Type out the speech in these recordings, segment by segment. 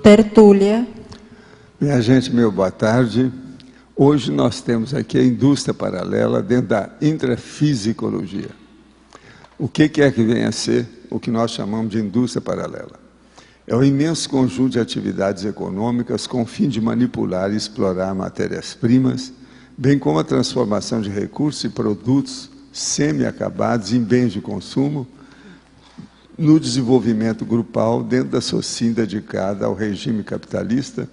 tertúlia. Minha gente, boa tarde. Hoje nós temos aqui a indústria paralela dentro da intrafisicologia. O que é que vem a ser o que nós chamamos de indústria paralela? É um imenso conjunto de atividades econômicas com o fim de manipular e explorar matérias-primas, bem como a transformação de recursos e produtos semi-acabados em bens de consumo, no desenvolvimento grupal dentro da SOCIM dedicada ao regime capitalista,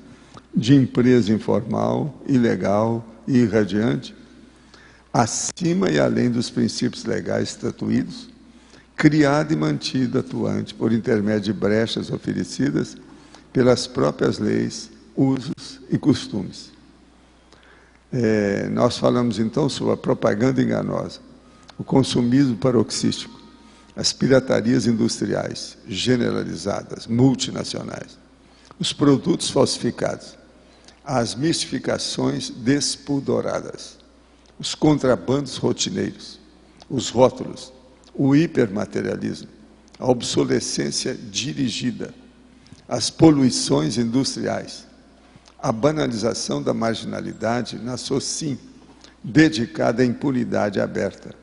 de empresa informal, ilegal e irradiante, acima e além dos princípios legais estatuídos, criada e mantida atuante por intermédio de brechas oferecidas pelas próprias leis, usos e costumes. Nós falamos então sobre a propaganda enganosa, o consumismo paroxístico, as piratarias industriais generalizadas, multinacionais, os produtos falsificados, as mistificações despudoradas, os contrabandos rotineiros, os rótulos, o hipermaterialismo, a obsolescência dirigida, as poluições industriais, a banalização da marginalidade na SOCIM, dedicada à impunidade aberta,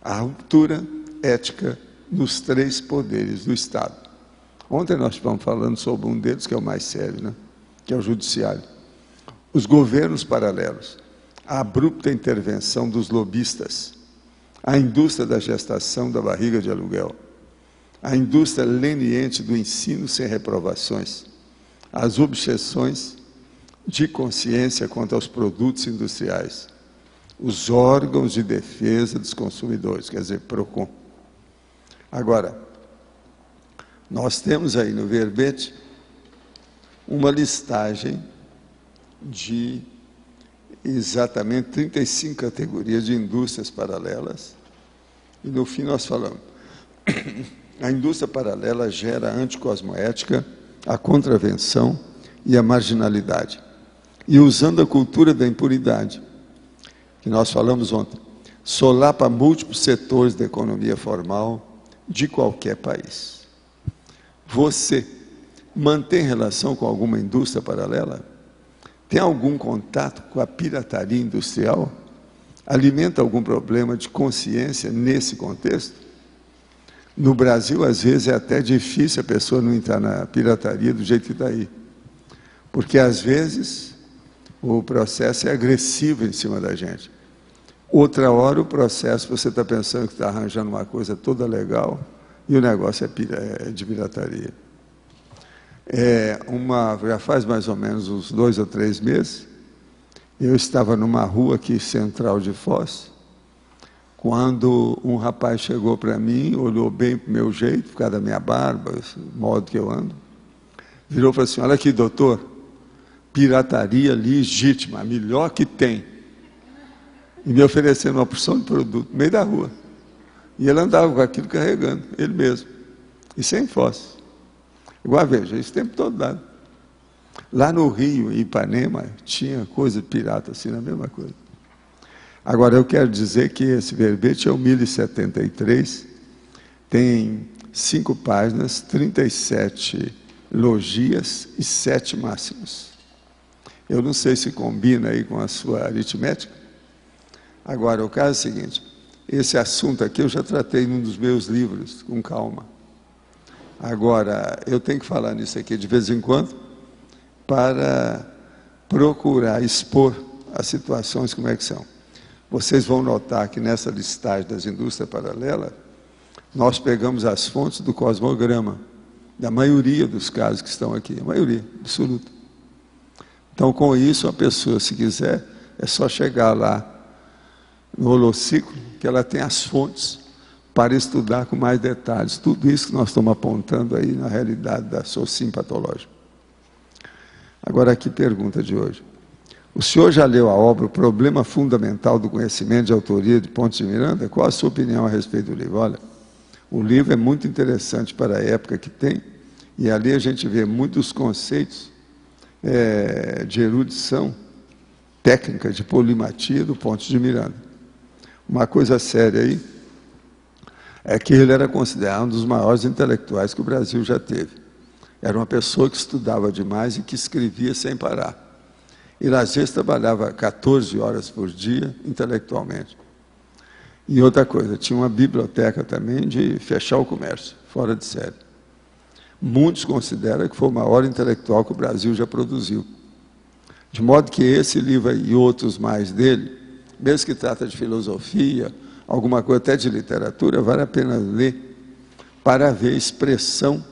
a ruptura ética nos 3 poderes do Estado. Ontem nós estávamos falando sobre um deles, que é o mais sério, né? Que é o judiciário. Os governos paralelos, a abrupta intervenção dos lobistas, a indústria da gestação da barriga de aluguel, a indústria leniente do ensino sem reprovações, as obsessões de consciência quanto aos produtos industriais, os órgãos de defesa dos consumidores, quer dizer, PROCON. Agora, nós temos aí no verbete uma listagem de exatamente 35 categorias de indústrias paralelas, e no fim nós falamos, a indústria paralela gera a anticosmoética, a contravenção e a marginalidade, e usando a cultura da impunidade, que nós falamos ontem, solapa múltiplos setores da economia formal de qualquer país. Você mantém relação com alguma indústria paralela? Tem algum contato com a pirataria industrial? Alimenta algum problema de consciência nesse contexto? No Brasil, às vezes, é até difícil a pessoa não entrar na pirataria do jeito que está aí. Porque, às vezes, o processo é agressivo em cima da gente. Outra hora, o processo, você está pensando que está arranjando uma coisa toda legal e o negócio é de pirataria. Já faz mais ou menos uns 2 ou 3 meses, eu estava numa rua aqui, central de Foz, quando um rapaz chegou para mim, olhou bem para o meu jeito, por causa da minha barba, o modo que eu ando, virou e falou assim: olha aqui, doutor, pirataria legítima, a melhor que tem. E me oferecendo uma porção de produto no meio da rua. E ele andava com aquilo carregando, ele mesmo. E sem Foz. Igual, veja, isso o tempo todo dado. Lá no Rio, em Ipanema, tinha coisa pirata assim, a mesma coisa. Agora, eu quero dizer que esse verbete é o 1073, tem 5 páginas, 37 logias e 7 máximos. Eu não sei se combina aí com a sua aritmética. Agora, o caso é o seguinte, esse assunto aqui eu já tratei num dos meus livros, com calma. Agora, eu tenho que falar nisso aqui de vez em quando, para procurar expor as situações como é que são. Vocês vão notar que nessa listagem das indústrias paralelas, nós pegamos as fontes do cosmograma, da maioria dos casos que estão aqui, a maioria, absoluta. Então, com isso, a pessoa, se quiser, é só chegar lá no holociclo, que ela tem as fontes para estudar com mais detalhes. Tudo isso que nós estamos apontando aí na realidade da SOCIM patológica. Agora, aqui pergunta de hoje. O senhor já leu a obra O Problema Fundamental do Conhecimento, de autoria de Pontes de Miranda? Qual a sua opinião a respeito do livro? Olha, o livro é muito interessante para a época que tem, e ali a gente vê muitos conceitos de erudição técnica, de polimatia do Pontes de Miranda. Uma coisa séria aí é que ele era considerado um dos maiores intelectuais que o Brasil já teve. Era uma pessoa que estudava demais e que escrevia sem parar. E às vezes trabalhava 14 horas por dia intelectualmente. E outra coisa, tinha uma biblioteca também de fechar o comércio, fora de série. Muitos consideram que foi o maior intelectual que o Brasil já produziu. De modo que esse livro e outros mais dele, mesmo que trata de filosofia, alguma coisa até de literatura, vale a pena ler para ver a expressão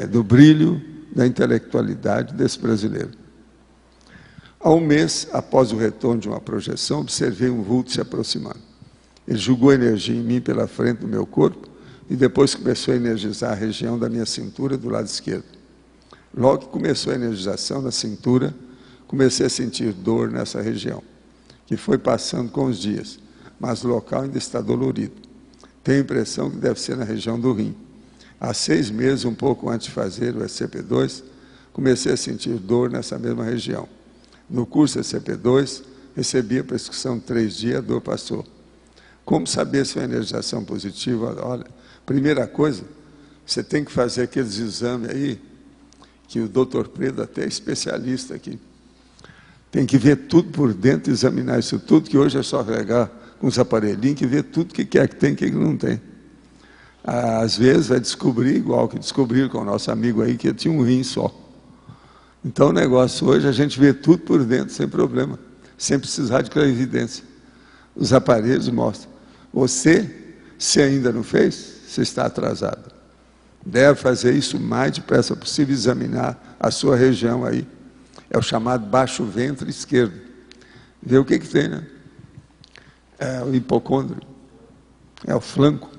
do brilho da intelectualidade desse brasileiro. Há um mês, após o retorno de uma projeção, observei um vulto se aproximando. Ele jogou energia em mim pela frente do meu corpo e depois começou a energizar a região da minha cintura do lado esquerdo. Logo que começou a energização na cintura, comecei a sentir dor nessa região, que foi passando com os dias, mas o local ainda está dolorido. Tenho a impressão que deve ser na região do rim. Há 6 meses, um pouco antes de fazer o SCP-2, comecei a sentir dor nessa mesma região. No curso SCP-2, recebi a prescrição de 3 dias, a dor passou. Como saber se é uma energização positiva? Olha, primeira coisa, você tem que fazer aqueles exames aí, que o doutor Predo até é especialista aqui. Tem que ver tudo por dentro, examinar isso tudo, que hoje é só regar com os aparelhinhos, que vê tudo que é que tem, que não tem. Às vezes vai descobrir, igual que descobriram com o nosso amigo aí, que tinha um rim só. Então o negócio hoje, a gente vê tudo por dentro, sem problema, sem precisar de clarividência. Os aparelhos mostram. Você, se ainda não fez, você está atrasado. Deve fazer isso o mais depressa possível, examinar a sua região aí. É o chamado baixo ventre esquerdo. Ver o que tem, né? É o hipocôndrio, é o flanco.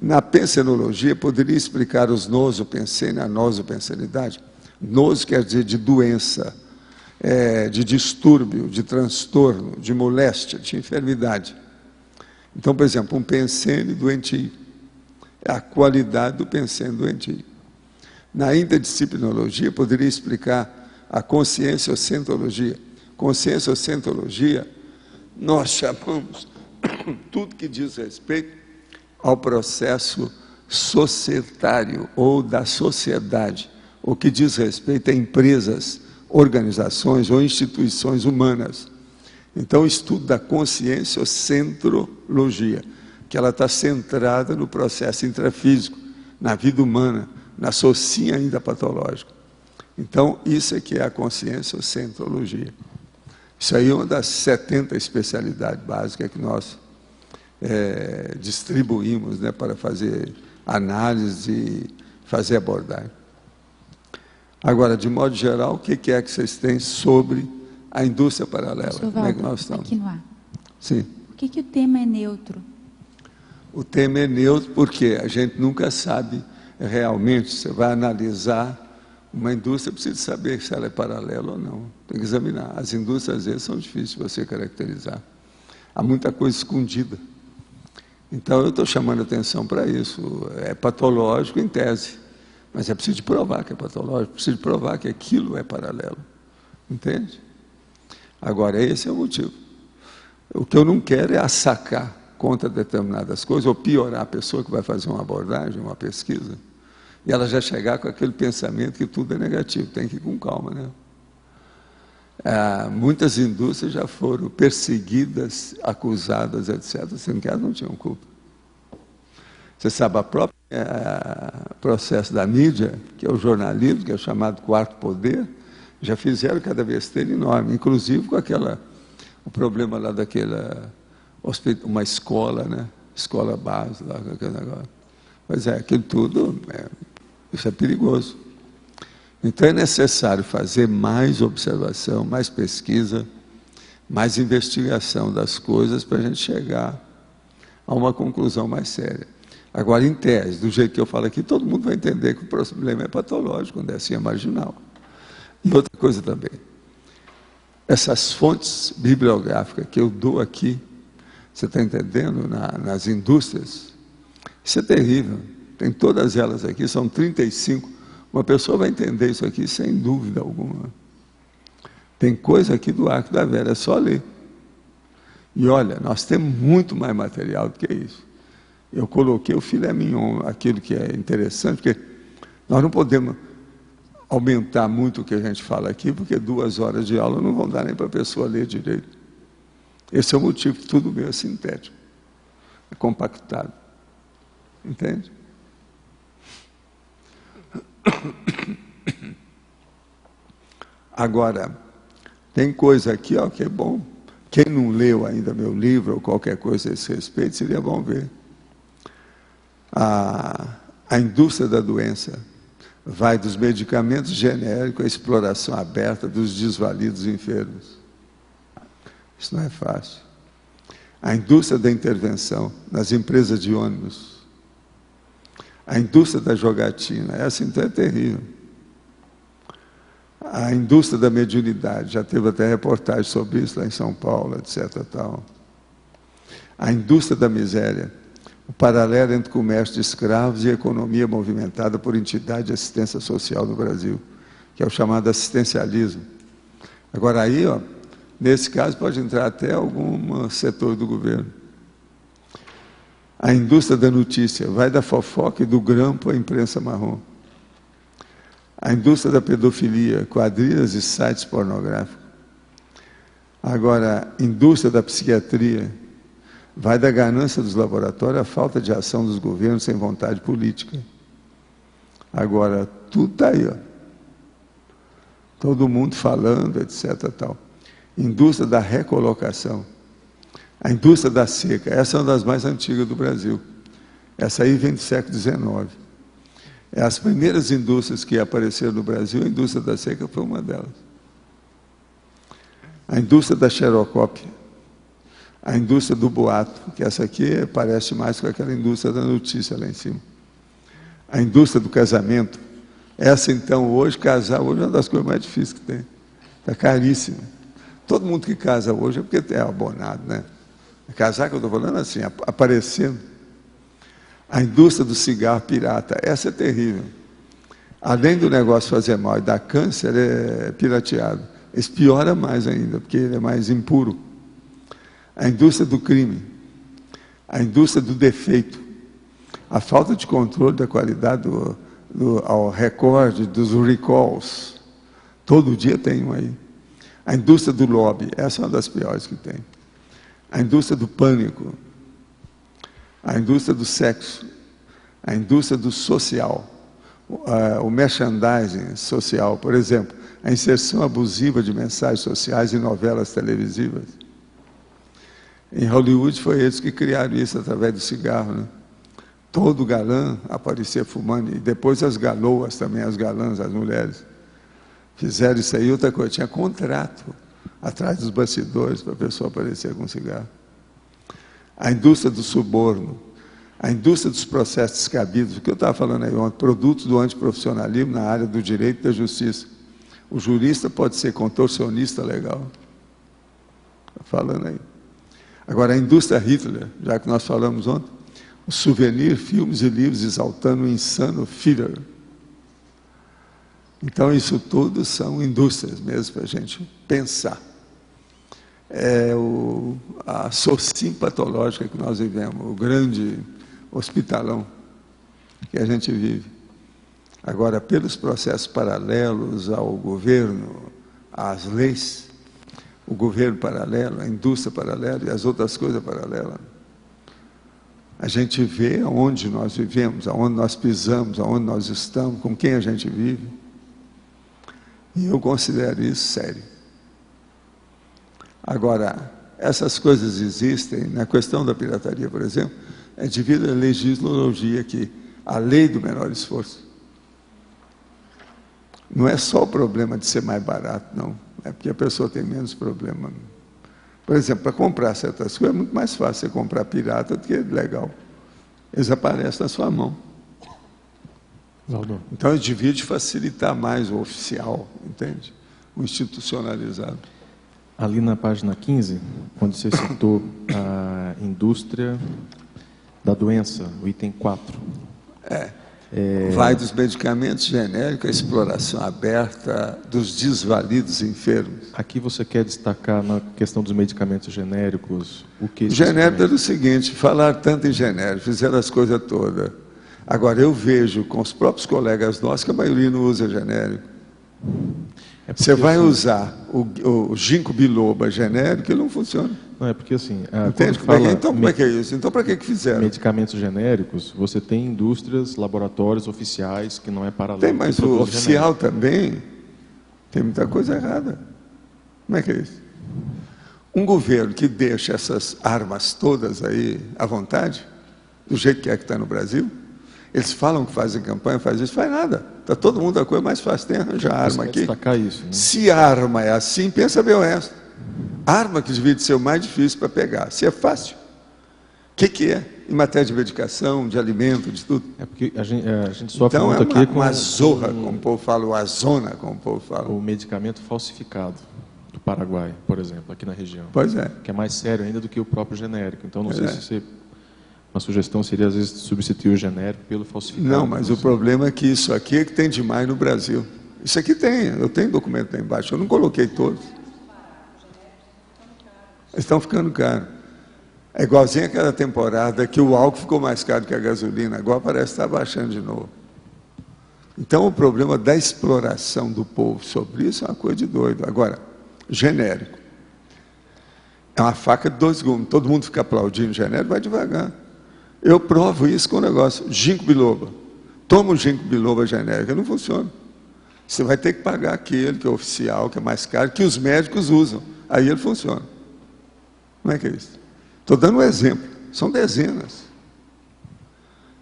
Na pensenologia, poderia explicar os nosopensene, a nosopensenidade. Noso quer dizer de doença, de distúrbio, de transtorno, de moléstia, de enfermidade. Então, por exemplo, um pensene doentio. É a qualidade do pensene doentio. Na interdisciplinologia, poderia explicar a conscienciocentologia. Conscienciocentologia, nós chamamos tudo que diz respeito ao processo societário ou da sociedade, o que diz respeito a empresas, organizações ou instituições humanas. Então, o estudo da conscienciocentrologia, que ela está centrada no processo intrafísico, na vida humana, na socinha ainda patológica. Então, isso é que é a conscienciocentrologia. Isso aí é uma das 70 especialidades básicas que nós distribuímos, né, para fazer análise e fazer abordagem. Agora, de modo geral, o que é que vocês têm sobre a indústria paralela? Como é que nós estamos? Aqui no ar. Sim. Por que o tema é neutro? O tema é neutro porque a gente nunca sabe realmente, você vai analisar uma indústria, precisa saber se ela é paralela ou não. Tem que examinar. As indústrias, às vezes, são difíceis de você caracterizar. Há muita coisa escondida. Então, eu estou chamando a atenção para isso. É patológico em tese, mas é preciso de provar que é patológico, preciso de provar que aquilo é paralelo. Entende? Agora, esse é o motivo. O que eu não quero é assacar contra determinadas coisas, ou piorar a pessoa que vai fazer uma abordagem, uma pesquisa, e ela já chegar com aquele pensamento que tudo é negativo, tem que ir com calma, né? Muitas indústrias já foram perseguidas, acusadas, etc., sendo que elas não tinham culpa. Você sabe, a própria processo da mídia, que é o jornalismo, que é o chamado quarto poder, já fizeram cada besteira enorme, inclusive com o problema lá daquela, uma escola, né? Escola base, lá, aquele negócio. Pois é, aquilo tudo, isso é perigoso. Então é necessário fazer mais observação, mais pesquisa, mais investigação das coisas para a gente chegar a uma conclusão mais séria. Agora, em tese, do jeito que eu falo aqui, todo mundo vai entender que o problema é patológico, quando é assim, é marginal. E outra coisa também, essas fontes bibliográficas que eu dou aqui, você está entendendo, nas indústrias, isso é terrível. Tem todas elas aqui, são 35. Uma pessoa vai entender isso aqui sem dúvida alguma. Tem coisa aqui do Arco da Velha, é só ler. E olha, nós temos muito mais material do que isso. Eu coloquei o filé mignon, aquilo que é interessante, porque Nós não podemos aumentar muito o que a gente fala aqui, porque 2 horas de aula não vão dar nem para a pessoa ler direito. Esse é o motivo que tudo meu é sintético, é compactado. Entende? Agora, tem coisa aqui, ó, que é bom. Quem não leu ainda meu livro ou qualquer coisa a esse respeito, seria bom ver. A indústria da doença vai dos medicamentos genéricos à exploração aberta dos desvalidos enfermos. Isso não é fácil. A indústria da intervenção nas empresas de ônibus. A indústria da jogatina. Essa então é terrível. A indústria da mediunidade. Já teve até reportagem sobre isso lá em São Paulo, etc. Tal. A indústria da miséria. O paralelo entre comércio de escravos e economia movimentada por entidade de assistência social no Brasil, que é o chamado assistencialismo. Agora aí, ó, nesse caso pode entrar até algum setor do governo. A indústria da notícia, vai da fofoca e do grampo à imprensa marrom. A indústria da pedofilia, quadrilhas e sites pornográficos. Agora, indústria da psiquiatria, vai da ganância dos laboratórios à falta de ação dos governos sem vontade política. Agora, tudo está aí, ó. Todo mundo falando, etc. Tal. Indústria da recolocação. A indústria da seca, essa é uma das mais antigas do Brasil. Essa aí vem do século XIX. As primeiras indústrias que apareceram no Brasil, a indústria da seca foi uma delas. A indústria da xerocópia. A indústria do boato, que essa aqui parece mais com aquela indústria da notícia lá em cima. A indústria do casamento. Essa então, hoje, casar hoje é uma das coisas mais difíceis que tem. Está caríssimo. Todo mundo que casa hoje é porque é abonado, né? Casar, que eu estou falando assim, aparecendo. A indústria do cigarro pirata, essa é terrível. Além do negócio fazer mal e dar câncer, é pirateado. Esse piora mais ainda, porque ele é mais impuro. A indústria do crime, a indústria do defeito, a falta de controle da qualidade ao recorde dos recalls. Todo dia tem um aí. A indústria do lobby, essa é uma das piores que tem. A indústria do pânico, a indústria do sexo, a indústria do social, o merchandising social, por exemplo, a inserção abusiva de mensagens sociais em novelas televisivas. Em Hollywood foi eles que criaram isso através do cigarro, né? Todo galã aparecia fumando, e depois as galoas também, as galãs, as mulheres. Fizeram isso aí, outra coisa, tinha contrato atrás dos bastidores para a pessoa aparecer com cigarro. A indústria do suborno, a indústria dos processos descabidos, o que eu estava falando aí ontem, produtos do antiprofissionalismo na área do direito e da justiça. O jurista pode ser contorcionista legal. Está falando aí. Agora, a indústria Hitler, já que nós falamos ontem, o souvenir, filmes e livros exaltando o insano Führer. Então, isso tudo são indústrias mesmo para a gente pensar. É a socim patológica que nós vivemos, o grande hospitalão que a gente vive. Agora, pelos processos paralelos ao governo, às leis, o governo paralelo, a indústria paralela e as outras coisas paralelas, a gente vê aonde nós vivemos, aonde nós pisamos, aonde nós estamos, com quem a gente vive. E eu considero isso sério. Agora, essas coisas existem, na questão da pirataria, por exemplo, é devido à legislação aqui, a lei do menor esforço. Não é só o problema de ser mais barato, não. É porque a pessoa tem menos problema. Por exemplo, para comprar certas coisas, é muito mais fácil você comprar pirata do que legal. Eles aparecem na sua mão. Então, eu devia de facilitar mais o oficial, entende? O institucionalizado. Ali na página 15, onde você citou a indústria da doença, o item 4. Vai dos medicamentos genéricos à exploração aberta dos desvalidos enfermos. Aqui você quer destacar na questão dos medicamentos genéricos o que? O genérico era o seguinte, falar tanto em genérico, fizeram as coisas todas. Agora, eu vejo com os próprios colegas nossos que a maioria não usa genérico. Você vai usar o ginkgo biloba genérico, ele não funciona. Não, é porque assim... Entende? Então, como é que é isso? Então, para que fizeram? Medicamentos genéricos, você tem indústrias, laboratórios oficiais, que não é paralelo. Tem, mas o oficial também tem muita coisa errada. Como é que é isso? Um governo que deixa essas armas todas aí à vontade, do jeito que está no Brasil, eles falam que fazem campanha, faz isso, faz nada. Está todo mundo, a coisa mais fácil, tem arranjar arma aqui. Destacar isso, né? Se a arma é assim, pensa bem o resto. Arma que devia ser o mais difícil para pegar. Se é fácil, o que é? Em matéria de medicação, de alimento, de tudo. É porque a gente sofre então, muito aqui com... uma zorra, como o povo fala, ou a zona, como o povo fala. O medicamento falsificado do Paraguai, por exemplo, aqui na região. Pois é. Que é mais sério ainda do que o próprio genérico. Então, não sei se você... Uma sugestão seria, às vezes, substituir o genérico pelo falsificado. Não, mas o problema é que isso aqui é que tem demais no Brasil. Isso aqui tem, eu tenho documento lá embaixo, eu não coloquei todos. Eles estão ficando caros. É igualzinho aquela temporada que o álcool ficou mais caro que a gasolina, agora parece estar baixando de novo. Então, o problema da exploração do povo sobre isso é uma coisa de doido. Agora, genérico. É uma faca de 2 gumes. Todo mundo fica aplaudindo genérico, vai devagar. Eu provo isso com o negócio. Ginkgo biloba. Toma o ginkgo biloba genérico, não funciona. Você vai ter que pagar aquele que é oficial, que é mais caro, que os médicos usam. Aí ele funciona. Como é que é isso? Estou dando um exemplo. São dezenas.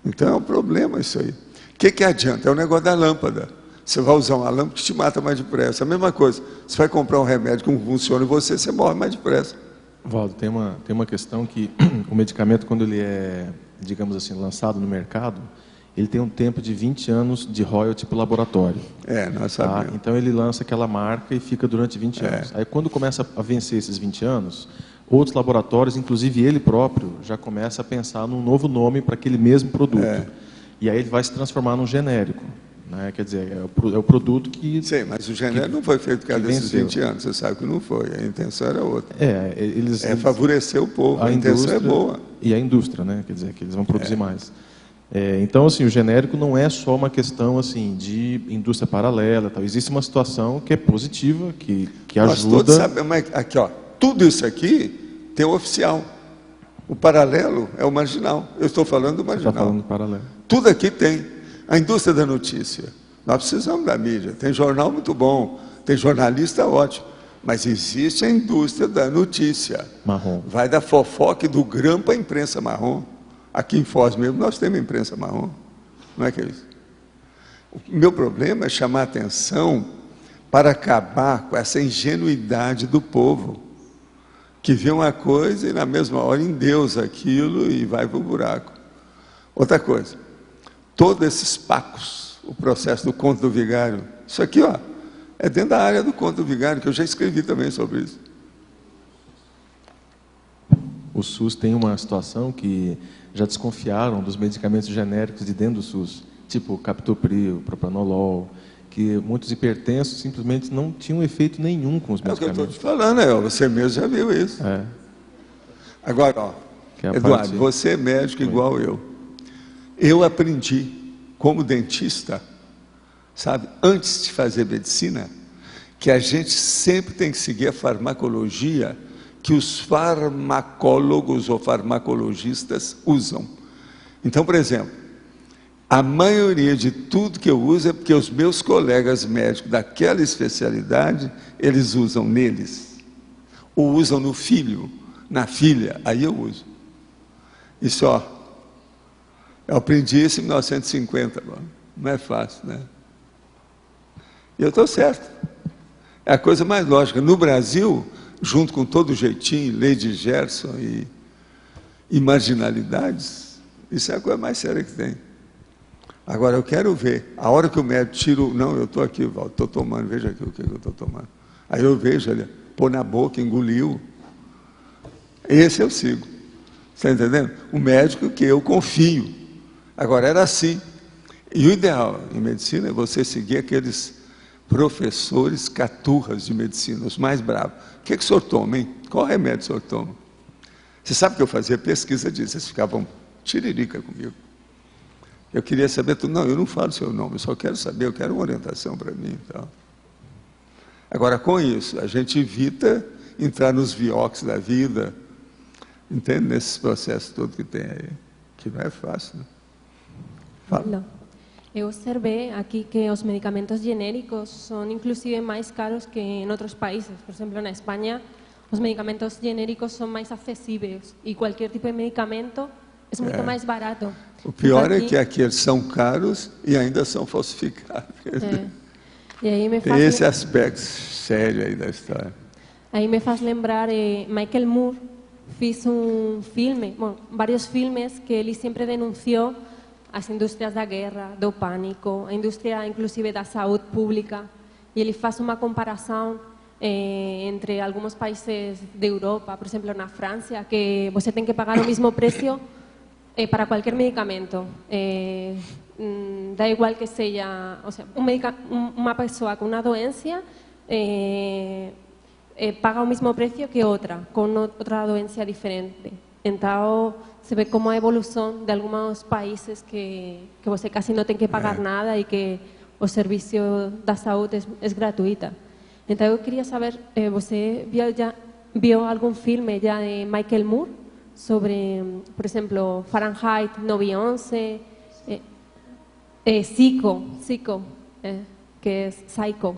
Então é um problema isso aí. O que adianta? É o negócio da lâmpada. Você vai usar uma lâmpada que te mata mais depressa. A mesma coisa. Você vai comprar um remédio que não funciona em você morre mais depressa. Valdo, tem uma questão que o medicamento, quando ele é, digamos assim, lançado no mercado, ele tem um tempo de 20 anos de royalty para o laboratório. Nós sabemos. Então ele lança aquela marca e fica durante 20 anos. Aí quando começa a vencer esses 20 anos, outros laboratórios, inclusive ele próprio, já começa a pensar num novo nome para aquele mesmo produto. E aí ele vai se transformar num genérico. Né? Quer dizer, é o produto que... Sim, mas o genérico não foi feito por causa desses 20 anos, você sabe que não foi, a intenção era outra. Eles favorecer o povo, a intenção é boa. E a indústria, né? Quer dizer, que eles vão produzir mais. Então, assim, o genérico não é só uma questão assim, de indústria paralela. Tal. Existe uma situação que é positiva, que ajuda... Nós todos sabemos, mas aqui, ó, tudo isso aqui tem o oficial. O paralelo é o marginal. Eu estou falando do marginal. Você está falando do paralelo. Tudo aqui tem. A indústria da notícia. Nós precisamos da mídia. Tem jornal muito bom, tem jornalista ótimo. Mas existe a indústria da notícia. Marrom. Vai da fofoca e do grão para a imprensa marrom. Aqui em Foz mesmo nós temos imprensa marrom. Não é que é isso? O meu problema é chamar a atenção para acabar com essa ingenuidade do povo, que vê uma coisa e na mesma hora endeusa aquilo e vai para o buraco. Outra coisa, todos esses pacos, o processo do conto do vigário, isso aqui, ó, é dentro da área do conto do vigário, que eu já escrevi também sobre isso. O SUS tem uma situação que já desconfiaram dos medicamentos genéricos de dentro do SUS, tipo o captopril, o propranolol, que muitos hipertensos simplesmente não tinham efeito nenhum com os medicamentos. É o que eu estou te falando, você mesmo já viu isso. Agora, ó, Eduardo, você é médico igual eu. Eu aprendi, como dentista, sabe, antes de fazer medicina, que a gente sempre tem que seguir a farmacologia que os farmacólogos ou farmacologistas usam. Então, por exemplo, a maioria de tudo que eu uso é porque os meus colegas médicos daquela especialidade, eles usam neles. Ou usam no filho, na filha, aí eu uso. Isso, ó, eu aprendi isso em 1950, não é fácil, né? E eu estou certo. É a coisa mais lógica. No Brasil, junto com todo o jeitinho, lei de Gerson e marginalidades, isso é a coisa mais séria que tem. Agora, eu quero ver, a hora que o médico tira não, eu estou aqui, Valdo, estou tomando, veja aqui o que eu estou tomando. Aí eu vejo, ele pôr na boca, engoliu. Esse eu sigo. Está entendendo? O médico que eu confio. Agora, era assim. E o ideal em medicina é você seguir aqueles professores caturras de medicina, os mais bravos. O que o senhor toma, hein? Qual remédio o senhor toma? Você sabe que eu fazia pesquisa disso, vocês ficavam tiririca comigo. Eu queria saber tudo. Não, eu não falo seu nome, eu só quero saber, eu quero uma orientação para mim. Então. Agora, com isso, a gente evita entrar nos vioques da vida, entende? Nesses processos todos que tem aí, que não é fácil. Né? Fala. Não. Eu observei aqui que os medicamentos genéricos são inclusive mais caros que em outros países. Por exemplo, na Espanha, os medicamentos genéricos são mais acessíveis e qualquer tipo de medicamento é muito mais barato. O pior é que aqui eles são caros e ainda são falsificados. E aí me Tem faz esse aspecto sério aí da história. Aí me faz lembrar, Michael Moore fez filme, vários filmes que ele sempre denunciou as indústrias da guerra, do pânico, a indústria inclusive da saúde pública, e ele faz uma comparação entre alguns países da Europa, por exemplo, na França, que você tem que pagar o mesmo preço para qualquer medicamento. Da igual que seja, ou seja, uma pessoa com uma doença paga o mesmo preço que outra, com outra doença diferente. Então, se vê como a evolução de alguns países que você quase não tem que pagar nada e que o serviço da saúde é gratuita. Então, eu queria saber, você viu algum filme já de Michael Moore sobre, por exemplo, Fahrenheit 9/11, Psycho, que é Psycho,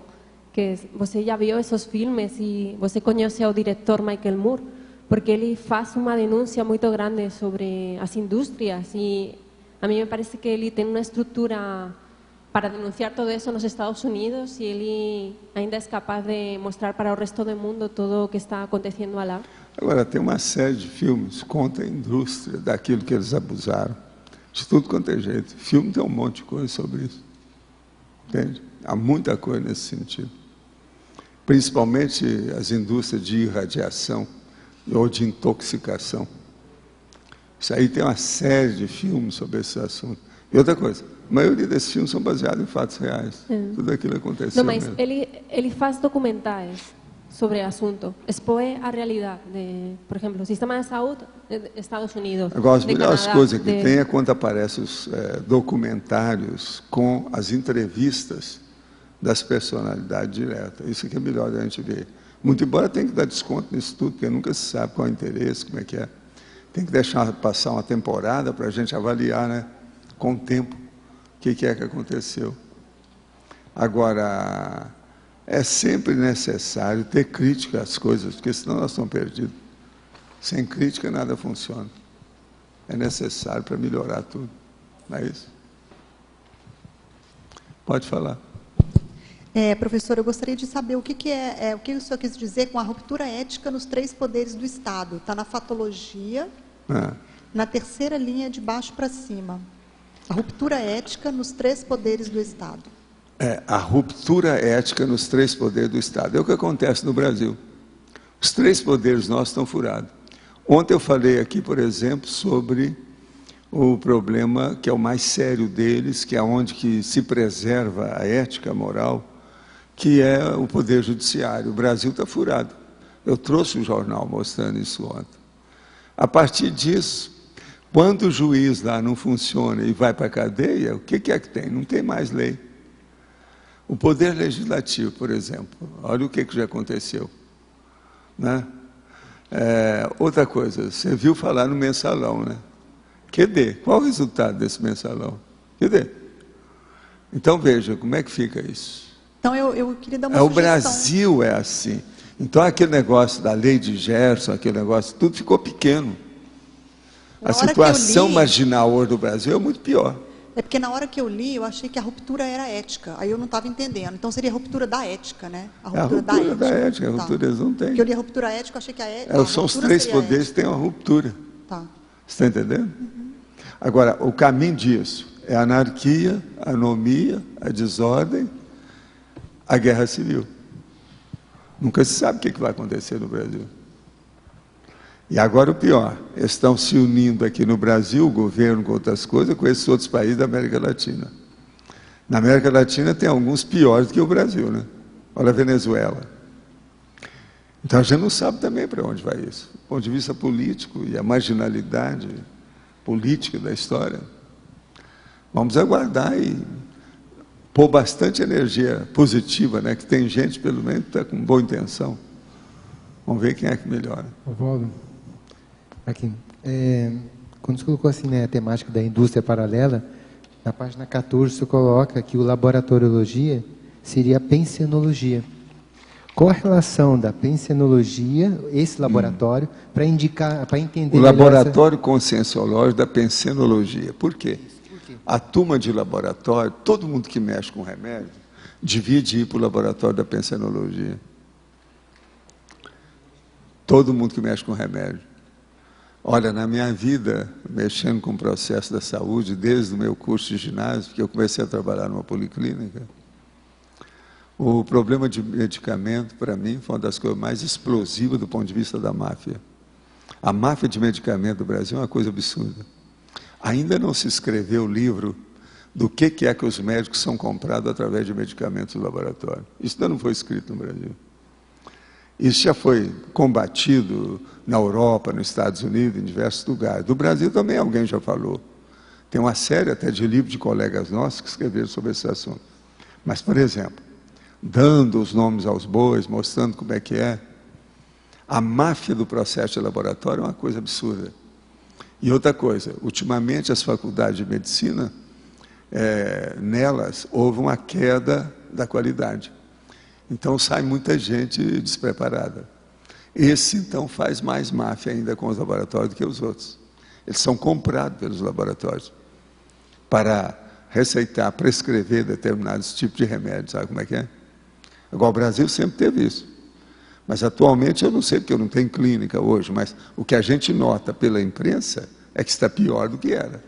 que você já viu esses filmes e você conhece o diretor Michael Moore, porque ele faz uma denúncia muito grande sobre as indústrias e a mim me parece que ele tem uma estrutura para denunciar todo isso nos Estados Unidos e ele ainda é capaz de mostrar para o resto do mundo tudo o que está acontecendo lá. Agora, tem uma série de filmes contra a indústria, daquilo que eles abusaram, de tudo quanto é jeito. Filme tem um monte de coisa sobre isso, entende? Há muita coisa nesse sentido. Principalmente as indústrias de irradiação ou de intoxicação. Isso aí tem uma série de filmes sobre esse assunto. E outra coisa, a maioria desses filmes são baseados em fatos reais. Tudo aquilo aconteceu. Não, mas mesmo. ele faz documentais sobre o assunto, expõe a realidade, por exemplo, o sistema de saúde dos Estados Unidos. Agora, as melhores Canadá, coisas que tem é quando aparecem os documentários com as entrevistas das personalidades diretas. Isso que é melhor a gente ver. Muito embora tenha que dar desconto nisso tudo, porque nunca se sabe qual é o interesse, como é que é. Tem que deixar passar uma temporada para a gente avaliar, né, com o tempo, o que é que aconteceu. Agora, é sempre necessário ter crítica às coisas, porque senão nós estamos perdidos. Sem crítica nada funciona. É necessário para melhorar tudo. Não é isso? Pode falar. Professor, eu gostaria de saber o que o senhor quis dizer com a ruptura ética nos 3 poderes do Estado. Está na fatologia, na terceira linha de baixo para cima. A ruptura ética nos 3 poderes do Estado. A ruptura ética nos 3 poderes do Estado. É o que acontece no Brasil. Os 3 poderes nossos estão furados. Ontem eu falei aqui, por exemplo, sobre o problema que é o mais sério deles, que é onde que se preserva a ética moral, que é o Poder Judiciário. O Brasil está furado. Eu trouxe um jornal mostrando isso ontem. A partir disso, quando o juiz lá não funciona e vai para a cadeia, o que é que tem? Não tem mais lei. O Poder Legislativo, por exemplo, olha o que já aconteceu. Né? Outra coisa, você viu falar no mensalão, né? QD, qual o resultado desse mensalão? QD. Então, veja, como é que fica isso? Então, eu queria dar uma O sugestão. Brasil é assim. Então, aquele negócio da lei de Gerson, aquele negócio, tudo ficou pequeno. A situação marginal hoje do Brasil é muito pior. É porque na hora que eu li, eu achei que a ruptura era ética. Aí eu não estava entendendo. Então, seria a ruptura da ética, né? A ruptura da ética. A ruptura eles não têm. Porque eu li a ruptura ética, eu achei que a ética... São os 3 poderes que têm uma ruptura. Tá. Você está entendendo? Agora, o caminho disso é a anarquia, a anomia, a desordem, a guerra civil. Nunca se sabe o que vai acontecer no Brasil. E agora o pior, estão se unindo aqui no Brasil, o governo com outras coisas, com esses outros países da América Latina. Na América Latina tem alguns piores do que o Brasil, né? Olha a Venezuela. Então a gente não sabe também para onde vai isso. Do ponto de vista político e a marginalidade política da história. Bom, Vamos aguardar e pôr bastante energia positiva, né? Que tem gente, pelo menos, que está com boa intenção. Vamos ver quem é que melhora. Oswaldo, aqui. Quando você colocou assim, né, a temática da indústria paralela, na página 14 você coloca que o laboratoriologia seria a pensenologia. Qual a relação da pensenologia, esse laboratório, para indicar, para entender o laboratório conscienciológico da pensenologia? Por quê? A turma de laboratório, todo mundo que mexe com remédio, devia ir para o laboratório da pensenologia. Todo mundo que mexe com remédio. Olha, na minha vida, mexendo com o processo da saúde, desde o meu curso de ginásio, que eu comecei a trabalhar numa policlínica, o problema de medicamento, para mim, foi uma das coisas mais explosivas do ponto de vista da máfia. A máfia de medicamento do Brasil é uma coisa absurda. Ainda não se escreveu o livro do que é que os médicos são comprados através de medicamentos do laboratório. Isso ainda não foi escrito no Brasil. Isso já foi combatido na Europa, nos Estados Unidos, em diversos lugares. Do Brasil também alguém já falou. Tem uma série até de livros de colegas nossos que escreveram sobre esse assunto. Mas, por exemplo, dando os nomes aos bois, mostrando como é que é, a máfia do processo de laboratório é uma coisa absurda. E outra coisa, ultimamente as faculdades de medicina, nelas houve uma queda da qualidade. Então sai muita gente despreparada. Esse, então, faz mais máfia ainda com os laboratórios do que os outros. Eles são comprados pelos laboratórios para receitar, prescrever determinados tipos de remédios. Sabe como é que é? Agora, o Brasil sempre teve isso. Mas, atualmente, eu não sei, porque eu não tenho clínica hoje, mas o que a gente nota pela imprensa é que está pior do que era.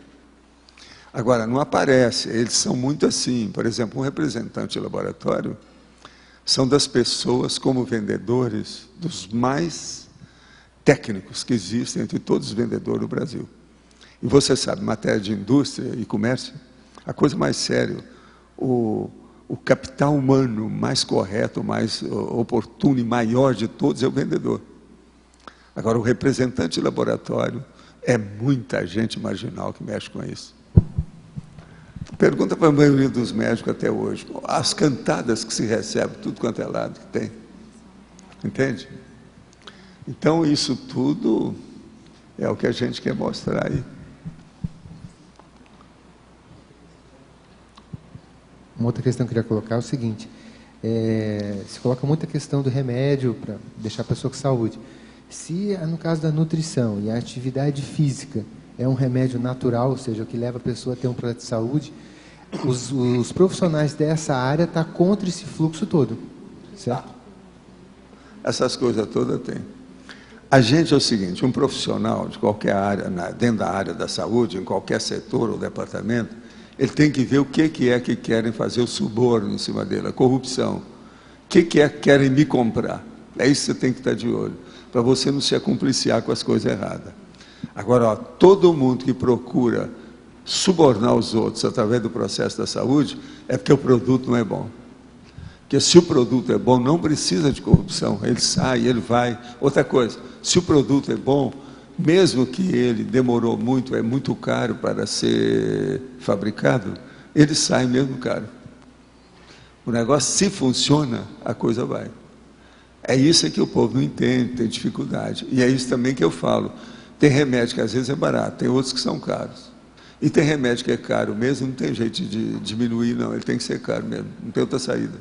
Agora, não aparece, eles são muito assim. Por exemplo, um representante de laboratório são das pessoas como vendedores dos mais técnicos que existem entre todos os vendedores do Brasil. E você sabe, matéria de indústria e comércio, a coisa mais séria, o capital humano mais correto, mais oportuno e maior de todos é o vendedor. Agora, o representante de laboratório é muita gente marginal que mexe com isso. Pergunta para a maioria dos médicos até hoje, as cantadas que se recebem, tudo quanto é lado que tem. Entende? Então, isso tudo é o que a gente quer mostrar aí. Uma outra questão que eu queria colocar é o seguinte, se coloca muita questão do remédio para deixar a pessoa com saúde. Se, no caso da nutrição e a atividade física é um remédio natural, ou seja, o que leva a pessoa a ter um problema de saúde, os profissionais dessa área estão contra esse fluxo todo, certo? Essas coisas todas tem. A gente é o seguinte, um profissional de qualquer área, dentro da área da saúde, em qualquer setor ou departamento, ele tem que ver o que é que querem fazer o suborno em cima dele, a corrupção. O que é que querem me comprar? É isso que você tem que estar de olho, para você não se acumpliciar com as coisas erradas. Agora, ó, todo mundo que procura subornar os outros através do processo da saúde, é porque o produto não é bom. Porque se o produto é bom, não precisa de corrupção, ele sai, ele vai. Outra coisa, se o produto é bom, mesmo que ele demorou muito, é muito caro para ser fabricado, ele sai mesmo caro. O negócio, se funciona, a coisa vai. É isso que o povo não entende, tem dificuldade. E é isso também que eu falo. Tem remédio que às vezes é barato, tem outros que são caros. E tem remédio que é caro mesmo, não tem jeito de diminuir, não. Ele tem que ser caro mesmo, não tem outra saída.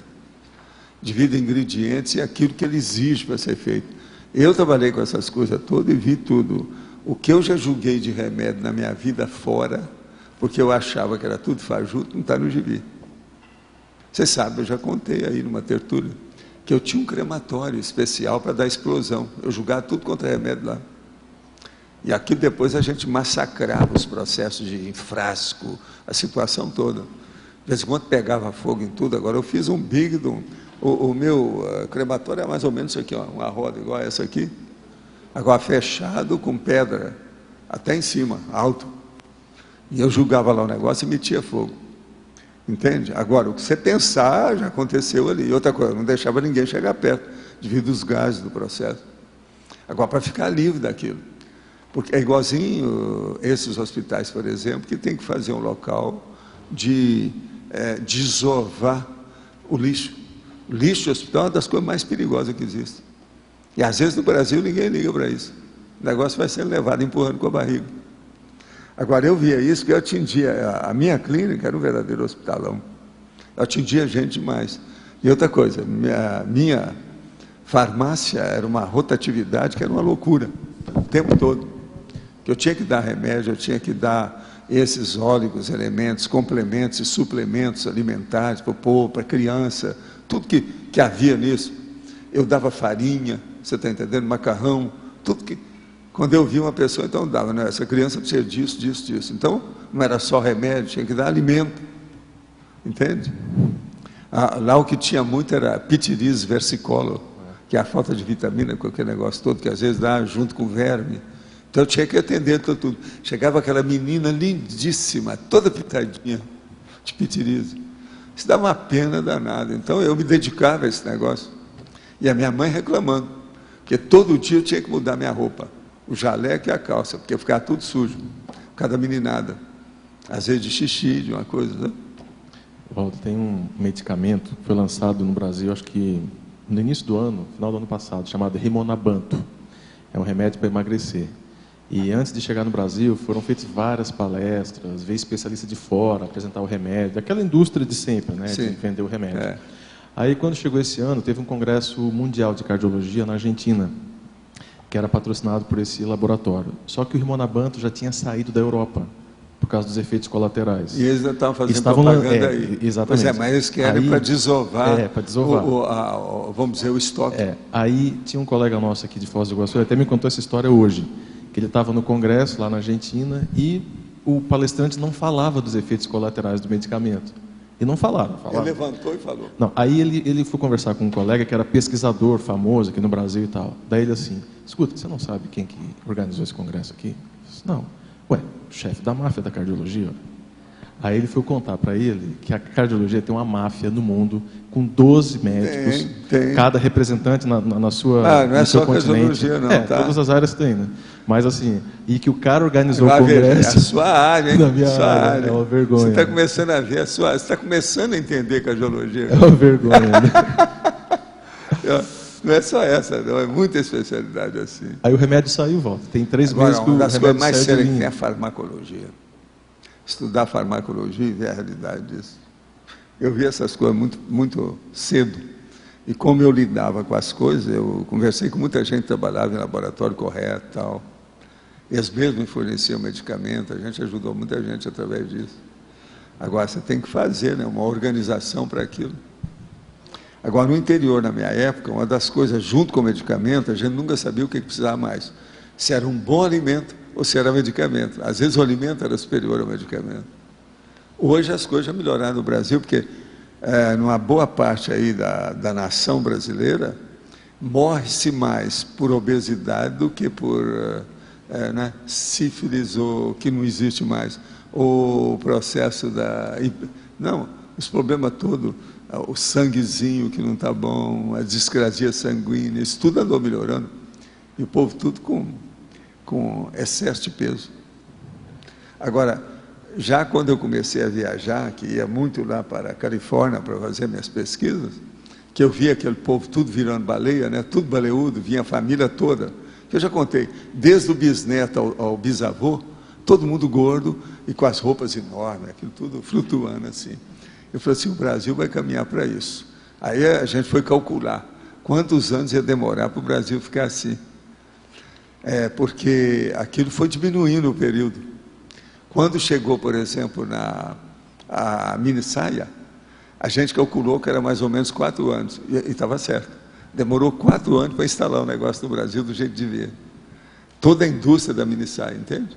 Divide ingredientes e aquilo que ele exige para ser feito. Eu trabalhei com essas coisas todas e vi tudo. O que eu já julguei de remédio na minha vida fora, porque eu achava que era tudo fajuto, não está no gibi. Você sabe, eu já contei aí numa tertúlia, que eu tinha um crematório especial para dar explosão. Eu julgava tudo contra remédio lá. E aqui depois a gente massacrava os processos de frasco, a situação toda. De vez em quando pegava fogo em tudo. Agora eu fiz um big, o meu crematório é mais ou menos isso aqui, ó, uma roda igual a essa aqui. Agora fechado com pedra, até em cima, alto. E eu julgava lá o negócio e metia fogo. Entende? Agora, o que você pensar já aconteceu ali. E outra coisa, não deixava ninguém chegar perto, devido aos gases do processo. Agora, para ficar livre daquilo. Porque é igualzinho esses hospitais, por exemplo, que tem que fazer um local de desovar o lixo. O lixo de hospital é uma das coisas mais perigosas que existe. E às vezes no Brasil ninguém liga para isso. O negócio vai sendo levado empurrando com a barriga. Agora eu via isso, que eu atendia, a minha clínica era um verdadeiro hospitalão. Eu atendia gente demais. E outra coisa, minha farmácia era uma rotatividade que era uma loucura, o tempo todo. Que eu tinha que dar remédio, eu tinha que dar esses óleos, elementos, complementos e suplementos alimentares para o povo, para a criança, tudo que havia nisso. Eu dava farinha, você está entendendo? Macarrão, tudo que... Quando eu vi uma pessoa, então dava, né? Essa criança precisa disso, disso, disso. Então, não era só remédio, tinha que dar alimento. Entende? Lá o que tinha muito era pitiris versicolor, que é a falta de vitamina, com aquele negócio todo, que às vezes dá junto com verme. Então eu tinha que atender tudo. Chegava aquela menina lindíssima, toda pitadinha de pitiris. Isso dava uma pena danada. Então eu me dedicava a esse negócio. E a minha mãe reclamando, porque todo dia eu tinha que mudar minha roupa, o jaleco e a calça, porque ficava tudo sujo, cada meninada. Às vezes de xixi, de uma coisa, né? Walter, tem um medicamento que foi lançado no Brasil, acho que no início do ano, final do ano passado, chamado Rimonabanto. É um remédio para emagrecer. E antes de chegar no Brasil, foram feitas várias palestras, veio especialista de fora apresentar o remédio, aquela indústria de sempre, né, de vender o remédio. Aí, quando chegou esse ano, teve um congresso mundial de cardiologia na Argentina, que era patrocinado por esse laboratório. Só que o Rimonabanto já tinha saído da Europa, por causa dos efeitos colaterais. E eles estavam fazendo propaganda aí. Exatamente. Pois mas eles querem para desovar, para desovar. Vamos dizer, o estoque. Aí tinha um colega nosso aqui de Foz do Iguaçu, ele até me contou essa história hoje, que ele estava no congresso lá na Argentina e o palestrante não falava dos efeitos colaterais do medicamento. E não falaram. Ele levantou e falou. Não, aí ele foi conversar com um colega que era pesquisador famoso aqui no Brasil e tal. Daí ele assim, escuta, você não sabe quem que organizou esse congresso aqui? Eu disse, não. Ué, o chefe da máfia da cardiologia. Aí ele foi contar para ele que a cardiologia tem uma máfia no mundo com 12 médicos, tem. Cada representante na sua não é só continente. cardiologia, não. Tá. Todas as áreas tem, né? Mas assim, e que o cara organizou o congresso... É a sua área, hein? Na minha área. É uma vergonha. Você está começando a ver você está começando a entender cardiologia. É uma vergonha, né? Não é só essa, não, é muita especialidade assim. Aí o remédio saiu, volta. Tem 3 Agora, meses que o uma das remédio coisas mais saiu sérias de que tem linha. é a farmacologia. Estudar farmacologia e ver a realidade disso. Eu vi essas coisas muito cedo. E como eu lidava com as coisas, eu conversei com muita gente que trabalhava em laboratório correto e tal. Eles mesmos forneciam medicamento, a gente ajudou muita gente através disso. Agora, você tem que fazer, né, uma organização para aquilo. Agora, no interior, na minha época, uma das coisas, junto com o medicamento, a gente nunca sabia o que precisava mais. Se era um bom alimento ou se era medicamento. Às vezes o alimento era superior ao medicamento. Hoje as coisas já melhoraram no Brasil, porque numa boa parte aí da nação brasileira, morre-se mais por obesidade do que por sífilis, ou que não existe mais, ou o processo da... Não, os problemas todos, o sanguezinho que não está bom, a discrasia sanguínea, isso tudo andou melhorando. E o povo tudo com excesso de peso. Agora, já quando eu comecei a viajar, que ia muito lá para a Califórnia para fazer minhas pesquisas, que eu via aquele povo tudo virando baleia, né? Tudo baleudo, vinha a família toda, que eu já contei, desde o bisneto ao bisavô, todo mundo gordo e com as roupas enormes, aquilo tudo flutuando assim. Eu falei assim, o Brasil vai caminhar para isso. Aí a gente foi calcular quantos anos ia demorar para o Brasil ficar assim. Porque aquilo foi diminuindo o período. Quando chegou, por exemplo, a mini saia, a gente calculou que era mais ou menos 4 anos, e estava certo. Demorou 4 anos para instalar o negócio no Brasil do jeito de ver. Toda a indústria da mini saia, entende?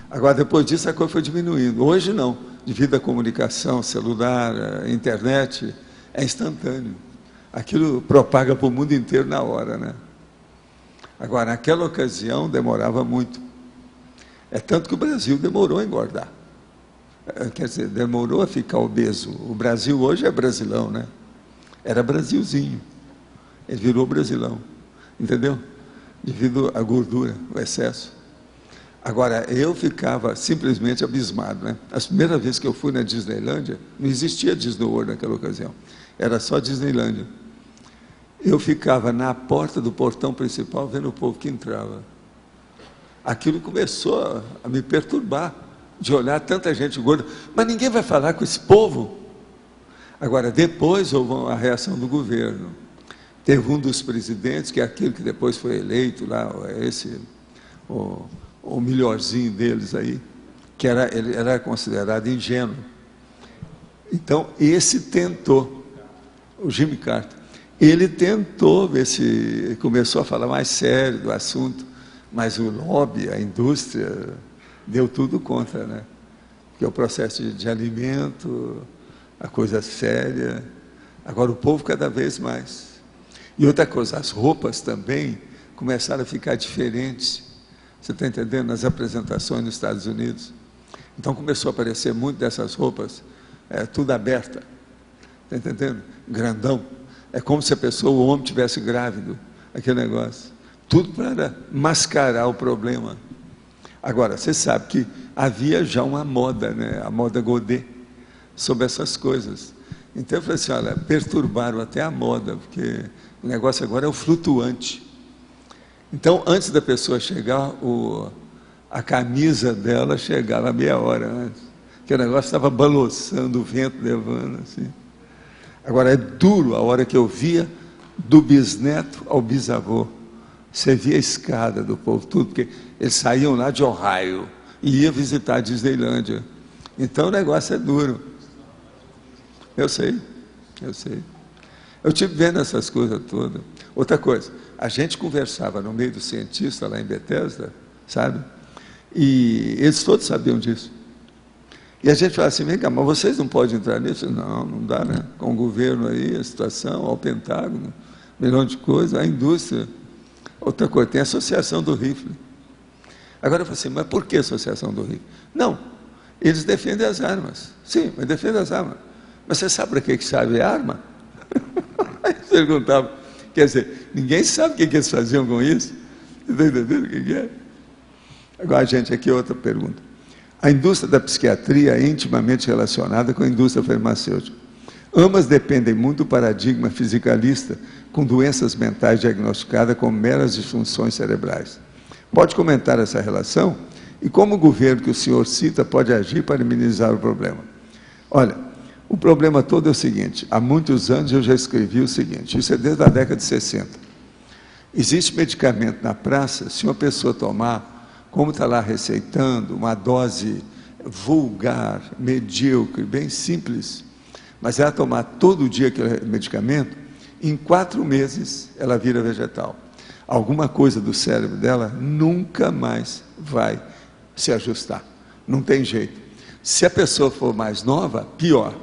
Agora, depois disso, a coisa foi diminuindo. Hoje não, devido à comunicação, celular, internet, é instantâneo. Aquilo propaga para o mundo inteiro na hora, né? Agora, naquela ocasião, demorava muito. É tanto que o Brasil demorou a engordar. Quer dizer, demorou a ficar obeso. O Brasil hoje é Brasilão, né? Era Brasilzinho. Ele virou Brasilão. Entendeu? Devido à gordura, o excesso. Agora, eu ficava simplesmente abismado, né? As primeiras vezes que eu fui na Disneylândia, não existia Disney World naquela ocasião, era só Disneylândia. Eu ficava na porta do portão principal vendo o povo que entrava. Aquilo começou a me perturbar, de olhar tanta gente gorda, mas ninguém vai falar com esse povo. Agora, depois houve a reação do governo. Teve um dos presidentes, que é aquele que depois foi eleito lá, o melhorzinho deles aí, que ele era considerado ingênuo. Então, esse tentou, o Jimmy Carter, ele tentou ver se começou a falar mais sério do assunto, mas o lobby, a indústria, deu tudo contra, né? Porque o processo de alimento, a coisa séria, agora o povo cada vez mais. E outra coisa, as roupas também começaram a ficar diferentes. Você está entendendo? Nas apresentações nos Estados Unidos. Então começou a aparecer muito dessas roupas, tudo aberta. Está entendendo? Grandão. É como se a pessoa, o homem, tivesse grávido, aquele negócio. Tudo para mascarar o problema. Agora, você sabe que havia já uma moda, né? A moda Godet, sobre essas coisas. Então eu falei assim, olha, perturbaram até a moda, porque o negócio agora é o flutuante. Então, antes da pessoa chegar, a camisa dela chegava meia hora antes, porque o negócio estava balançando, o vento levando, assim. Agora, é duro a hora que eu via do bisneto ao bisavô. Você via a escada do povo, tudo, porque eles saíam lá de Ohio e iam visitar a Disneylândia. Então, o negócio é duro. Eu sei. Eu estive vendo essas coisas todas. Outra coisa, a gente conversava no meio dos cientistas lá em Bethesda, sabe? E eles todos sabiam disso. E a gente falava assim, vem cá, mas vocês não podem entrar nisso? Não, não dá, né? Com o governo aí, a situação, ao Pentágono, um milhão de coisas, a indústria. Outra coisa, tem a associação do rifle. Agora eu falei assim, mas por que a associação do rifle? Não, eles defendem as armas. Sim, mas defendem as armas. Mas você sabe para que serve a arma? Aí perguntava, quer dizer, ninguém sabe o que eles faziam com isso. Você está entendendo o que é? Agora, gente, aqui outra pergunta. A indústria da psiquiatria é intimamente relacionada com a indústria farmacêutica. Ambas dependem muito do paradigma fisicalista, com doenças mentais diagnosticadas como meras disfunções cerebrais. Pode comentar essa relação? E como o governo que o senhor cita pode agir para minimizar o problema? Olha, o problema todo é o seguinte, há muitos anos eu já escrevi o seguinte, isso é desde a década de 60. Existe medicamento na praça, se uma pessoa tomar, como está lá receitando, uma dose vulgar, medíocre, bem simples, mas ela tomar todo dia aquele medicamento, em 4 meses ela vira vegetal. Alguma coisa do cérebro dela nunca mais vai se ajustar. Não tem jeito. Se a pessoa for mais nova, pior.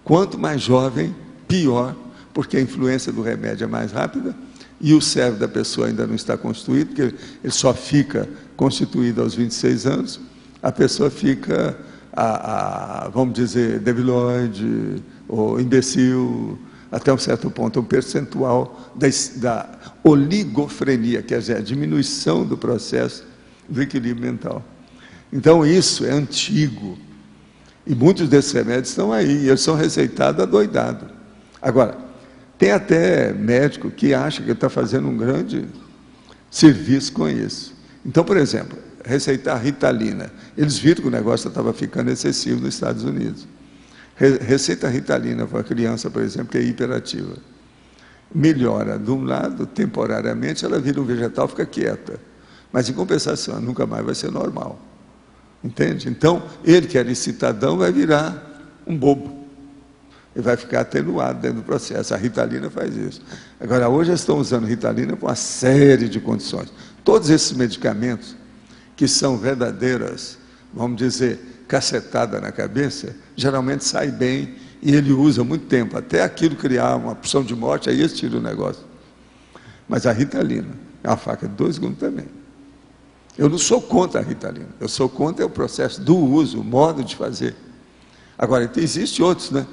Quanto mais jovem, pior, porque a influência do remédio é mais rápida e o cérebro da pessoa ainda não está constituído, porque ele só fica constituído aos 26 anos, a pessoa fica, vamos dizer, debilóide ou imbecil, até um certo ponto, um percentual da oligofrenia, quer dizer, a diminuição do processo do equilíbrio mental. Então, isso é antigo. E muitos desses remédios estão aí, e eles são receitados adoidados. Agora, tem até médico que acha que está fazendo um grande serviço com isso. Então, por exemplo, receitar Ritalina. Eles viram que o negócio estava ficando excessivo nos Estados Unidos. Receita Ritalina para a criança, por exemplo, que é hiperativa. Melhora, de um lado, temporariamente, ela vira um vegetal, fica quieta. Mas, em compensação, nunca mais vai ser normal. Entende? Então, ele que era excitadão vai virar um bobo. Ele vai ficar atenuado dentro do processo. A Ritalina faz isso. Agora, hoje eles estão usando Ritalina para uma série de condições. Todos esses medicamentos, que são verdadeiras, vamos dizer, cacetada na cabeça, geralmente sai bem e ele usa muito tempo. Até aquilo criar uma opção de morte, aí eles tiram o negócio. Mas a Ritalina é uma faca de 2 gumes também. Eu não sou contra a Ritalina, eu sou contra o processo do uso, o modo de fazer. Agora, existe outros, né?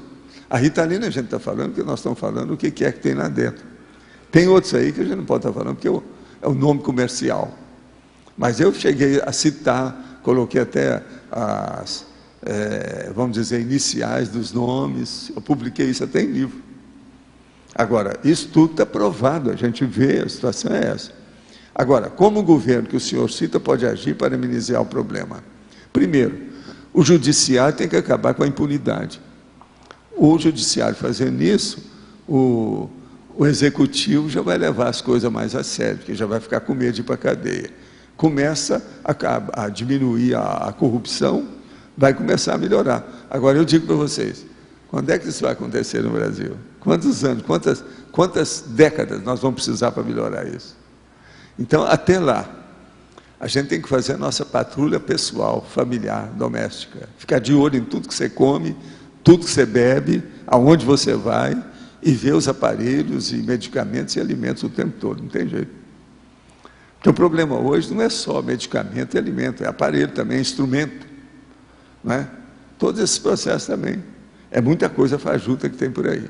A Ritalina a gente está falando, porque nós estamos falando o que é que tem lá dentro. Tem outros aí que a gente não pode estar falando, porque é o nome comercial. Mas eu cheguei a citar, coloquei até as, vamos dizer, iniciais dos nomes, eu publiquei isso até em livro. Agora, isso tudo está provado, a gente vê, a situação é essa. Agora, como o governo que o senhor cita pode agir para minimizar o problema? Primeiro, o judiciário tem que acabar com a impunidade. O judiciário fazendo isso, o executivo já vai levar as coisas mais a sério, porque já vai ficar com medo de ir para a cadeia. Começa a diminuir a corrupção, vai começar a melhorar. Agora, eu digo para vocês, quando é que isso vai acontecer no Brasil? Quantos anos, quantas décadas nós vamos precisar para melhorar isso? Então, até lá, a gente tem que fazer a nossa patrulha pessoal, familiar, doméstica. Ficar de olho em tudo que você come, tudo que você bebe, aonde você vai, e ver os aparelhos e medicamentos e alimentos o tempo todo, não tem jeito. Porque o problema hoje não é só medicamento e alimento, é aparelho também, é instrumento. Não é? Todos esses processos também. É muita coisa fajuta que tem por aí.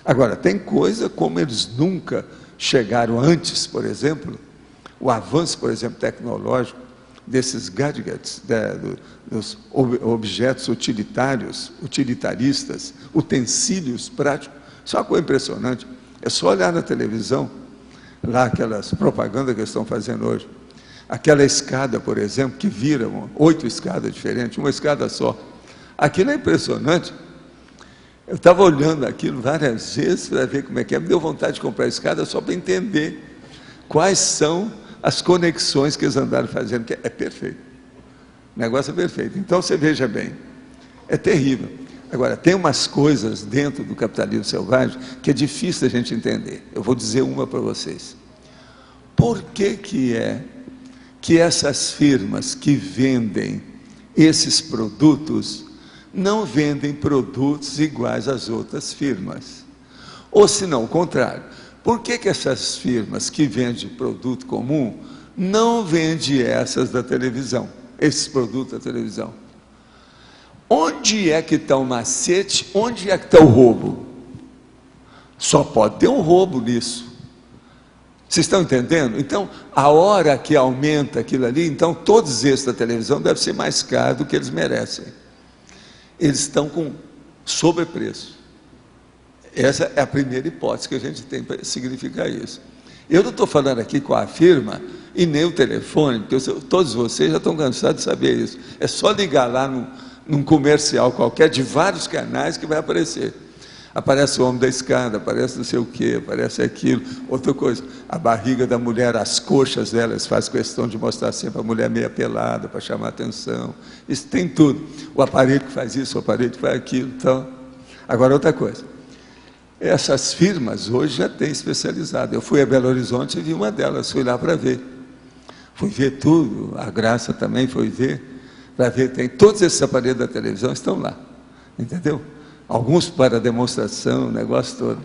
Agora, tem coisa como eles nunca chegaram antes, por exemplo, o avanço, por exemplo, tecnológico, desses gadgets, dos objetos utilitários, utilitaristas, utensílios práticos. Isso é uma coisa impressionante. É só olhar na televisão, lá aquelas propagandas que eles estão fazendo hoje. Aquela escada, por exemplo, que viram 8 escadas diferentes, uma escada só. Aquilo é impressionante. Eu estava olhando aquilo várias vezes para ver como é que é. Me deu vontade de comprar a escada só para entender quais são as conexões que eles andaram fazendo, que é perfeito. O negócio é perfeito. Então, você veja bem, é terrível. Agora, tem umas coisas dentro do capitalismo selvagem que é difícil a gente entender. Eu vou dizer uma para vocês. Por que é que essas firmas que vendem esses produtos não vendem produtos iguais às outras firmas? Ou se não, o contrário. Por que essas firmas que vendem produto comum não vendem essas da televisão, esses produtos da televisão? Onde é que está o macete? Onde é que está o roubo? Só pode ter um roubo nisso. Vocês estão entendendo? Então, a hora que aumenta aquilo ali, então todos esses da televisão devem ser mais caros do que eles merecem. Eles estão com sobrepreço. Essa é a primeira hipótese que a gente tem para significar isso. Eu não estou falando aqui com a firma e nem o telefone, porque todos vocês já estão cansados de saber isso. É só ligar lá num comercial qualquer, de vários canais, que vai aparecer. Aparece o homem da escada, aparece não sei o quê, aparece aquilo. Outra coisa, a barriga da mulher, as coxas delas, faz questão de mostrar sempre a mulher meia pelada, para chamar a atenção. Isso tem tudo. O aparelho que faz isso, o aparelho que faz aquilo. Então, agora, outra coisa. Essas firmas hoje já têm especializado. Eu fui a Belo Horizonte e vi uma delas, fui lá para ver. Fui ver tudo, a Graça também foi ver, para ver, tem todos esses aparelhos da televisão estão lá, entendeu? Alguns para demonstração, o negócio todo.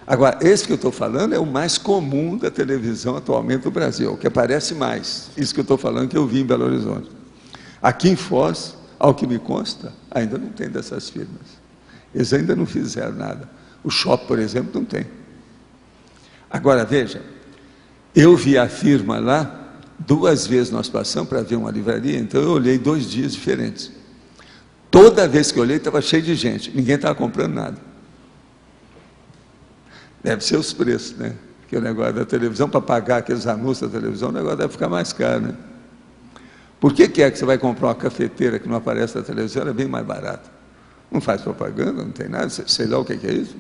Agora, esse que eu estou falando é o mais comum da televisão atualmente no Brasil, o que aparece mais. Isso que eu estou falando que eu vi em Belo Horizonte. Aqui em Foz, ao que me consta, ainda não tem dessas firmas. Eles ainda não fizeram nada. O shopping, por exemplo, não tem. Agora, veja, eu vi a firma lá, 2 vezes nós passamos para ver uma livraria, então eu olhei 2 dias diferentes. Toda vez que eu olhei, estava cheio de gente, ninguém estava comprando nada. Deve ser os preços, né? Porque o negócio da televisão, para pagar aqueles anúncios da televisão, o negócio deve ficar mais caro, né? Por que é que você vai comprar uma cafeteira que não aparece na televisão? Ela é bem mais barata. Não faz propaganda, não tem nada, sei lá o que é isso.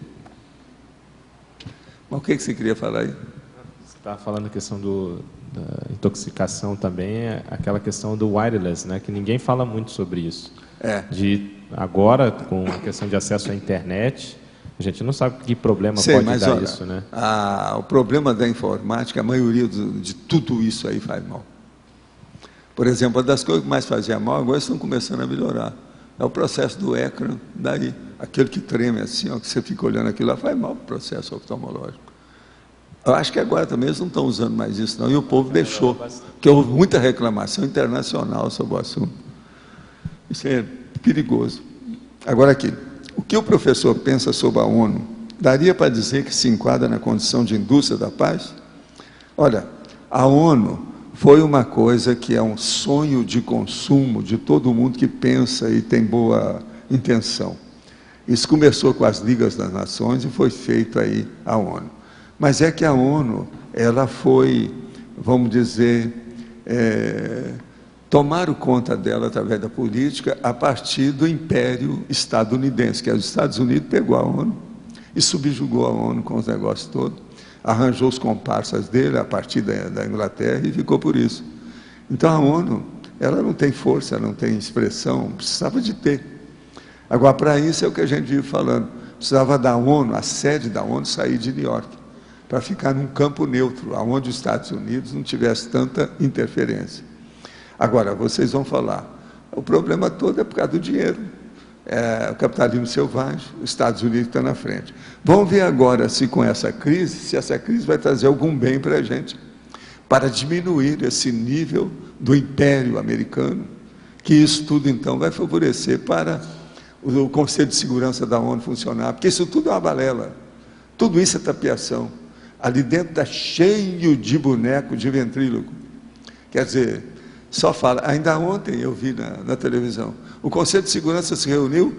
Mas o que você queria falar aí? Você estava falando a questão da intoxicação também, aquela questão do wireless, né? Que ninguém fala muito sobre isso. Agora, com a questão de acesso à internet, a gente não sabe que problema pode dar isso, né? O problema da informática, a maioria de tudo isso aí faz mal. Por exemplo, uma das coisas que mais fazia mal, agora estão começando a melhorar. É o processo do ecrã, daí, aquele que treme assim, ó, que você fica olhando aquilo lá, faz mal para o processo oftalmológico. Eu acho que agora também eles não estão usando mais isso, não, e o povo deixou, porque houve muita reclamação internacional sobre o assunto. Isso é perigoso. Agora aqui, o que o professor pensa sobre a ONU? Daria para dizer que se enquadra na condição de indústria da paz? Olha, a ONU foi uma coisa que é um sonho de consumo de todo mundo que pensa e tem boa intenção. Isso começou com as Ligas das Nações e foi feito aí a ONU. Mas é que a ONU, ela foi, vamos dizer, tomaram conta dela através da política a partir do Império Estadunidense, que os Estados Unidos pegou a ONU e subjugou a ONU com os negócios todos, arranjou os comparsas dele a partir da Inglaterra e ficou por isso. Então a ONU, ela não tem força, ela não tem expressão, precisava de ter. Agora, para isso é o que a gente vive falando, precisava da ONU, a sede da ONU sair de New York, para ficar num campo neutro, onde os Estados Unidos não tivesse tanta interferência. Agora, vocês vão falar, o problema todo é por causa do dinheiro, o capitalismo selvagem, os Estados Unidos estão na frente. Vamos ver agora se com essa crise, se essa crise vai trazer algum bem para a gente, para diminuir esse nível do império americano, que isso tudo então vai favorecer para o Conselho de Segurança da ONU funcionar, porque isso tudo é uma balela, tudo isso é tapiação. Ali dentro está cheio de boneco de ventríloco. Quer dizer, só fala. Ainda ontem eu vi na televisão, o Conselho de Segurança se reuniu,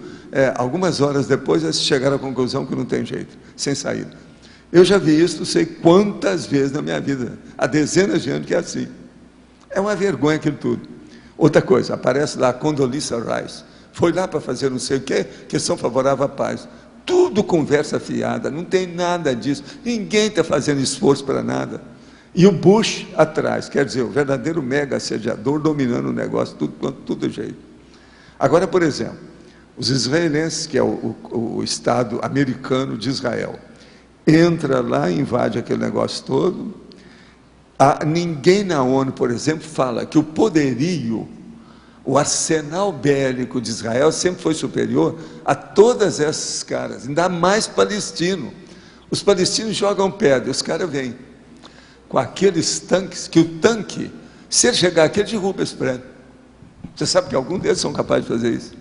algumas horas depois eles chegaram à conclusão que não tem jeito, sem saída. Eu já vi isso, não sei quantas vezes na minha vida, há dezenas de anos que é assim. É uma vergonha aquilo tudo. Outra coisa, aparece lá a Condoleezza Rice, foi lá para fazer não sei o quê, questão favorável à paz. Tudo conversa fiada, não tem nada disso, ninguém está fazendo esforço para nada. E o Bush atrás, quer dizer, o verdadeiro mega assediador dominando o negócio, tudo jeito. Agora, por exemplo, os israelenses, que é o Estado americano de Israel, entra lá, invade aquele negócio todo, ninguém na ONU, por exemplo, fala que o poderio, o arsenal bélico de Israel sempre foi superior a todas essas caras, ainda mais palestino. Os palestinos jogam pedra, os caras vêm com aqueles tanques, que o tanque, se ele chegar aqui, ele derruba esse prédio. Você sabe que alguns deles são capazes de fazer isso?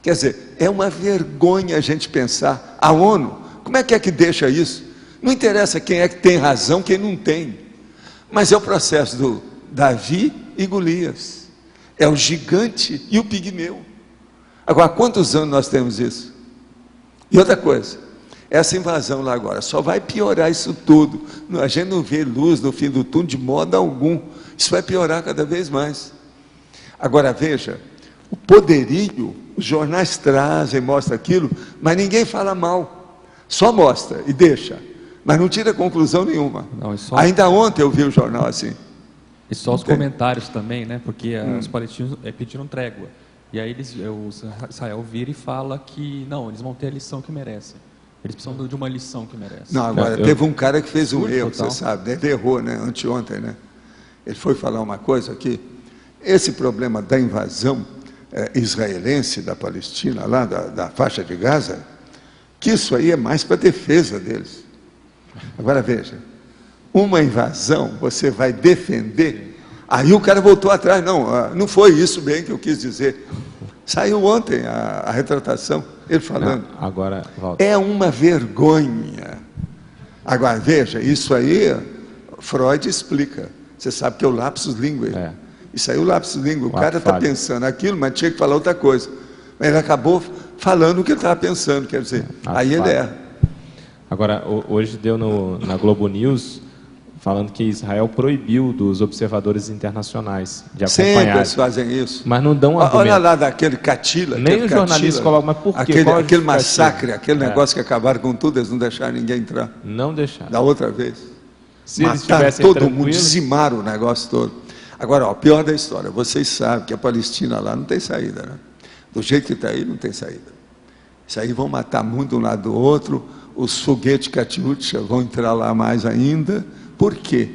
Quer dizer, é uma vergonha a gente pensar, a ONU, como é que deixa isso? Não interessa quem é que tem razão, quem não tem. Mas é o processo do Davi e Golias. É o gigante e o pigmeu. Agora, há quantos anos nós temos isso? E outra coisa, essa invasão lá agora só vai piorar isso tudo. A gente não vê luz no fim do túnel de modo algum. Isso vai piorar cada vez mais. Agora veja, o poderio, os jornais trazem, mostram aquilo, mas ninguém fala mal. Só mostra e deixa, mas não tira conclusão nenhuma. Não, ainda ontem eu vi um jornal assim. E só os comentários também, né? Porque os palestinos pediram trégua. E aí o Israel vira e fala que não, eles vão ter a lição que merecem. Eles precisam de uma lição que merecem. Não, agora, teve um cara que fez um erro, você sabe, né? Ele errou, né? Anteontem, né? Ele foi falar uma coisa aqui. Esse problema da invasão israelense da Palestina, lá da faixa de Gaza, que isso aí é mais para a defesa deles. Agora veja, uma invasão, você vai defender, aí o cara voltou atrás, não foi isso bem que eu quis dizer. Saiu ontem a retratação, ele falando. Não, agora, Walter. É uma vergonha. Agora, veja, isso aí, Freud explica. Você sabe que é o lapsus linguae. Isso aí é o lapsus linguae. O cara está pensando aquilo, mas tinha que falar outra coisa. Mas ele acabou falando o que ele estava pensando, quer dizer, aí ele erra. Agora, hoje deu na Globo News, falando que Israel proibiu dos observadores internacionais de acompanhar. Sempre eles fazem isso. Mas não dão argumento. Olha lá daquele Catila. Nem os jornalistas colocam, mas por quê? Aquele massacre, aquele negócio que acabaram com tudo, eles não deixaram ninguém entrar. Não deixaram. Da outra vez. Se eles mataram tivessem todo mundo, dizimaram o negócio todo. Agora, o pior da história, vocês sabem que a Palestina lá não tem saída, né? Do jeito que está aí, não tem saída. Isso aí vão matar muito de um lado do outro, os foguetes Katyusha vão entrar lá mais ainda. Por quê?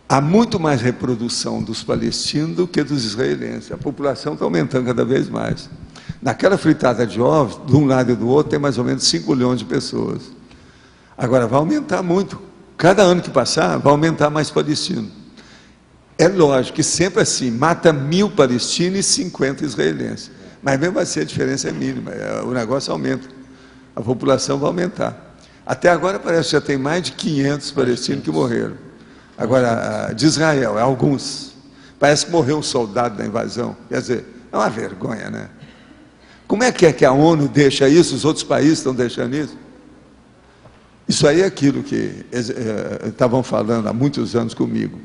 Há muito mais reprodução dos palestinos do que dos israelenses. A população está aumentando cada vez mais. Naquela fritada de ovos, de um lado e do outro, tem mais ou menos 5 milhões de pessoas. Agora, vai aumentar muito. Cada ano que passar, vai aumentar mais palestinos. É lógico que sempre assim, mata 1000 palestinos e 50 israelenses. Mas mesmo assim a diferença é mínima, o negócio aumenta. A população vai aumentar. Até agora parece que já tem mais de 500 palestinos que morreram. Agora, de Israel, alguns. Parece que morreu um soldado da invasão. Quer dizer, é uma vergonha, né? Como é que a ONU deixa isso, os outros países estão deixando isso? Isso aí é aquilo que estavam falando há muitos anos comigo.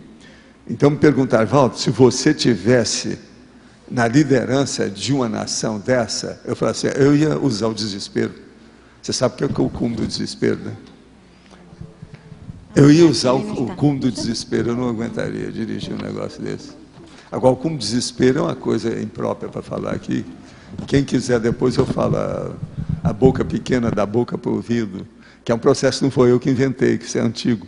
Então me perguntaram, Valdo, se você tivesse na liderança de uma nação dessa, eu falei assim, eu ia usar o desespero. Você sabe o que é o cume do desespero, né? Eu ia usar o cume do desespero, eu não aguentaria dirigir um negócio desse. Agora, o cume do desespero é uma coisa imprópria para falar aqui. Quem quiser, depois eu falo a boca pequena da boca para o ouvido, que é um processo que não foi eu que inventei, que isso é antigo.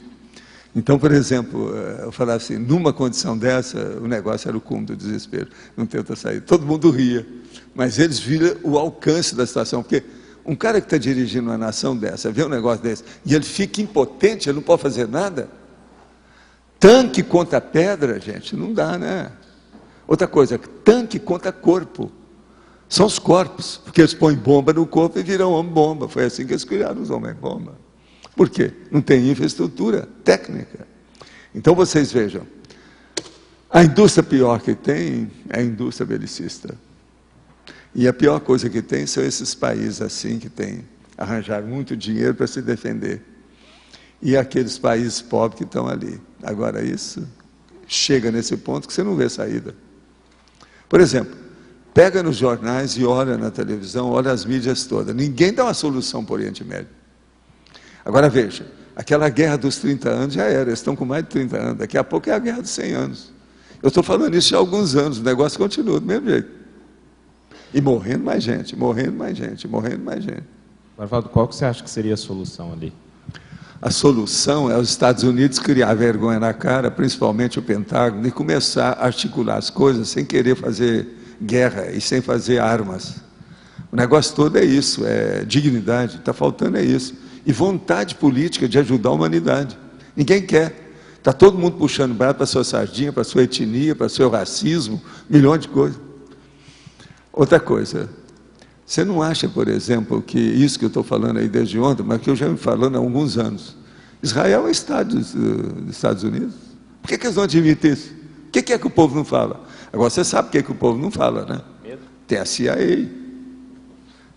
Então, por exemplo, eu falava assim, numa condição dessa, o negócio era o cume do desespero, não tenta sair. Todo mundo ria, mas eles viram o alcance da situação, porque um cara que está dirigindo uma nação dessa, vê um negócio desse, e ele fica impotente, ele não pode fazer nada. Tanque contra pedra, gente, não dá, né? Outra coisa, tanque contra corpo. São os corpos, porque eles põem bomba no corpo e viram homem-bomba. Foi assim que eles criaram os homens-bomba. Por quê? Não tem infraestrutura técnica. Então vocês vejam, a indústria pior que tem é a indústria belicista. E a pior coisa que tem são esses países assim que têm arranjar muito dinheiro para se defender. E aqueles países pobres que estão ali. Agora isso chega nesse ponto que você não vê saída. Por exemplo, pega nos jornais e olha na televisão, olha as mídias todas. Ninguém dá uma solução para o Oriente Médio. Agora veja, aquela guerra dos 30 anos já era, eles estão com mais de 30 anos, daqui a pouco é a guerra dos 100 anos. Eu estou falando isso já há alguns anos, o negócio continua do mesmo jeito. E morrendo mais gente, morrendo mais gente, morrendo mais gente. Valdo, qual que você acha que seria a solução ali? A solução é os Estados Unidos criar vergonha na cara, principalmente o Pentágono, e começar a articular as coisas sem querer fazer guerra e sem fazer armas. O negócio todo é isso, é dignidade, está faltando é isso. E vontade política de ajudar a humanidade. Ninguém quer. Está todo mundo puxando o braço para a sua sardinha, para a sua etnia, para o seu racismo, milhões de coisas. Outra coisa, você não acha, por exemplo, que isso que eu estou falando aí desde ontem, mas que eu já venho falando há alguns anos, Israel é Estado dos Estados Unidos? Por que eles não admitem isso? O que é que o povo não fala? Agora, você sabe o que é que o povo não fala, né? Tem a CIA.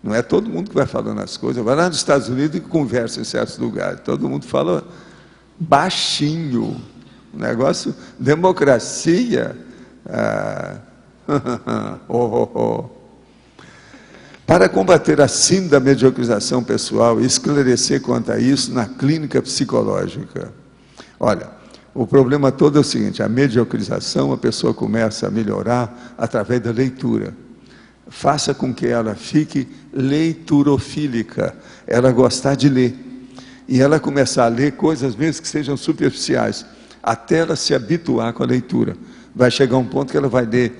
Não é todo mundo que vai falando as coisas. Vai lá nos Estados Unidos e conversa em certos lugares. Todo mundo fala baixinho. O negócio, democracia. Para combater a síndrome da mediocrização pessoal e esclarecer quanto a isso na clínica psicológica. Olha, o problema todo é o seguinte, a mediocrização, a pessoa começa a melhorar através da leitura. Faça com que ela fique leiturofílica, ela gostar de ler. E ela começar a ler coisas mesmo que sejam superficiais, até ela se habituar com a leitura. Vai chegar um ponto que ela vai ler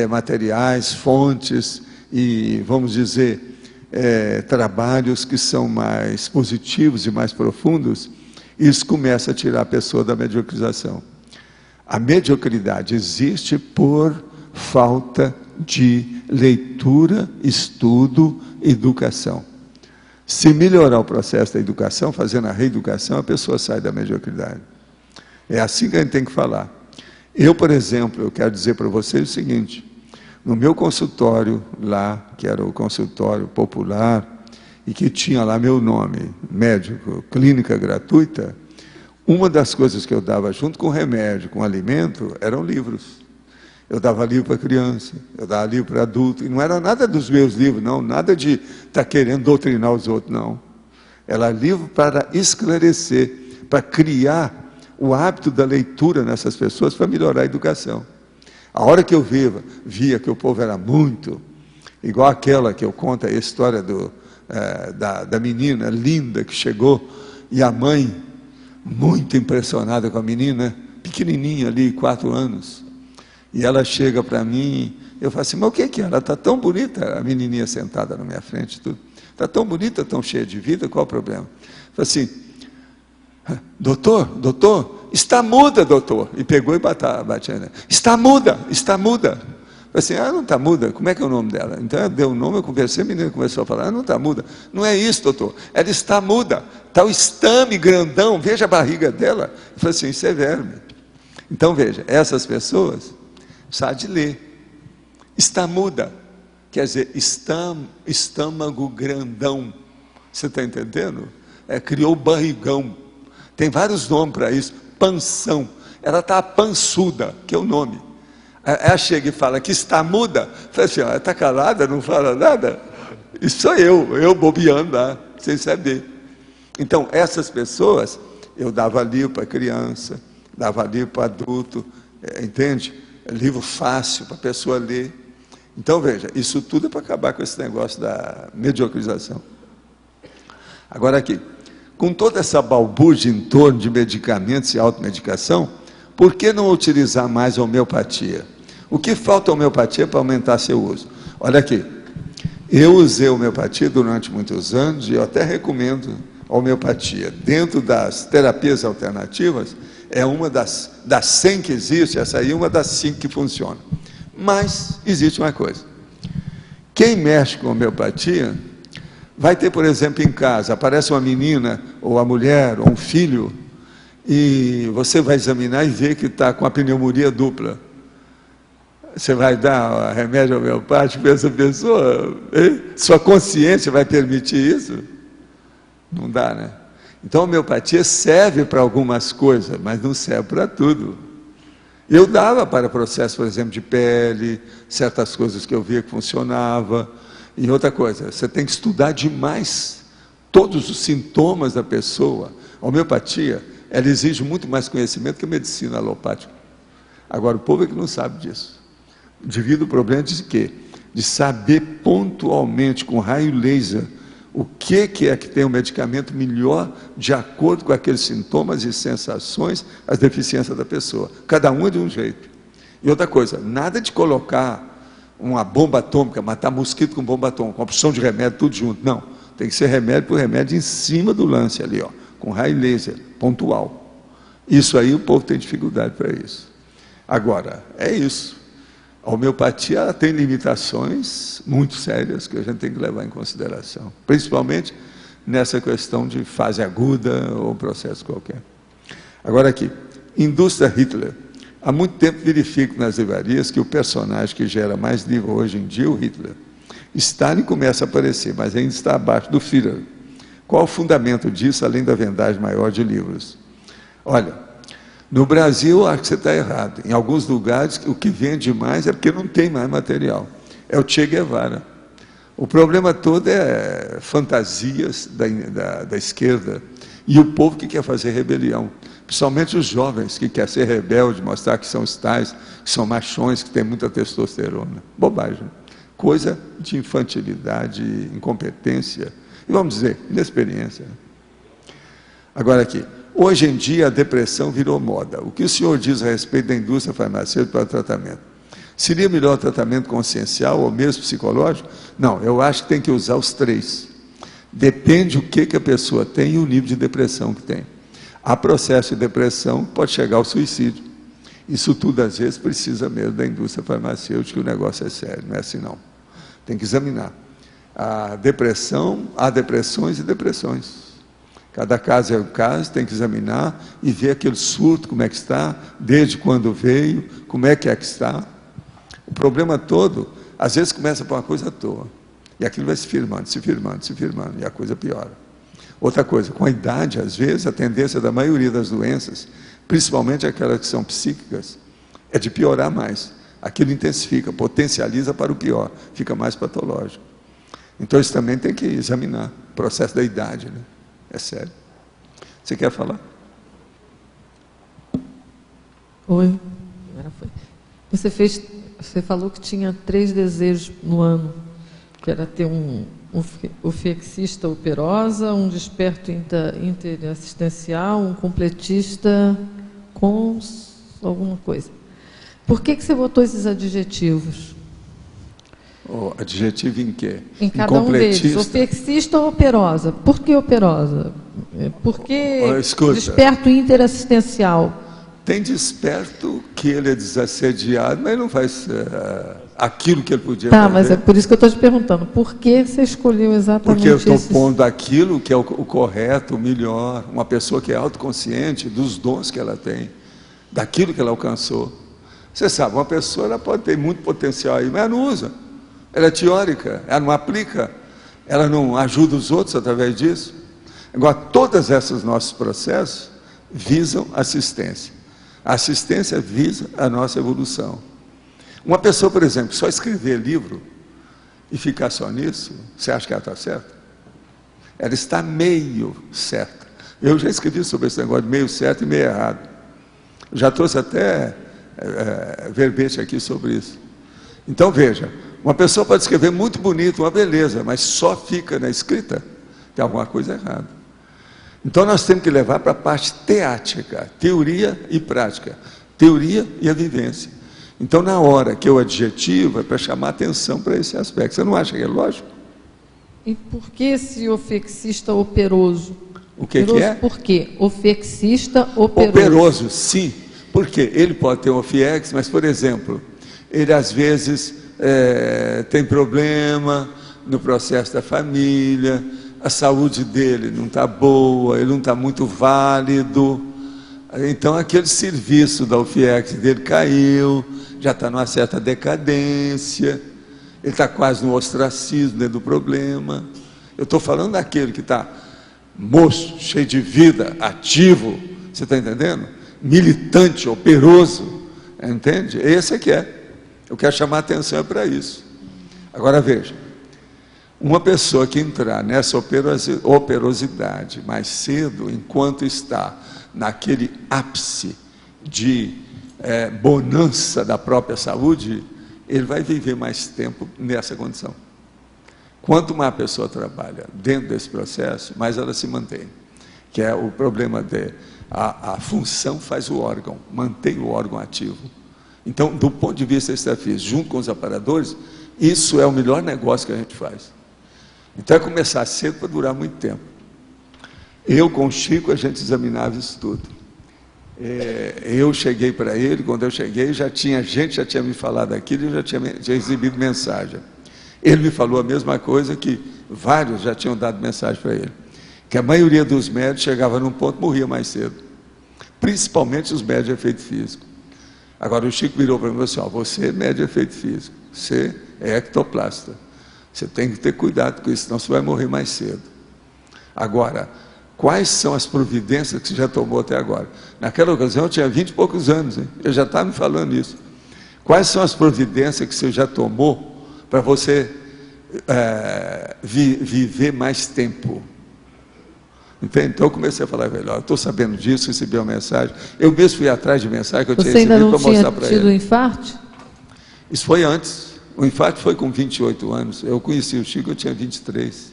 materiais, fontes e, vamos dizer, trabalhos que são mais positivos e mais profundos. Isso começa a tirar a pessoa da mediocrização. A mediocridade existe por falta de leitura, estudo, educação. Se melhorar o processo da educação, fazendo a reeducação, a pessoa sai da mediocridade. É assim que a gente tem que falar. Eu, por exemplo, eu quero dizer para vocês o seguinte, no meu consultório lá, que era o consultório popular, e que tinha lá meu nome, médico, clínica gratuita, uma das coisas que eu dava junto com remédio, com alimento, eram livros. Eu dava livro para criança, eu dava livro para adulto, e não era nada dos meus livros, não, nada de estar querendo doutrinar os outros, não. Era livro para esclarecer, para criar o hábito da leitura nessas pessoas, para melhorar a educação. A hora que eu via que o povo era muito, igual aquela que eu conto, a história da menina linda que chegou, e a mãe, muito impressionada com a menina, pequenininha ali, 4 anos, e ela chega para mim, eu falo assim, mas o que é? Ela está tão bonita, a menininha sentada na minha frente, tudo, está tão bonita, tão cheia de vida, qual o problema? Eu falo assim, doutor, está muda, doutor, e pegou e batia nela, está muda, assim, não está muda, como é que é o nome dela? Então eu dei o nome, eu conversei, a menina começou a falar, não está muda, não é isso, doutor, ela está muda, está o estame grandão, veja a barriga dela. Eu falei assim, isso é verme. Então, veja, essas pessoas sabem de ler. Está muda, quer dizer, estômago grandão. Você está entendendo? Criou barrigão. Tem vários nomes para isso. Panção. Ela está pançuda, que é o nome. Ela chega e fala que está muda. Fala assim, ela está calada, não fala nada. Isso sou eu bobeando lá, sem saber. Então, essas pessoas, eu dava livro para criança, dava livro para adulto, entende? Livro fácil para a pessoa ler. Então, veja, isso tudo é para acabar com esse negócio da mediocrização. Agora aqui, com toda essa balbúrdia em torno de medicamentos e automedicação, por que não utilizar mais a homeopatia? O que falta a homeopatia para aumentar seu uso? Olha aqui, eu usei a homeopatia durante muitos anos e eu até recomendo a homeopatia. Dentro das terapias alternativas, é uma das 100 que existe, essa aí é uma das 5 que funciona. Mas existe uma coisa. Quem mexe com homeopatia, vai ter, por exemplo, em casa, aparece uma menina, ou a mulher, ou um filho, e você vai examinar e ver que está com a pneumonia dupla. Você vai dar remédio homeopático para essa pessoa? Hein? Sua consciência vai permitir isso? Não dá, né? Então a homeopatia serve para algumas coisas, mas não serve para tudo. Eu dava para processo, por exemplo, de pele, certas coisas que eu via que funcionava. E outra coisa, você tem que estudar demais todos os sintomas da pessoa. A homeopatia, ela exige muito mais conhecimento que a medicina alopática. Agora, o povo é que não sabe disso. Devido ao problema de quê? De saber pontualmente, com raio laser, o que é que tem um medicamento melhor de acordo com aqueles sintomas e sensações, as deficiências da pessoa. Cada um é de um jeito. E outra coisa, nada de colocar uma bomba atômica, matar mosquito com bomba atômica, com opção de remédio, tudo junto. Não, tem que ser remédio por remédio em cima do lance ali, ó, com raio laser, pontual. Isso aí o povo tem dificuldade para isso. Agora, é isso. A homeopatia ela tem limitações muito sérias que a gente tem que levar em consideração, principalmente nessa questão de fase aguda ou processo qualquer. Agora aqui, indústria Hitler. Há muito tempo verifico nas livrarias que o personagem que gera mais livro hoje em dia, o Hitler, Stalin começa a aparecer, mas ainda está abaixo do Führer. Qual o fundamento disso, além da vendagem maior de livros? Olha, no Brasil, acho que você está errado. Em alguns lugares, o que vende mais é porque não tem mais material. É o Che Guevara. O problema todo é fantasias da esquerda e o povo que quer fazer rebelião. Principalmente os jovens que querem ser rebeldes, mostrar que são os tais, que são machões, que têm muita testosterona. Bobagem. Coisa de infantilidade, incompetência e, vamos dizer, inexperiência. Agora aqui. Hoje em dia, a depressão virou moda. O que o senhor diz a respeito da indústria farmacêutica para o tratamento? Seria melhor o tratamento consciencial ou mesmo psicológico? Não, eu acho que tem que usar os 3. Depende o que a pessoa tem e o nível de depressão que tem. Há processo de depressão, pode chegar ao suicídio. Isso tudo, às vezes, precisa mesmo da indústria farmacêutica, o negócio é sério, não é assim não. Tem que examinar. A depressão, há depressões e depressões. Cada caso é um caso, tem que examinar e ver aquele surto, como é que está, desde quando veio, como é que está. O problema todo, às vezes começa por uma coisa à toa, e aquilo vai se firmando, e a coisa piora. Outra coisa, com a idade, às vezes, a tendência da maioria das doenças, principalmente aquelas que são psíquicas, é de piorar mais. Aquilo intensifica, potencializa para o pior, fica mais patológico. Então, isso também tem que examinar, o processo da idade, né? É sério. Você quer falar? Oi. Você falou que tinha 3 desejos no ano, que era ter um ufexista operosa, um desperto interassistencial, um completista com alguma coisa. Por que você botou esses adjetivos? Adjetivo em quê? Em cada um deles. Ufexista ou operosa? Por que operosa? Por que desperto interassistencial? Tem desperto que ele é desassediado, mas não faz aquilo que ele podia fazer. Tá, mas é por isso que eu estou te perguntando. Por que você escolheu exatamente Porque eu estou pondo aquilo que é o correto, o melhor. Uma pessoa que é autoconsciente dos dons que ela tem, daquilo que ela alcançou. Você sabe, uma pessoa ela pode ter muito potencial aí, mas ela não usa. Ela é teórica, ela não aplica, ela não ajuda os outros através disso. Agora, todos esses nossos processos visam assistência. A assistência visa a nossa evolução. Uma pessoa, por exemplo, só escrever livro e ficar só nisso, você acha que ela está certa? Ela está meio certa. Eu já escrevi sobre esse negócio de meio certo e meio errado. Já trouxe até verbete aqui sobre isso. Então, veja, uma pessoa pode escrever muito bonito, uma beleza, mas só fica na escrita, tem alguma coisa errada. Então, nós temos que levar para a parte teática, teoria e prática, teoria e a vivência. Então, na hora que eu adjetivo, é para chamar atenção para esse aspecto. Você não acha que é lógico? E por que esse ofexista operoso? O que é? Por quê? Ofexista operoso. Operoso, sim. Porque ele pode ter um ofiex, mas, por exemplo, ele às vezes tem problema no processo da família, a saúde dele não está boa, ele não está muito válido. Então, aquele serviço da ofiex dele caiu, já está numa certa decadência, ele está quase no ostracismo dentro do problema. Eu estou falando daquele que está moço, cheio de vida, ativo, você está entendendo? Militante, operoso, entende? Esse é que é. Eu quero chamar a atenção para isso. Agora veja, uma pessoa que entrar nessa operosidade mais cedo, enquanto está naquele ápice de bonança da própria saúde, ele vai viver mais tempo nessa condição. Quanto mais a pessoa trabalha dentro desse processo, mais ela se mantém. Que é o problema a função faz o órgão, mantém o órgão ativo. Então, do ponto de vista extrafísico, junto com os aparadores, isso é o melhor negócio que a gente faz. Então, é começar cedo para durar muito tempo. Eu, com o Chico, a gente examinava isso tudo. Eu cheguei para ele, quando eu cheguei, já tinha me falado aquilo e eu já tinha exibido mensagem. Ele me falou a mesma coisa que vários já tinham dado mensagem para ele. Que a maioria dos médicos chegava num ponto e morria mais cedo. Principalmente os médicos de efeito físico. Agora o Chico virou para mim e falou assim, você é médico de efeito físico, você é ectoplasta. Você tem que ter cuidado com isso, senão você vai morrer mais cedo. Agora, quais são as providências que você já tomou até agora? Naquela ocasião eu tinha 20 e poucos anos, hein? Eu já estava me falando isso. Quais são as providências que você já tomou para você viver mais tempo? Entende? Então eu comecei a falar, velho, eu estou sabendo disso, recebi uma mensagem. Eu mesmo fui atrás de mensagem que eu tinha recebido para mostrar para ele. Você ainda não tinha tido infarto? Isso foi antes. O infarto foi com 28 anos. Eu conheci o Chico, eu tinha 23.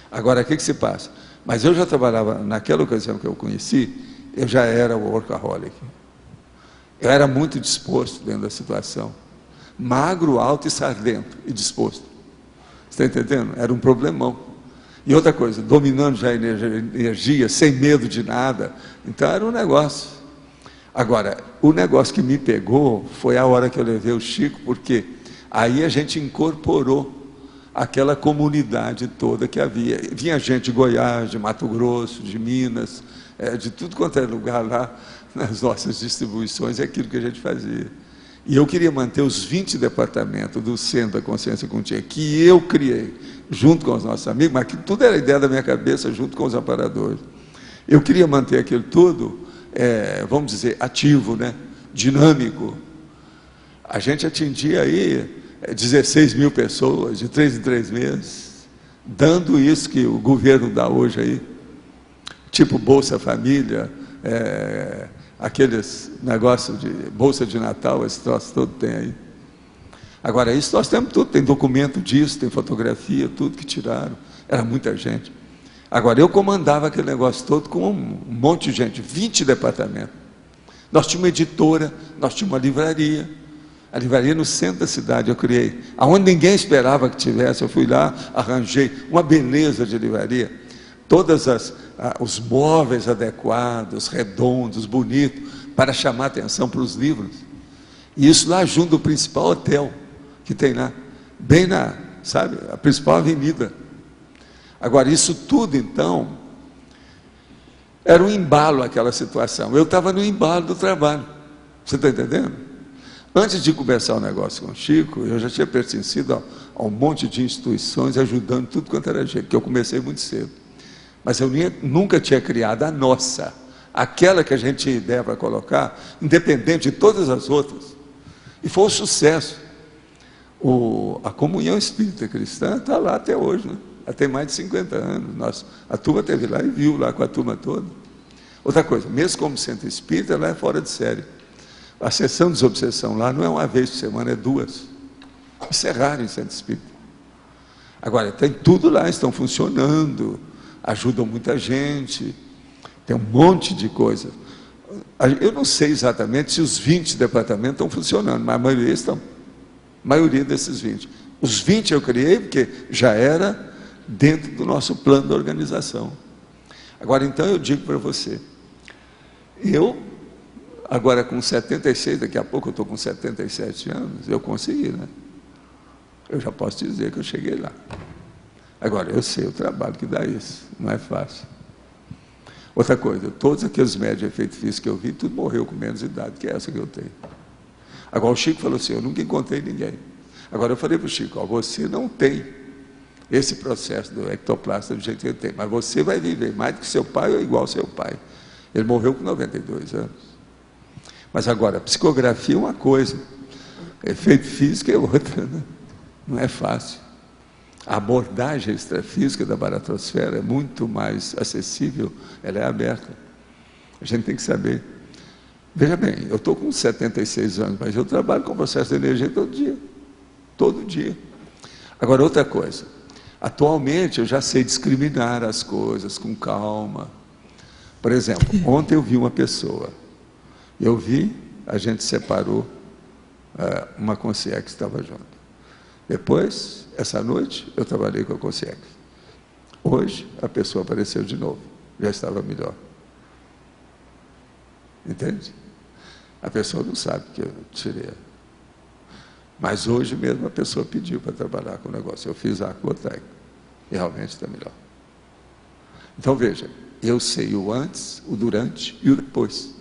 Agora, o que se passa? Mas eu já trabalhava, naquela ocasião que eu conheci, eu já era workaholic. Eu era muito disposto dentro da situação. Magro, alto e sardento, e disposto. Você está entendendo? Era um problemão. E outra coisa, dominando já a energia, sem medo de nada. Então era um negócio. Agora, o negócio que me pegou foi a hora que eu levei o Chico, porque aí a gente incorporou aquela comunidade toda que havia. Vinha gente de Goiás, de Mato Grosso, de Minas, de tudo quanto é lugar lá, nas nossas distribuições, é aquilo que a gente fazia. E eu queria manter os 20 departamentos do Centro da Consciência Contínua, que eu criei, junto com os nossos amigos, mas que tudo era ideia da minha cabeça, junto com os aparadores. Eu queria manter aquilo tudo, vamos dizer, ativo, né? Dinâmico. A gente atingia aí 16 mil pessoas, de 3 em 3 meses, dando isso que o governo dá hoje aí, tipo Bolsa Família, aqueles negócios de Bolsa de Natal, esse troço todo tem aí. Agora, isso nós temos tudo, tem documento disso, tem fotografia, tudo que tiraram, era muita gente. Agora, eu comandava aquele negócio todo com um monte de gente, 20 departamentos. Nós tínhamos uma editora, nós tínhamos uma livraria, a livraria no centro da cidade eu criei, aonde ninguém esperava que tivesse, eu fui lá, arranjei uma beleza de livraria, todos os móveis adequados, redondos, bonitos, para chamar atenção para os livros. E isso lá junto do principal hotel que tem lá, bem na, sabe, a principal avenida. Agora, isso tudo, então, Era um embalo aquela situação. Eu estava no embalo do trabalho. Você está entendendo? Antes de começar o negócio com o Chico, eu já tinha pertencido a um monte de instituições, ajudando tudo quanto era jeito, porque eu comecei muito cedo. Mas eu nunca tinha criado a nossa, aquela que a gente tinha ideia para colocar, independente de todas as outras. E foi um sucesso. A comunhão espírita cristã está lá até hoje, né? Já tem mais de 50 anos. A turma esteve lá e viu lá com a turma toda. Outra coisa, mesmo como centro espírita, lá é fora de série. A sessão de desobsessão lá não é uma vez por semana, é 2. Isso é raro em centro espírita. Agora, tem tudo lá, estão funcionando, ajudam muita gente, tem um monte de coisa. Eu não sei exatamente se os 20 departamentos estão funcionando, mas a maioria estão. A maioria desses 20. Os 20 eu criei porque já era dentro do nosso plano de organização. Agora, então, eu digo para você, agora com 76, daqui a pouco eu estou com 77 anos, eu consegui, né? Eu já posso dizer que eu cheguei lá. Agora, eu sei o trabalho que dá isso, não é fácil. Outra coisa, todos aqueles médios de efeito físico que eu vi, tudo morreu com menos idade que essa que eu tenho. Agora o Chico falou assim, eu nunca encontrei ninguém. Agora eu falei para o Chico, você não tem esse processo do ectoplasta do jeito que ele tem, mas você vai viver mais do que seu pai ou igual ao seu pai. Ele morreu com 92 anos. Mas agora, psicografia é uma coisa, efeito físico é outra, né? Não é fácil. A abordagem extrafísica da baratrosfera é muito mais acessível, ela é aberta. A gente tem que saber. Veja bem, eu estou com 76 anos, mas eu trabalho com processo de energia todo dia. Todo dia. Agora, outra coisa. Atualmente, eu já sei discriminar as coisas com calma. Por exemplo, ontem eu vi uma pessoa. A gente separou uma consciência que estava junto. Depois, essa noite, eu trabalhei com a consciência. Hoje, a pessoa apareceu de novo. Já estava melhor. Entende? A pessoa não sabe que eu tirei. Mas hoje mesmo a pessoa pediu para trabalhar com o negócio. Eu fiz a técnica e realmente está melhor. Então veja, eu sei o antes, o durante e o depois.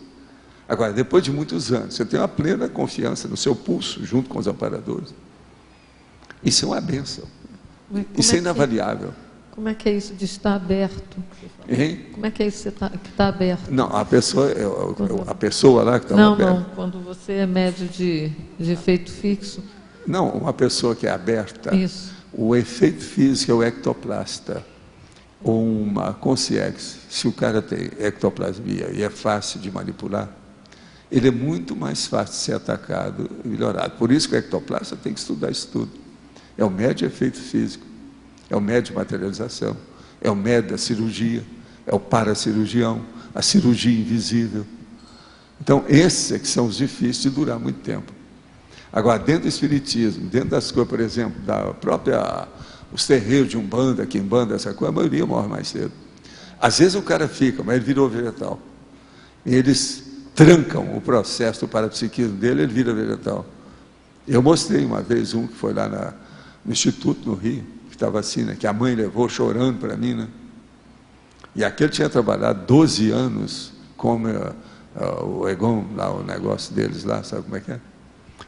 Agora, depois de muitos anos, você tem uma plena confiança no seu pulso, junto com os amparadores. Isso é uma bênção. Isso é inavaliável. Como é que é isso de estar aberto? Hein? Como é que é isso que está aberto? Não, a pessoa lá que está aberta. Não, quando você é médio de efeito fixo. Não, uma pessoa que é aberta. Isso. O efeito físico é o ectoplasta. Ou uma consciência. Se o cara tem ectoplasmia e é fácil de manipular, ele é muito mais fácil de ser atacado e melhorado. Por isso que o ectoplasta tem que estudar isso tudo. É o médio de efeito físico. É o médio de materialização, é o médio da cirurgia, é o paracirurgião, a cirurgia invisível. Então, esses é que são os difíceis de durar muito tempo. Agora, dentro do espiritismo, dentro das coisas, por exemplo, os terreiros de Umbanda, Quimbanda, essa coisa, a maioria morre mais cedo. Às vezes o cara fica, mas ele virou vegetal. E eles trancam o processo do parapsiquismo dele, ele vira vegetal. Eu mostrei uma vez um que foi lá no Instituto, no Rio, estava assim, né, que a mãe levou chorando para mim, né? E aquele tinha trabalhado 12 anos como o Egon, lá, o negócio deles lá, sabe como é que é?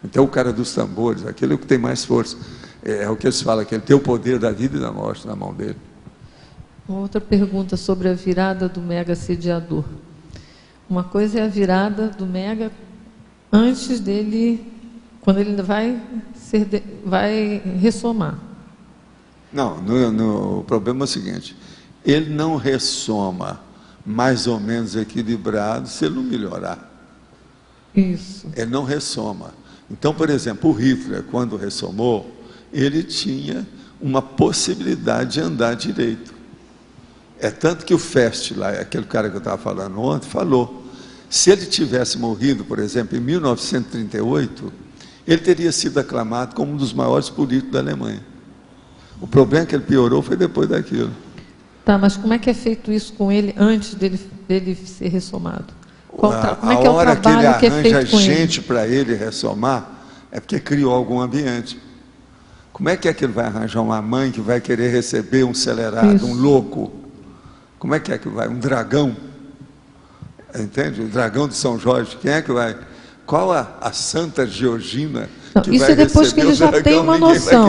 Então o cara dos tambores, aquele é o que tem mais força, é o que eles falam, que ele tem o poder da vida e da morte na mão dele. Uma outra pergunta sobre a virada do mega sediador. Uma coisa é a virada do mega antes dele, quando ele vai ressomar. Não, o problema é o seguinte, ele não ressoma mais ou menos equilibrado se ele não melhorar. Isso. Ele não ressoma. Então, por exemplo, o Hitler, quando ressomou, ele tinha uma possibilidade de andar direito. É tanto que o Fest, lá, aquele cara que eu estava falando ontem, falou, se ele tivesse morrido, por exemplo, em 1938, ele teria sido aclamado como um dos maiores políticos da Alemanha. O problema que ele piorou foi depois daquilo. Tá, mas como é que é feito isso com ele antes dele ser ressomado? Como é que é o hora trabalho que ele é feito arranja com gente para ele ressomar, é porque criou algum ambiente. Como é que ele vai arranjar uma mãe que vai querer receber um acelerado, um louco? Como é que vai? Um dragão? Entende? O dragão de São Jorge, quem é que vai? Qual a Santa Georgina não, que isso vai é depois que ele já dragão, tem uma noção.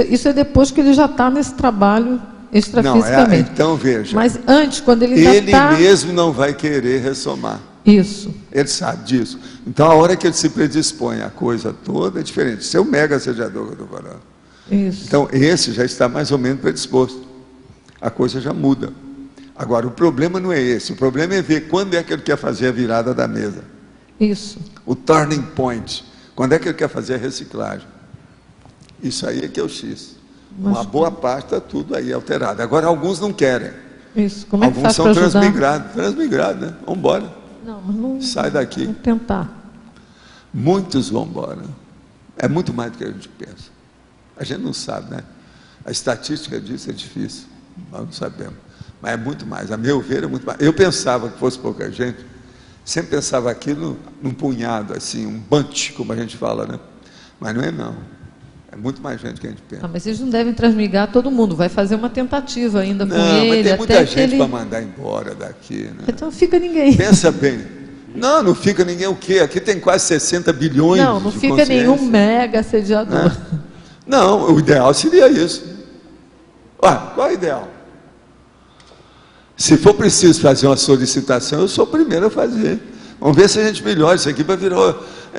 Isso é depois que ele já está nesse trabalho extrafisicamente. Não, então veja. Mas antes, quando ele ainda está... Ele mesmo não vai querer ressomar. Isso. Ele sabe disso. Então, a hora que ele se predispõe à coisa toda é diferente. Esse é o mega assediador que eu estou falando. Isso. Então, esse já está mais ou menos predisposto. A coisa já muda. Agora, o problema não é esse. O problema é ver quando é que ele quer fazer a virada da mesa. Isso. O turning point. Quando é que ele quer fazer a reciclagem. Isso aí é que é o X. Uma boa parte está tudo aí alterado. Agora, alguns não querem. Isso. Como é que faz para ajudar? Alguns são transmigrados. Transmigrados, né? Vamos embora. Não, mas não... Sai daqui. Vamos tentar. Muitos vão embora. É muito mais do que a gente pensa. A gente não sabe, né? A estatística disso é difícil. Nós não sabemos. Mas é muito mais. A meu ver, é muito mais. Eu pensava que fosse pouca gente. Sempre pensava aquilo num punhado, assim, um bunch, como a gente fala, né? Mas não é não. É muito mais gente que a gente pensa. Mas vocês não devem transmigrar todo mundo. Vai fazer uma tentativa ainda com ele. Mas tem muita gente ele... para mandar embora daqui, né? Então fica ninguém. Pensa bem. Não fica ninguém o quê? Aqui tem quase 60 bilhões não de fica nenhum mega assediador. Né? Não, o ideal seria isso. Qual é o ideal? Se for preciso fazer uma solicitação, eu sou o primeiro a fazer. Vamos ver se a gente melhora isso aqui para virar,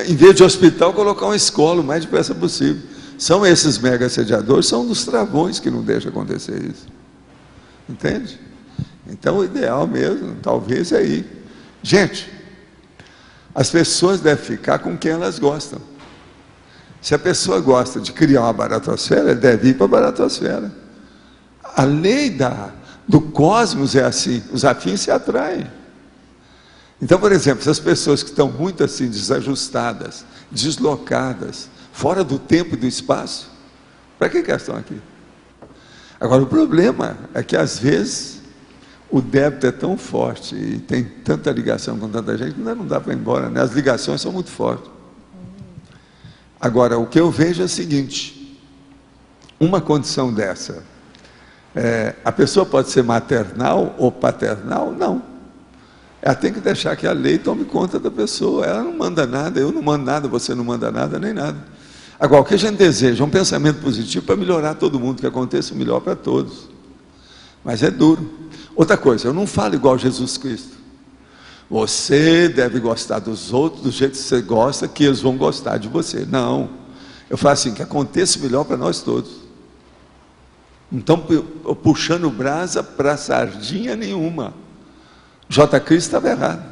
em vez de hospital, colocar uma escola o mais depressa possível. São esses mega assediadores, são dos travões que não deixam acontecer isso. Entende? Então, o ideal mesmo, talvez, é aí. Gente, as pessoas devem ficar com quem elas gostam. Se a pessoa gosta de criar uma baratosfera, ele deve ir para a baratosfera. A lei do cosmos é assim, os afins se atraem. Então, por exemplo, essas pessoas que estão muito assim desajustadas, deslocadas, fora do tempo e do espaço, para que elas estão aqui? Agora, o problema é que às vezes o débito é tão forte e tem tanta ligação com tanta gente que não dá para ir embora, né? As ligações são muito fortes. Agora, o que eu vejo é o seguinte, uma condição dessa, a pessoa pode ser maternal ou paternal? Não. Ela tem que deixar que a lei tome conta da pessoa. Ela não manda nada, eu não mando nada, você não manda nada, nem nada. Agora, o que a gente deseja é um pensamento positivo para melhorar todo mundo, que aconteça o melhor para todos. Mas é duro. Outra coisa, eu não falo igual Jesus Cristo. Você deve gostar dos outros do jeito que você gosta, que eles vão gostar de você. Não. Eu falo assim, que aconteça o melhor para nós todos. Não estão puxando brasa para sardinha nenhuma. J. Cristo estava errado.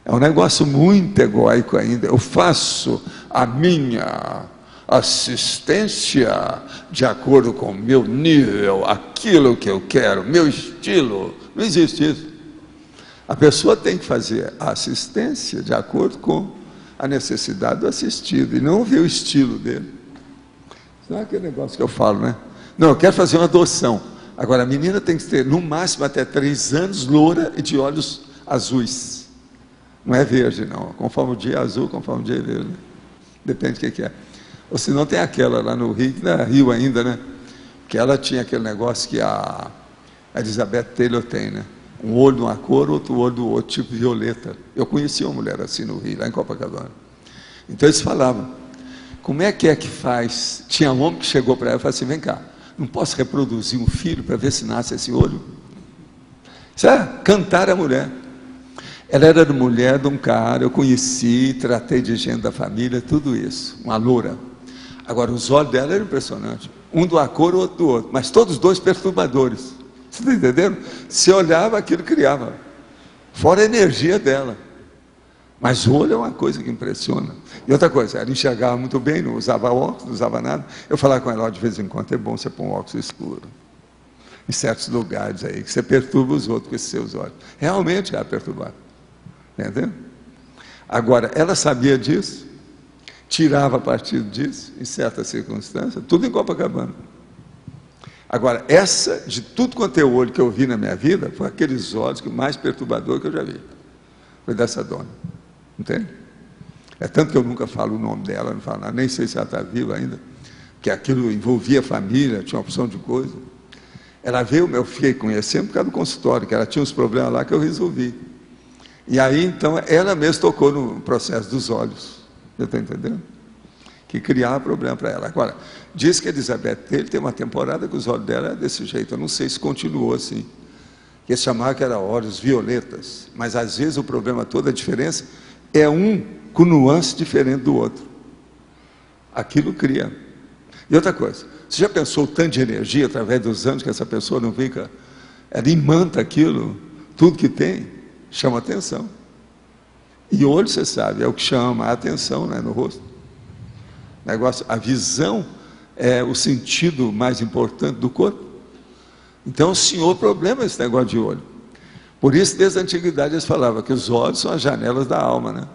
É um negócio muito egóico ainda. Eu faço a minha assistência de acordo com o meu nível, aquilo que eu quero, meu estilo. Não existe isso. A pessoa tem que fazer a assistência de acordo com a necessidade do assistido e não ver o estilo dele. Isso não é aquele negócio que eu falo, né? Não, eu quero fazer uma adoção. Agora, a menina tem que ter, no máximo, até 3 anos, loura e de olhos azuis. Não é verde, não. Conforme o dia é azul, conforme o dia é verde. Depende do que é. Ou se não, tem aquela lá no Rio, que não é Rio ainda, né? Que ela tinha aquele negócio que a Elizabeth Taylor tem, né? Um olho de uma cor, outro olho do outro, tipo violeta. Eu conheci uma mulher assim no Rio, lá em Copacabana. Então eles falavam, como é que faz? Tinha um homem que chegou para ela e falou assim, vem cá, não posso reproduzir um filho para ver se nasce esse olho? Isso é cantar a mulher. Ela era mulher de um cara, eu conheci, tratei de gente da família, tudo isso, uma loura. Agora, os olhos dela eram impressionantes. Um de uma cor, outro do outro, mas todos dois perturbadores. Você está entendendo? Se olhava, aquilo criava. Fora a energia dela. Mas o olho é uma coisa que impressiona. E outra coisa, ela enxergava muito bem, não usava óculos, não usava nada. Eu falava com ela, de vez em quando, é bom você pôr um óculos escuro. Em certos lugares aí, que você perturba os outros com esses seus olhos. Realmente ela perturbava. Entendeu? Agora, ela sabia disso, tirava partido disso, em certas circunstâncias, tudo em Copacabana. Agora, essa, de tudo quanto é olho que eu vi na minha vida, foi aqueles olhos que mais perturbador que eu já vi. Foi dessa dona. Entende? É tanto que eu nunca falo o nome dela, não falo nada, nem sei se ela está viva ainda, que aquilo envolvia a família, tinha uma opção de coisa. Ela veio, eu fiquei conhecendo por causa do consultório, que ela tinha uns problemas lá que eu resolvi. E aí, então, ela mesma tocou no processo dos olhos. Eu estou entendendo? Que criava problema para ela. Agora, diz que a Elizabeth Taylor tem uma temporada que os olhos dela é desse jeito. Eu não sei se continuou assim. Que eles chamavam que era olhos violetas. Mas, às vezes, o problema todo, a diferença, é um com nuance diferente do outro. Aquilo cria. E outra coisa, você já pensou o tanto de energia através dos anos que essa pessoa não fica... Ela imanta aquilo, tudo que tem, chama atenção. E olho, você sabe, é o que chama a atenção, né, no rosto. Negócio, a visão é o sentido mais importante do corpo. Então, o senhor problema esse negócio de olho. Por isso, desde a antiguidade, eles falavam que os olhos são as janelas da alma, né?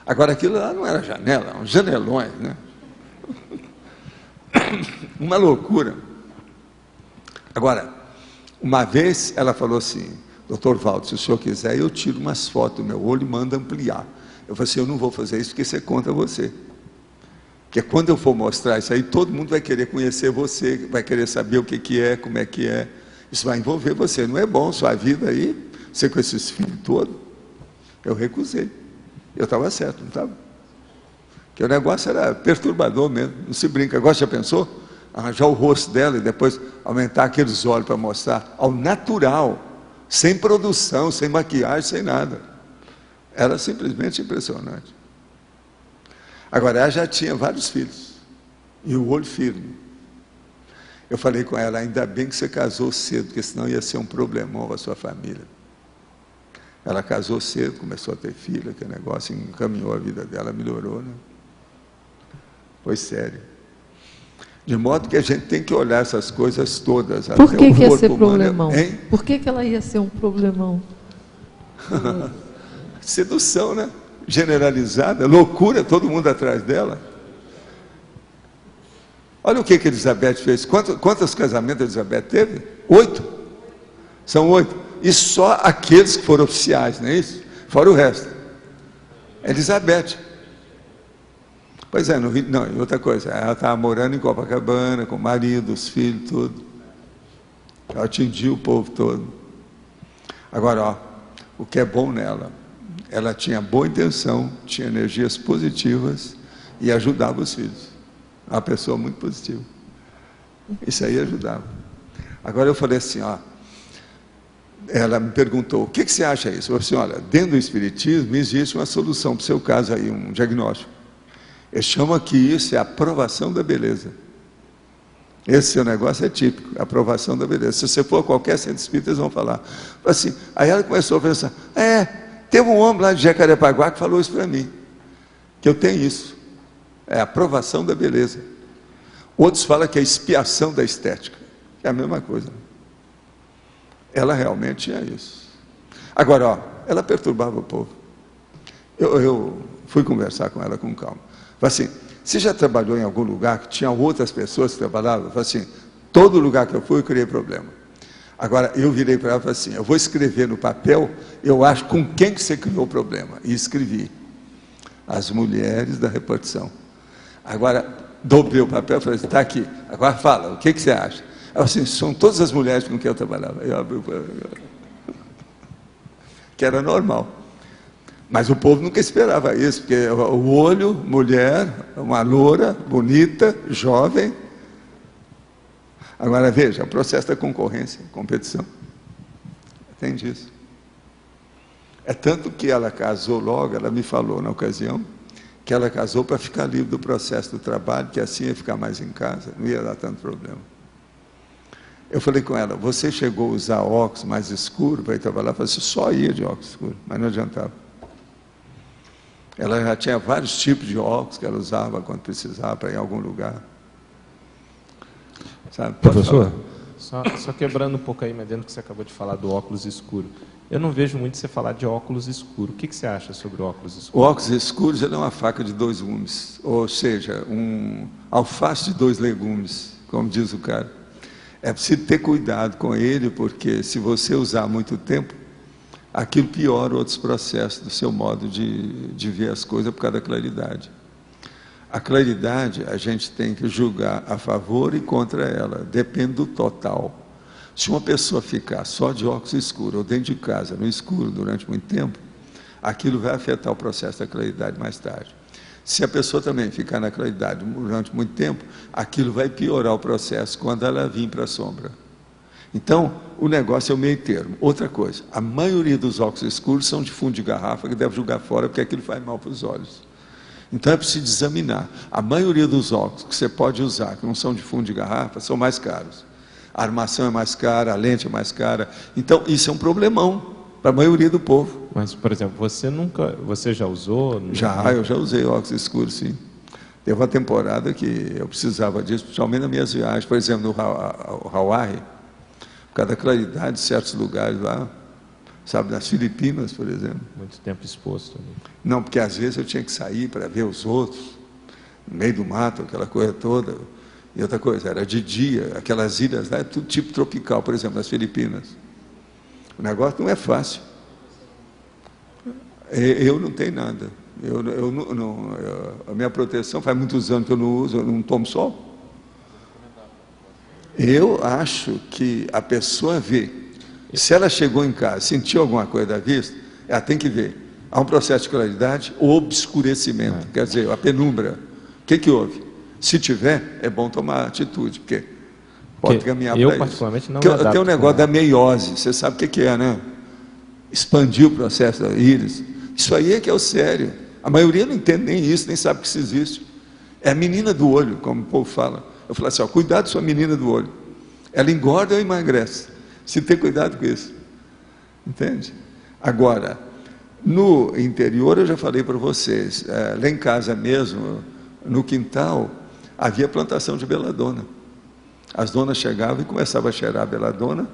Agora, aquilo lá não era janela, uns janelões, né? Uma loucura. Agora, uma vez ela falou assim: doutor Valdo, se o senhor quiser, eu tiro umas fotos do meu olho e mando ampliar. Eu falei assim: eu não vou fazer isso porque isso é contra você. Porque quando eu for mostrar isso aí, todo mundo vai querer conhecer você, vai querer saber o que é, como é que é. Isso vai envolver você, não é bom, sua vida aí, você com esses filhos todos. Eu recusei. Eu estava certo, não estava? Porque o negócio era perturbador mesmo, não se brinca. Agora já pensou? Arranjar o rosto dela e depois aumentar aqueles olhos para mostrar ao natural, sem produção, sem maquiagem, sem nada. Era simplesmente impressionante. Agora, ela já tinha vários filhos, e o olho firme. Eu falei com ela: ainda bem que você casou cedo, porque senão ia ser um problemão para a sua família. Ela casou cedo, começou a ter filha, que negócio encaminhou a vida dela, melhorou, né? Foi sério. De modo que a gente tem que olhar essas coisas todas. Por que ia ser problemão? Por que ela ia ser um problemão? Sedução, né? Generalizada, loucura, todo mundo atrás dela. Olha o que Elizabeth fez. Quantos casamentos Elizabeth teve? 8. São 8. E só aqueles que foram oficiais, não é isso? Fora o resto. Elizabeth. Pois é, não, e outra coisa, ela estava morando em Copacabana, com o marido, os filhos, tudo. Ela atingiu o povo todo. Agora, ó, o que é bom nela, ela tinha boa intenção, tinha energias positivas e ajudava os filhos. Uma pessoa muito positiva. Isso aí ajudava. Agora eu falei assim, ó, ela me perguntou: o que você acha disso? Eu falei assim: olha, dentro do Espiritismo existe uma solução para o seu caso aí, um diagnóstico. Eles chamam que isso é a aprovação da beleza. Esse seu negócio é típico, a aprovação da beleza. Se você for a qualquer centro espírita, eles vão falar. Assim, aí ela começou a pensar: teve um homem lá de Jacarepaguá que falou isso para mim, que eu tenho isso. É a aprovação da beleza. Outros falam que é a expiação da estética, que é a mesma coisa. Ela realmente tinha isso. Agora, ó, ela perturbava o povo. Eu fui conversar com ela com calma. Falei assim: você já trabalhou em algum lugar que tinha outras pessoas que trabalhavam? Eu falei assim: todo lugar que eu fui, eu criei problema. Agora, eu virei para ela e falei assim: eu vou escrever no papel, eu acho, com quem que você criou o problema. E escrevi: as mulheres da repartição. Agora, dobrei o papel e falei assim: está aqui, agora fala, o que você acha? Ela assim: são todas as mulheres com quem eu trabalhava. Eu abri o papel, que era normal. Mas o povo nunca esperava isso, porque o olho, mulher, uma loura, bonita, jovem. Agora veja, o processo da concorrência, competição. Tem disso. É tanto que ela casou logo, ela me falou na ocasião, que ela casou para ficar livre do processo do trabalho, que assim ia ficar mais em casa, não ia dar tanto problema. Eu falei com ela: você chegou a usar óculos mais escuro para ir trabalhar? Eu falei assim: só ia de óculos escuro, mas não adiantava. Ela já tinha vários tipos de óculos que ela usava quando precisava para ir em algum lugar. Sabe? Professor, só quebrando um pouco aí, mas dentro que você acabou de falar do óculos escuro. Eu não vejo muito você falar de óculos escuro. O que você acha sobre o óculos escuro? O óculos escuro é uma faca de 2 gumes, ou seja, um alface de 2 legumes, como diz o cara. É preciso ter cuidado com ele, porque se você usar muito tempo, aquilo piora outros processos do seu modo de ver as coisas por causa da claridade. A claridade, a gente tem que julgar a favor e contra ela, depende do total. Se uma pessoa ficar só de óculos escuros, ou dentro de casa, no escuro, durante muito tempo, aquilo vai afetar o processo da claridade mais tarde. Se a pessoa também ficar na claridade durante muito tempo, aquilo vai piorar o processo quando ela vir para a sombra. Então, o negócio é o meio termo. Outra coisa, a maioria dos óculos escuros são de fundo de garrafa, que deve jogar fora, porque aquilo faz mal para os olhos. Então, é preciso examinar. A maioria dos óculos que você pode usar, que não são de fundo de garrafa, são mais caros. A armação é mais cara, a lente é mais cara. Então, isso é um problemão para a maioria do povo. Mas, por exemplo, você já usou? Eu já usei óculos escuros, sim. Teve uma temporada que eu precisava disso, principalmente nas minhas viagens. Por exemplo, no Hawaii, por causa da claridade de certos lugares lá, sabe, nas Filipinas, por exemplo. Muito tempo exposto. Né? Não, porque às vezes eu tinha que sair para ver os outros, no meio do mato, aquela coisa toda. E outra coisa, era de dia, aquelas ilhas lá, é tudo tipo tropical, por exemplo, nas Filipinas. O negócio não é fácil. Eu não tenho nada. A minha proteção faz muitos anos que eu não uso, eu não tomo sol. Eu acho que a pessoa vê. Se ela chegou em casa, sentiu alguma coisa da vista, ela tem que ver. Há um processo de claridade ou obscurecimento, quer dizer, a penumbra. O que houve? Se tiver, é bom tomar atitude, porque pode caminhar para isso. Eu, particularmente, não me tem um negócio da meiose, você sabe o que é, né? Expandir o processo da íris. Isso aí é que é o sério. A maioria não entende nem isso, nem sabe que isso existe. É a menina do olho, como o povo fala. Eu falo assim, cuidado da sua menina do olho. Ela engorda ou emagrece. Se tem cuidado com isso. Entende? Agora, no interior, eu já falei para vocês, lá em casa mesmo, no quintal, havia plantação de beladona. As donas chegavam e começavam a cheirar a beladona,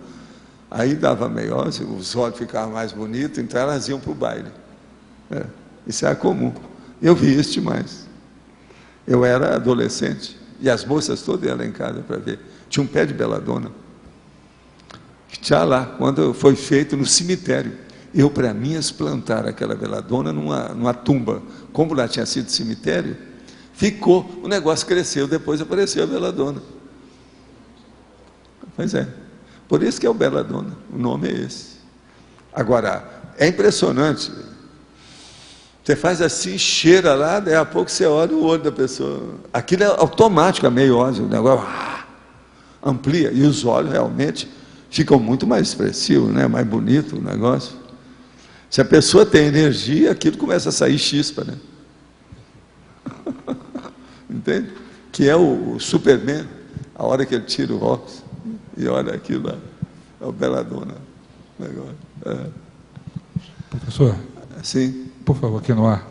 aí dava meiose, os olhos ficavam mais bonitos, então elas iam para o baile. Isso era comum. Eu vi isso demais. Eu era adolescente, e as moças todas iam lá em casa para ver. Tinha um pé de beladona, que tinha lá, quando foi feito no cemitério. Eu, para mim, plantar aquela beladona numa tumba, como lá tinha sido cemitério, ficou, o negócio cresceu, depois apareceu a beladona. Pois é, por isso que é o beladona, o nome é esse. Agora, é impressionante, você faz assim, cheira lá, daí a pouco você olha o olho da pessoa, aquilo é automático, a meiose, o negócio amplia, e os olhos realmente ficam muito mais expressivos, né? Mais bonito o negócio. Se a pessoa tem energia, aquilo começa a sair chispa, né? Entende? Que é o Superman, a hora que ele tira o óculos e olha aquilo lá, é o beladona. Professor, sim. Por favor, aqui no ar,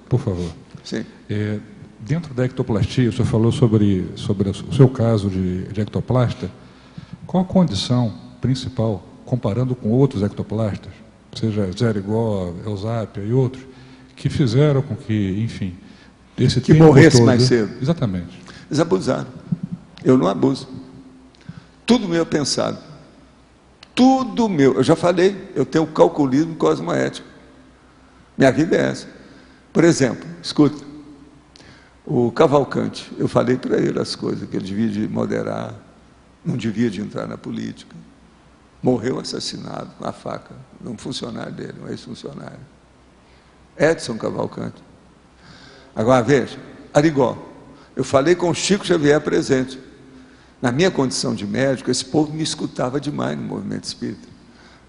por favor. Sim. Dentro da ectoplastia, o senhor falou sobre o seu caso de ectoplasta. Qual a condição principal, comparando com outros ectoplastas, seja Zé Rigó, Eusápia e outros, que fizeram com que, enfim, esse que morresse mais cedo? Exatamente. Eles abusaram. Eu não abuso. Tudo meu é pensado. Tudo meu. Eu já falei, eu tenho calculismo cosmoético. Minha vida é essa. Por exemplo, escuta, o Cavalcante, eu falei para ele as coisas, que ele devia de moderar, não devia de entrar na política. Morreu assassinado na faca, um funcionário dele, um ex-funcionário. Edson Cavalcante. Agora veja, Arigó, eu falei com o Chico Xavier presente. Na minha condição de médico, esse povo me escutava demais no movimento espírita.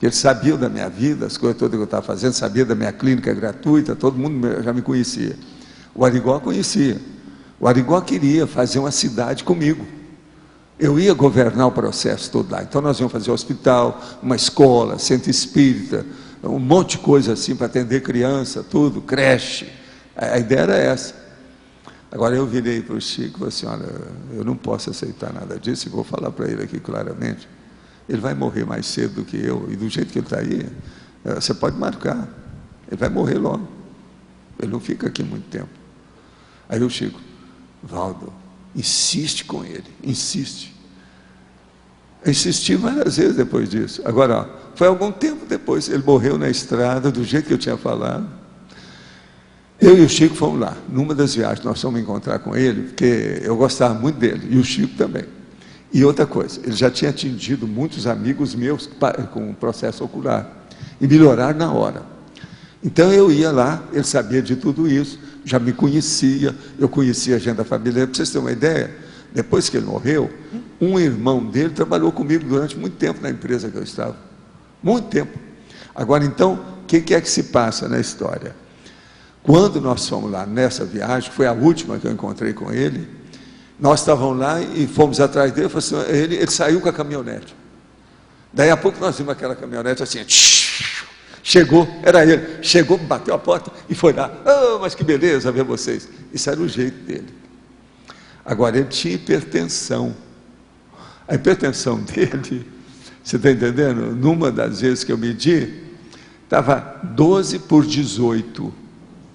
Eles sabiam da minha vida, as coisas todas que eu estava fazendo, sabia da minha clínica gratuita, todo mundo já me conhecia. O Arigó conhecia. O Arigó queria fazer uma cidade comigo. Eu ia governar o processo todo lá. Então nós íamos fazer um hospital, uma escola, centro espírita, um monte de coisa assim para atender criança, tudo, creche. A ideia era essa. Agora eu virei para o Chico e falei assim, olha, eu não posso aceitar nada disso e vou falar para ele aqui claramente. Ele vai morrer mais cedo do que eu, e do jeito que ele está aí, você pode marcar. Ele vai morrer logo. Ele não fica aqui muito tempo. Aí o Chico, Valdo, insiste com ele, insiste. Eu insisti várias vezes depois disso. Agora, foi algum tempo depois, ele morreu na estrada, do jeito que eu tinha falado. Eu e o Chico fomos lá, numa das viagens, nós fomos encontrar com ele, porque eu gostava muito dele, e o Chico também. E outra coisa, ele já tinha atingido muitos amigos meus com processo ocular, e melhoraram na hora. Então eu ia lá, ele sabia de tudo isso, já me conhecia, eu conhecia a agenda familiar. Para vocês terem uma ideia, depois que ele morreu, um irmão dele trabalhou comigo durante muito tempo na empresa que eu estava. Muito tempo. Agora, então, o que é que se passa na história? Quando nós fomos lá nessa viagem, que foi a última que eu encontrei com ele, nós estávamos lá e fomos atrás dele, assim, ele saiu com a caminhonete. Daí a pouco nós vimos aquela caminhonete assim, chegou, era ele, chegou, bateu a porta e foi lá. Oh, mas que beleza ver vocês. Isso era o jeito dele. Agora, ele tinha hipertensão. A hipertensão dele, você está entendendo? Numa das vezes que eu medi, estava 12/18,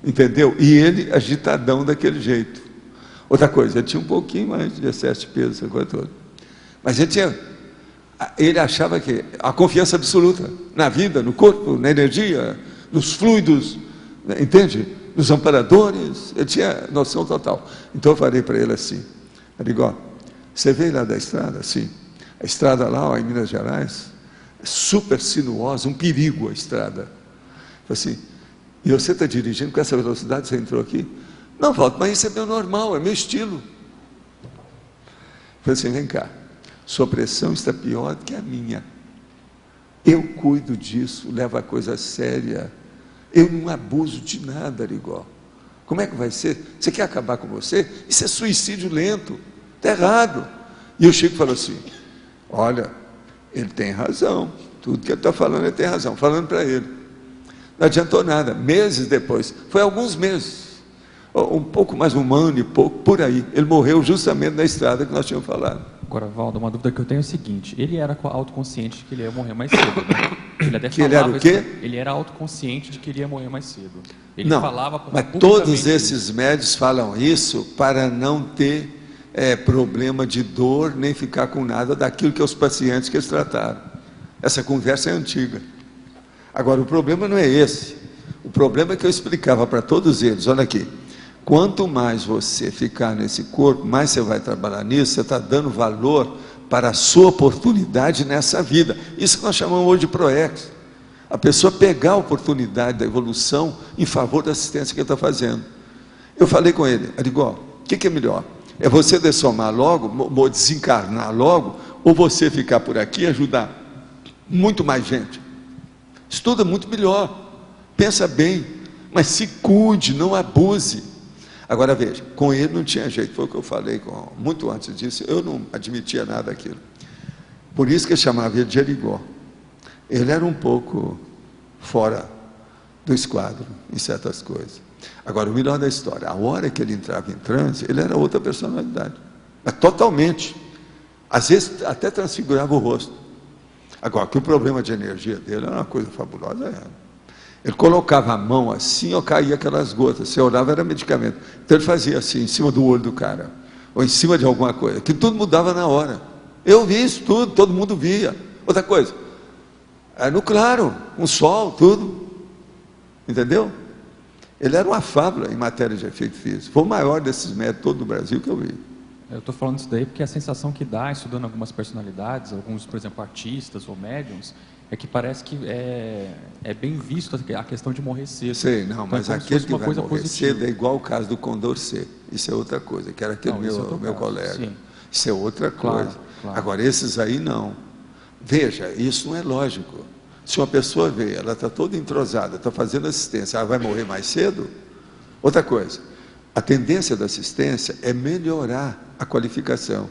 entendeu? E ele agitadão daquele jeito. Outra coisa, ele tinha um pouquinho mais de excesso de peso, essa coisa toda. Mas ele achava que a confiança absoluta na vida, no corpo, na energia, nos fluidos, entende? Nos amparadores, ele tinha noção total. Então eu falei para ele assim, Arigó, você veio lá da estrada? Sim. A estrada lá, ó, em Minas Gerais, é super sinuosa, um perigo a estrada. Eu falei assim, e você está dirigindo com essa velocidade, você entrou aqui? Não, Walter, mas isso é meu normal, é meu estilo. Eu falei assim, vem cá, sua pressão está pior do que a minha. Eu cuido disso, levo a coisa séria. Eu não abuso de nada, Arigó. Como é que vai ser? Você quer acabar com você? Isso é suicídio lento. Está errado. E o Chico falou assim, olha, ele tem razão. Tudo que ele está falando, ele tem razão. Falando para ele. Não adiantou nada. Meses depois, foi alguns meses, um pouco mais um ano e pouco, por aí. Ele morreu justamente na estrada que nós tínhamos falado. Agora, Valdo, uma dúvida que eu tenho é o seguinte, ele era autoconsciente de que ele ia morrer mais cedo, né? Ele até que ele era o quê? Ele era autoconsciente de que ele ia morrer mais cedo. Ele não, falava mas todos esses médicos falam isso para não ter problema de dor, nem ficar com nada daquilo que os pacientes que eles trataram. Essa conversa é antiga. Agora, o problema não é esse. O problema é que eu explicava para todos eles, olha aqui, quanto mais você ficar nesse corpo, mais você vai trabalhar nisso, você está dando valor para a sua oportunidade nessa vida. Isso que nós chamamos hoje de ProEx. A pessoa pegar a oportunidade da evolução em favor da assistência que ele está fazendo. Eu falei com ele, Arigó, o que é melhor? É você dessomar logo, desencarnar logo, ou você ficar por aqui e ajudar muito mais gente? Estuda muito melhor, pensa bem, mas se cuide, não abuse. Agora veja, com ele não tinha jeito, foi o que eu falei muito antes disso, eu não admitia nada daquilo. Por isso que eu chamava ele de Arigó. Ele era um pouco fora do esquadro em certas coisas. Agora, o melhor da história, a hora que ele entrava em transe, ele era outra personalidade, mas totalmente. Às vezes até transfigurava o rosto. Agora, que o problema de energia dele era uma coisa fabulosa. Ele colocava a mão assim, ou caía aquelas gotas. Você olhava, era medicamento. Então ele fazia assim, em cima do olho do cara, ou em cima de alguma coisa, que tudo mudava na hora. Eu vi isso tudo, todo mundo via. Outra coisa, no claro, um sol, tudo. Entendeu? Ele era uma fábula em matéria de efeito físico. Foi o maior desses médicos todo do Brasil que eu vi. Eu estou falando isso daí porque a sensação que dá, estudando algumas personalidades, alguns, por exemplo, artistas ou médiums, é que parece que é bem visto a questão de morrer cedo. Sei, não, mas aquele que vai morrer cedo é igual o caso do Condorcet. Isso é outra coisa, que era aquele meu colega. Sim. Isso é outra coisa. Claro. Agora, esses aí não. Veja, isso não é lógico. Se uma pessoa vê, ela está toda entrosada, está fazendo assistência, ela vai morrer mais cedo? Outra coisa, a tendência da assistência é melhorar a qualificação.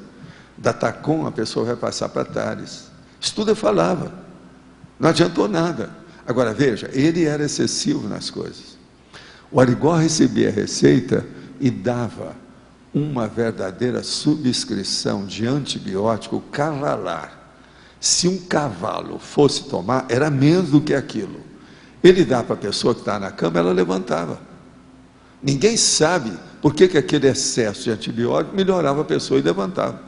Da TACOM, a pessoa vai passar para TARES. Isso tudo eu falava. Não adiantou nada. Agora, veja, ele era excessivo nas coisas. O Arigó recebia a receita e dava uma verdadeira subscrição de antibiótico cavalar. Se um cavalo fosse tomar, era menos do que aquilo. Ele dá para a pessoa que está na cama, ela levantava. Ninguém sabe por que aquele excesso de antibiótico melhorava a pessoa e levantava.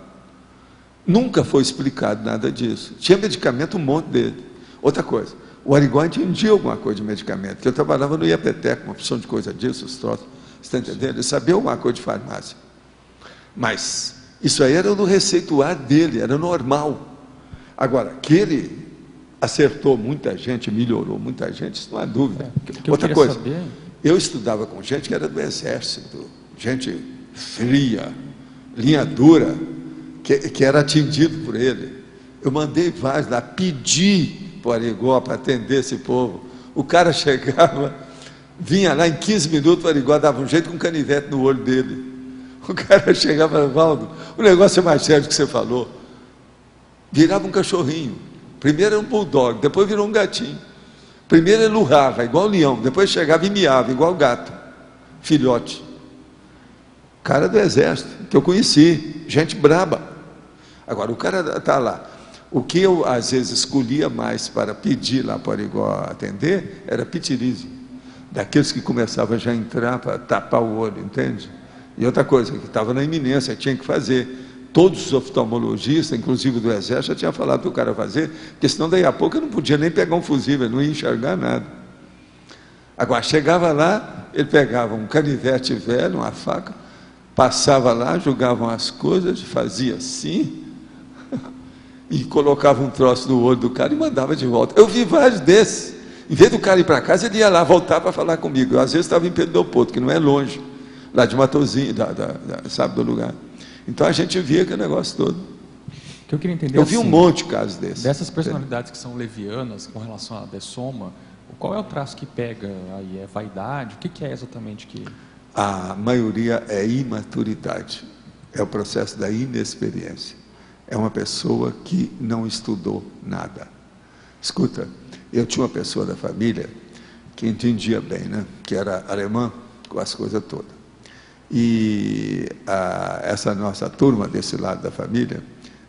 Nunca foi explicado nada disso. Tinha medicamento, um monte dele. Outra coisa, o Arigó entendia alguma coisa de medicamento, porque eu trabalhava no IAPTEC, uma opção de coisa disso, os troços, você está entendendo? Ele sabia alguma coisa de farmácia. Mas isso aí era no receituário dele, era normal. Agora, que ele acertou muita gente, melhorou muita gente, isso não há dúvida. Outra coisa, eu estudava com gente que era do Exército, gente fria, linha dura, que era atendido por ele. Eu mandei vários lá, pedi para o Arigó para atender esse povo. O cara chegava, vinha lá em 15 minutos, o Arigó dava um jeito com um canivete no olho dele. O cara chegava e falava, Valdo, o negócio é mais sério do que você falou. Virava um cachorrinho. Primeiro era um bulldog, depois virou um gatinho. Primeiro ele urrava, igual o leão, depois chegava e miava, igual o gato. Filhote. Cara do Exército, que eu conheci, gente braba. Agora, o cara está lá. O que eu, às vezes, escolhia mais para pedir lá para o Arigó atender, era pitirise. Daqueles que começavam já a entrar para tapar o olho, entende? E outra coisa, que estava na iminência, tinha que fazer. Todos os oftalmologistas, inclusive do Exército, já tinham falado para o cara fazer, porque senão daí a pouco eu não podia nem pegar um fusível, não ia enxergar nada. Agora, chegava lá, ele pegava um canivete velho, uma faca, passava lá, jogavam as coisas, fazia assim, e colocava um troço no olho do cara e mandava de volta. Eu vi vários desses. Em vez do cara ir para casa, ele ia lá voltar para falar comigo. Eu, às vezes, estava em Pedro Leopoldo, que não é longe, lá de Matozinho, sabe, do lugar. Então a gente via aquele negócio todo. Que eu queria entender, eu vi um monte de casos desses. Dessas personalidades que são levianas com relação à dessoma, qual é o traço que pega aí? É vaidade? O que é exatamente que... A maioria é imaturidade. É o processo da inexperiência. É uma pessoa que não estudou nada. Escuta, eu tinha uma pessoa da família que entendia bem, né? Que era alemã, com as coisas todas. E essa nossa turma desse lado da família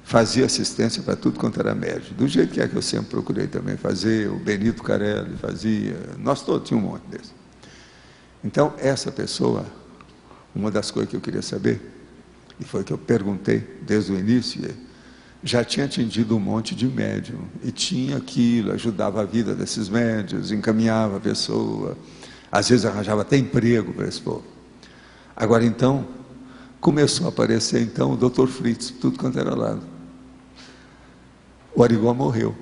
fazia assistência para tudo quanto era médio, do jeito que é que eu sempre procurei também fazer. O Benito Carelli fazia, nós todos tínhamos um monte desse. Então essa pessoa, uma das coisas que eu queria saber, e foi que eu perguntei desde o início, já tinha atendido um monte de médium, e tinha aquilo, ajudava a vida desses médios, encaminhava a pessoa, às vezes arranjava até emprego para esse povo. Agora, então, começou a aparecer, então, o Dr. Fritz, tudo quanto era lado. O Arigó morreu.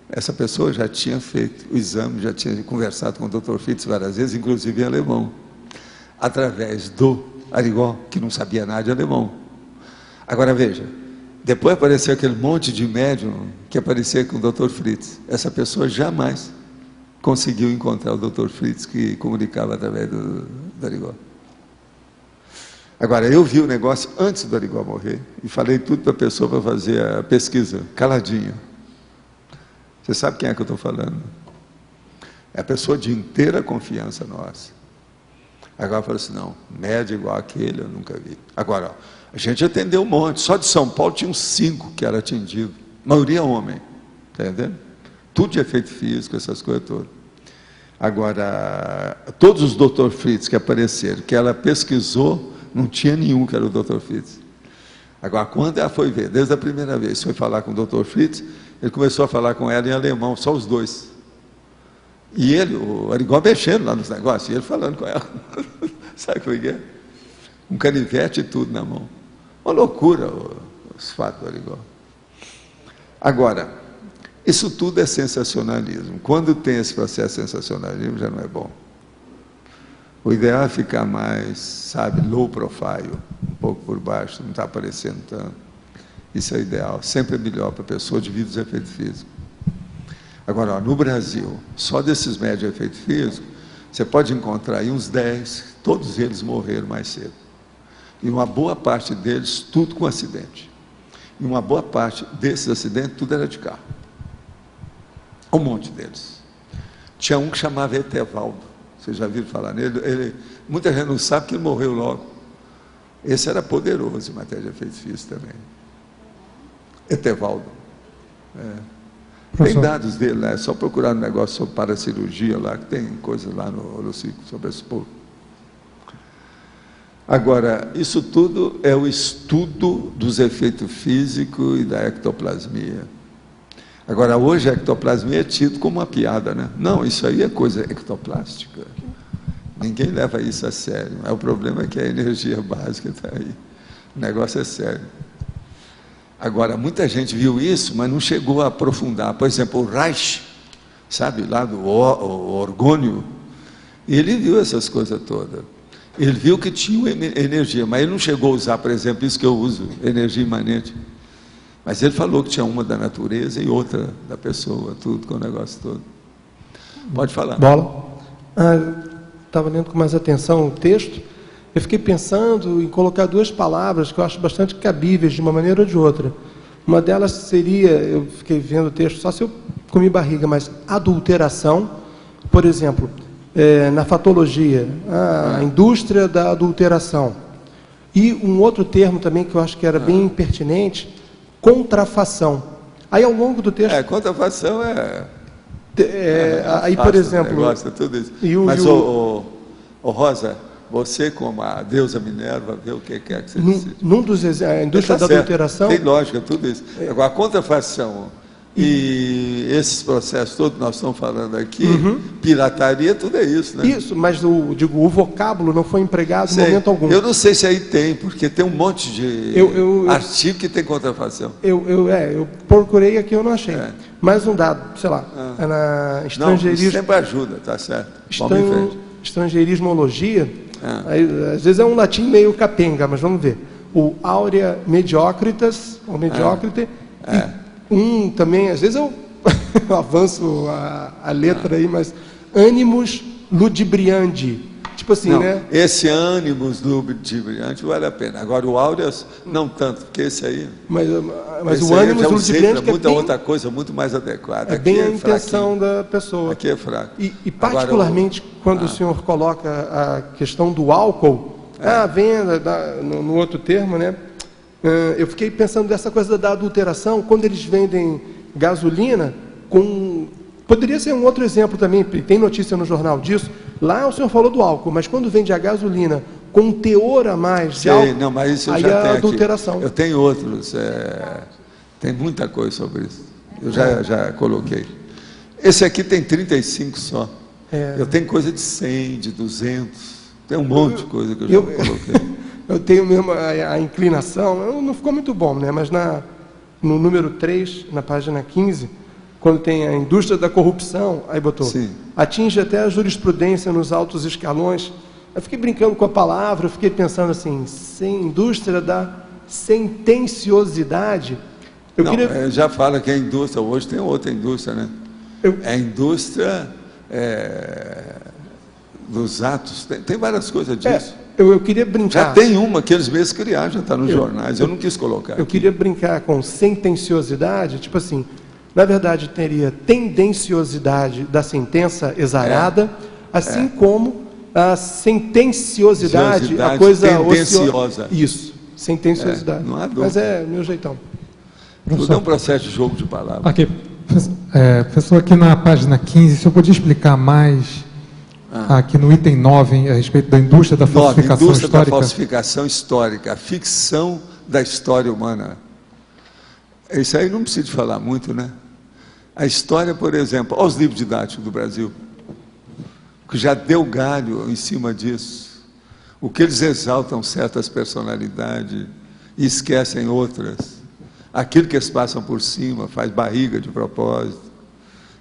Essa pessoa já tinha feito o exame, já tinha conversado com o Dr. Fritz várias vezes, inclusive em alemão, através do Arigó, que não sabia nada de alemão. Agora, veja, depois apareceu aquele monte de médium que aparecia com o Dr. Fritz. Essa pessoa jamais conseguiu encontrar o Dr. Fritz, que comunicava através do Arigó. Agora, eu vi o negócio antes do Arigó morrer e falei tudo para a pessoa para fazer a pesquisa, caladinho. Você sabe quem é que eu estou falando? É a pessoa de inteira confiança nossa. Agora falou assim, não, médio igual aquele eu nunca vi. Agora, ó, a gente atendeu um monte, só de São Paulo tinha uns 5 que eram atendidos, maioria homem, está entendendo? Tudo de efeito físico, essas coisas todas. Agora, todos os Dr. Fritz que apareceram, que ela pesquisou, não tinha nenhum que era o Dr. Fritz. Agora, quando ela foi ver, desde a primeira vez, foi falar com o Dr. Fritz, ele começou a falar com ela em alemão, só os dois. E ele, o Arigó mexendo lá nos negócios, e ele falando com ela. Sabe o que é? Um canivete e tudo na mão. Uma loucura os fatos do Arigó. Agora, isso tudo é sensacionalismo. Quando tem esse processo de sensacionalismo, já não é bom. O ideal é ficar mais, sabe, low profile, um pouco por baixo, não está aparecendo tanto. Isso é o ideal, sempre é melhor para a pessoa devido aos efeitos físicos. Agora, ó, no Brasil, só desses médios de efeito físico, você pode encontrar aí uns 10, todos eles morreram mais cedo. E uma boa parte deles, tudo com acidente. E uma boa parte desses acidentes, tudo era de carro. Um monte deles. Tinha um que chamava Etevaldo. Vocês já viram falar nele? Muita gente não sabe que ele morreu logo. Esse era poderoso em matéria de efeito físico também. Etevaldo. Tem dados dele, né? É só procurar um negócio sobre paracirurgia lá, que tem coisas lá no Holociclo sobre esse povo. Agora, isso tudo é o estudo dos efeitos físicos e da ectoplasmia. Agora, hoje a ectoplasmia é tido como uma piada, né? Não, isso aí é coisa ectoplástica. Ninguém leva isso a sério. O problema é que a energia básica está aí. O negócio é sério. Agora, muita gente viu isso, mas não chegou a aprofundar. Por exemplo, o Reich, sabe, lá do orgônio, ele viu essas coisas todas. Ele viu que tinha energia, mas ele não chegou a usar, por exemplo, isso que eu uso, energia imanente. Mas ele falou que tinha uma da natureza e outra da pessoa, tudo com o negócio todo. Pode falar. Bola. Estava lendo com mais atenção o texto. Eu fiquei pensando em colocar duas palavras que eu acho bastante cabíveis de uma maneira ou de outra. Uma delas seria, eu fiquei vendo o texto só se eu comi barriga, mas adulteração, por exemplo, na fatologia, a indústria da adulteração. E um outro termo também que eu acho que era bem pertinente, contrafação. Aí ao longo do texto... contrafação aí, por exemplo... Negócio, tudo isso. Mas, Rosa, você, como a deusa Minerva, vê o que quer que você decide. Num dos a indústria da adulteração... Tem lógica, tudo isso. Agora, a contrafação e esses processos todos nós estamos falando aqui, pirataria, tudo é isso, né? Isso, mas o vocábulo não foi empregado em momento algum. Eu não sei se aí tem, porque tem um monte de artigo que tem contrafação. Eu procurei aqui, eu não achei. Mais um dado, sei lá, na estrangeirismo... Não, sempre ajuda, tá certo. Vamos em frente. Estrangeirismologia, aí, às vezes é um latim meio capenga, mas vamos ver. O aurea mediocritas, ou mediocrite, também, às vezes eu avanço a letra aí, mas animus ludibriandi. Tipo assim, né? Esse animus ludibriandi vale a pena. Agora o aureus, não tanto, porque esse aí... Mas o animus ludibriandi é muita outra coisa, muito mais adequada. É aqui bem a intenção da pessoa. Aqui é fraco. E particularmente, quando o senhor coloca a questão do álcool, a venda, no outro termo, né? Eu fiquei pensando dessa coisa da adulteração, quando eles vendem gasolina, poderia ser um outro exemplo também, tem notícia no jornal disso, lá o senhor falou do álcool, mas quando vende a gasolina com um teor a mais de álcool, não, mas isso eu aí já é tenho adulteração. Aqui. Eu tenho outros, tem muita coisa sobre isso, eu já coloquei. Esse aqui tem 35 só, eu tenho coisa de 100, de 200, tem um monte de coisa que eu já coloquei. Eu tenho mesmo a inclinação, não ficou muito bom, né? Mas no número 3, na página 15, quando tem a indústria da corrupção, aí botou, atinge até a jurisprudência nos altos escalões. Eu fiquei brincando com a palavra, eu fiquei pensando assim, indústria da sentenciosidade. Já fala que a indústria, hoje tem outra indústria, né? É a indústria dos atos, tem várias coisas disso. Eu queria brincar... Já tem uma que eles mesmos criaram, já está nos jornais, eu não quis colocar. Eu queria brincar com sentenciosidade, tipo assim, na verdade teria tendenciosidade da sentença exarada, assim como a sentenciosidade, a coisa tendenciosa. Isso, sentenciosidade. Não há dúvida. Mas é meu jeitão. Tudo é um processo de jogo de palavras. Aqui, professor, aqui na página 15, se eu podia explicar mais... Aqui no item 9, a respeito da indústria da falsificação histórica. Da falsificação histórica, a ficção da história humana. Isso aí não precisa de falar muito, né? A história, por exemplo, olha os livros didáticos do Brasil, que já deu galho em cima disso. O que eles exaltam certas personalidades e esquecem outras. Aquilo que eles passam por cima, faz barriga de propósito.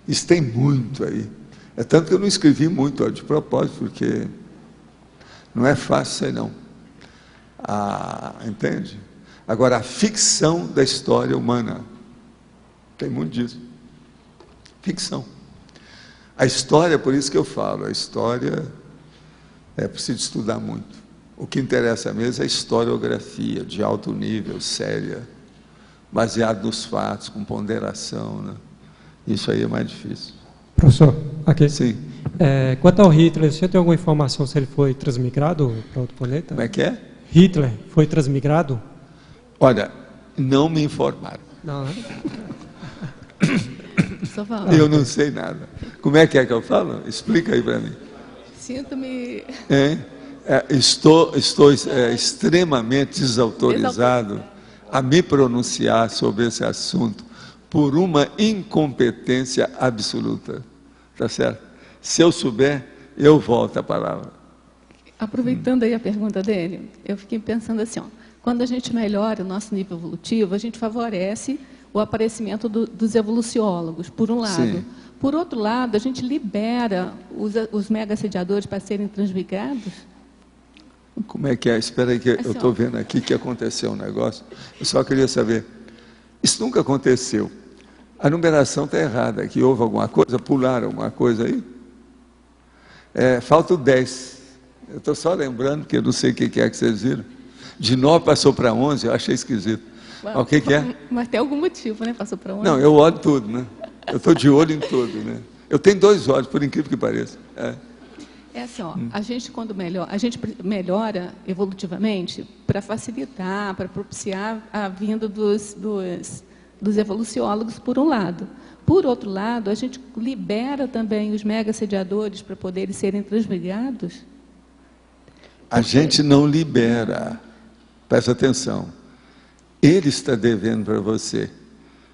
Isso tem muito aí. É tanto que eu não escrevi muito de propósito, porque não é fácil, sei não. Entende? Agora, a ficção da história humana, tem muito disso. Ficção. A história, por isso que eu falo, a história é preciso estudar muito. O que interessa mesmo é a historiografia, de alto nível, séria, baseada nos fatos, com ponderação, né? Isso aí é mais difícil. Professor, aqui. Sim. Quanto ao Hitler, o senhor tem alguma informação se ele foi transmigrado para outro planeta? Como é que é? Hitler foi transmigrado? Olha, não me informaram. Não, né? Eu não sei nada. Como é que eu falo? Explica aí para mim. Sinto-me... Estou extremamente desautorizado a me pronunciar sobre esse assunto por uma incompetência absoluta. Tá certo? Se eu souber, eu volto a palavra. Aproveitando aí a pergunta dele, eu fiquei pensando assim, Quando a gente melhora o nosso nível evolutivo, a gente favorece o aparecimento dos evoluciólogos, por um lado. Sim. Por outro lado, a gente libera os mega-assediadores para serem transmigrados. Como é que é? Espera aí que eu estou vendo aqui que aconteceu um negócio. Eu só queria saber. Isso nunca aconteceu. A numeração está errada aqui. Houve alguma coisa? Pularam alguma coisa aí? Falta o 10. Eu estou só lembrando, que eu não sei o que é que vocês viram. De 9 passou para 11, eu achei esquisito. Well, o que é? Mas tem algum motivo, né? Passou para 11. Não, eu olho tudo, né? Eu estou de olho em tudo, né? Eu tenho 2 olhos, por incrível que pareça. É assim, ó, a gente melhora evolutivamente para facilitar, para propiciar a vinda dos evoluciólogos, por um lado. Por outro lado, a gente libera também os mega-assediadores para poderem serem transmigrados. A gente não libera. Presta atenção. Ele está devendo para você.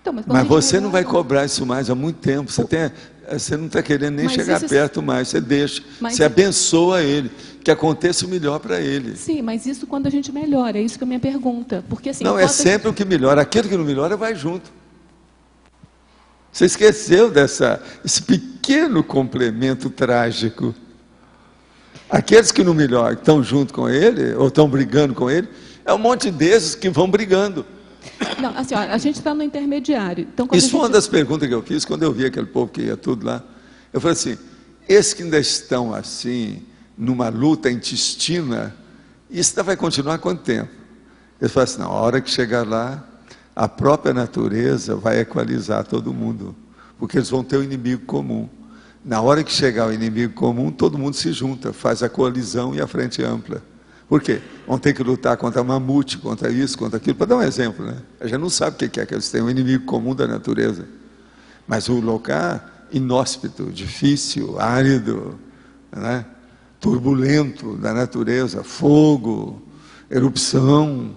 Então, mas você não vai cobrar isso mais há muito tempo. Você não está querendo nem chegar perto mais. Você deixa. Você abençoa ele. Que aconteça o melhor para ele. Sim, mas isso quando a gente melhora. É isso que é a minha pergunta. Porque, assim, não, é sempre o que melhora. Aquilo que não melhora vai junto. Você esqueceu esse pequeno complemento trágico. Aqueles que não melhoram, que estão junto com ele, ou estão brigando com ele, é um monte desses que vão brigando. Não, assim, ó, a gente está no intermediário. Então, isso foi uma das perguntas que eu fiz quando eu vi aquele povo que ia tudo lá. Eu falei assim, esses que ainda estão assim, numa luta intestina, isso vai continuar quanto tempo? Eu falei assim, não, a hora que chegar lá, a própria natureza vai equalizar todo mundo, porque eles vão ter um inimigo comum. Na hora que chegar o inimigo comum, todo mundo se junta, faz a coalizão e a frente ampla. Por quê? Vão ter que lutar contra mamute, contra isso, contra aquilo, para dar um exemplo, né? A gente não sabe o que é que eles têm, um inimigo comum da natureza. Mas o lugar inóspito, difícil, árido, né? Turbulento da natureza, fogo, erupção.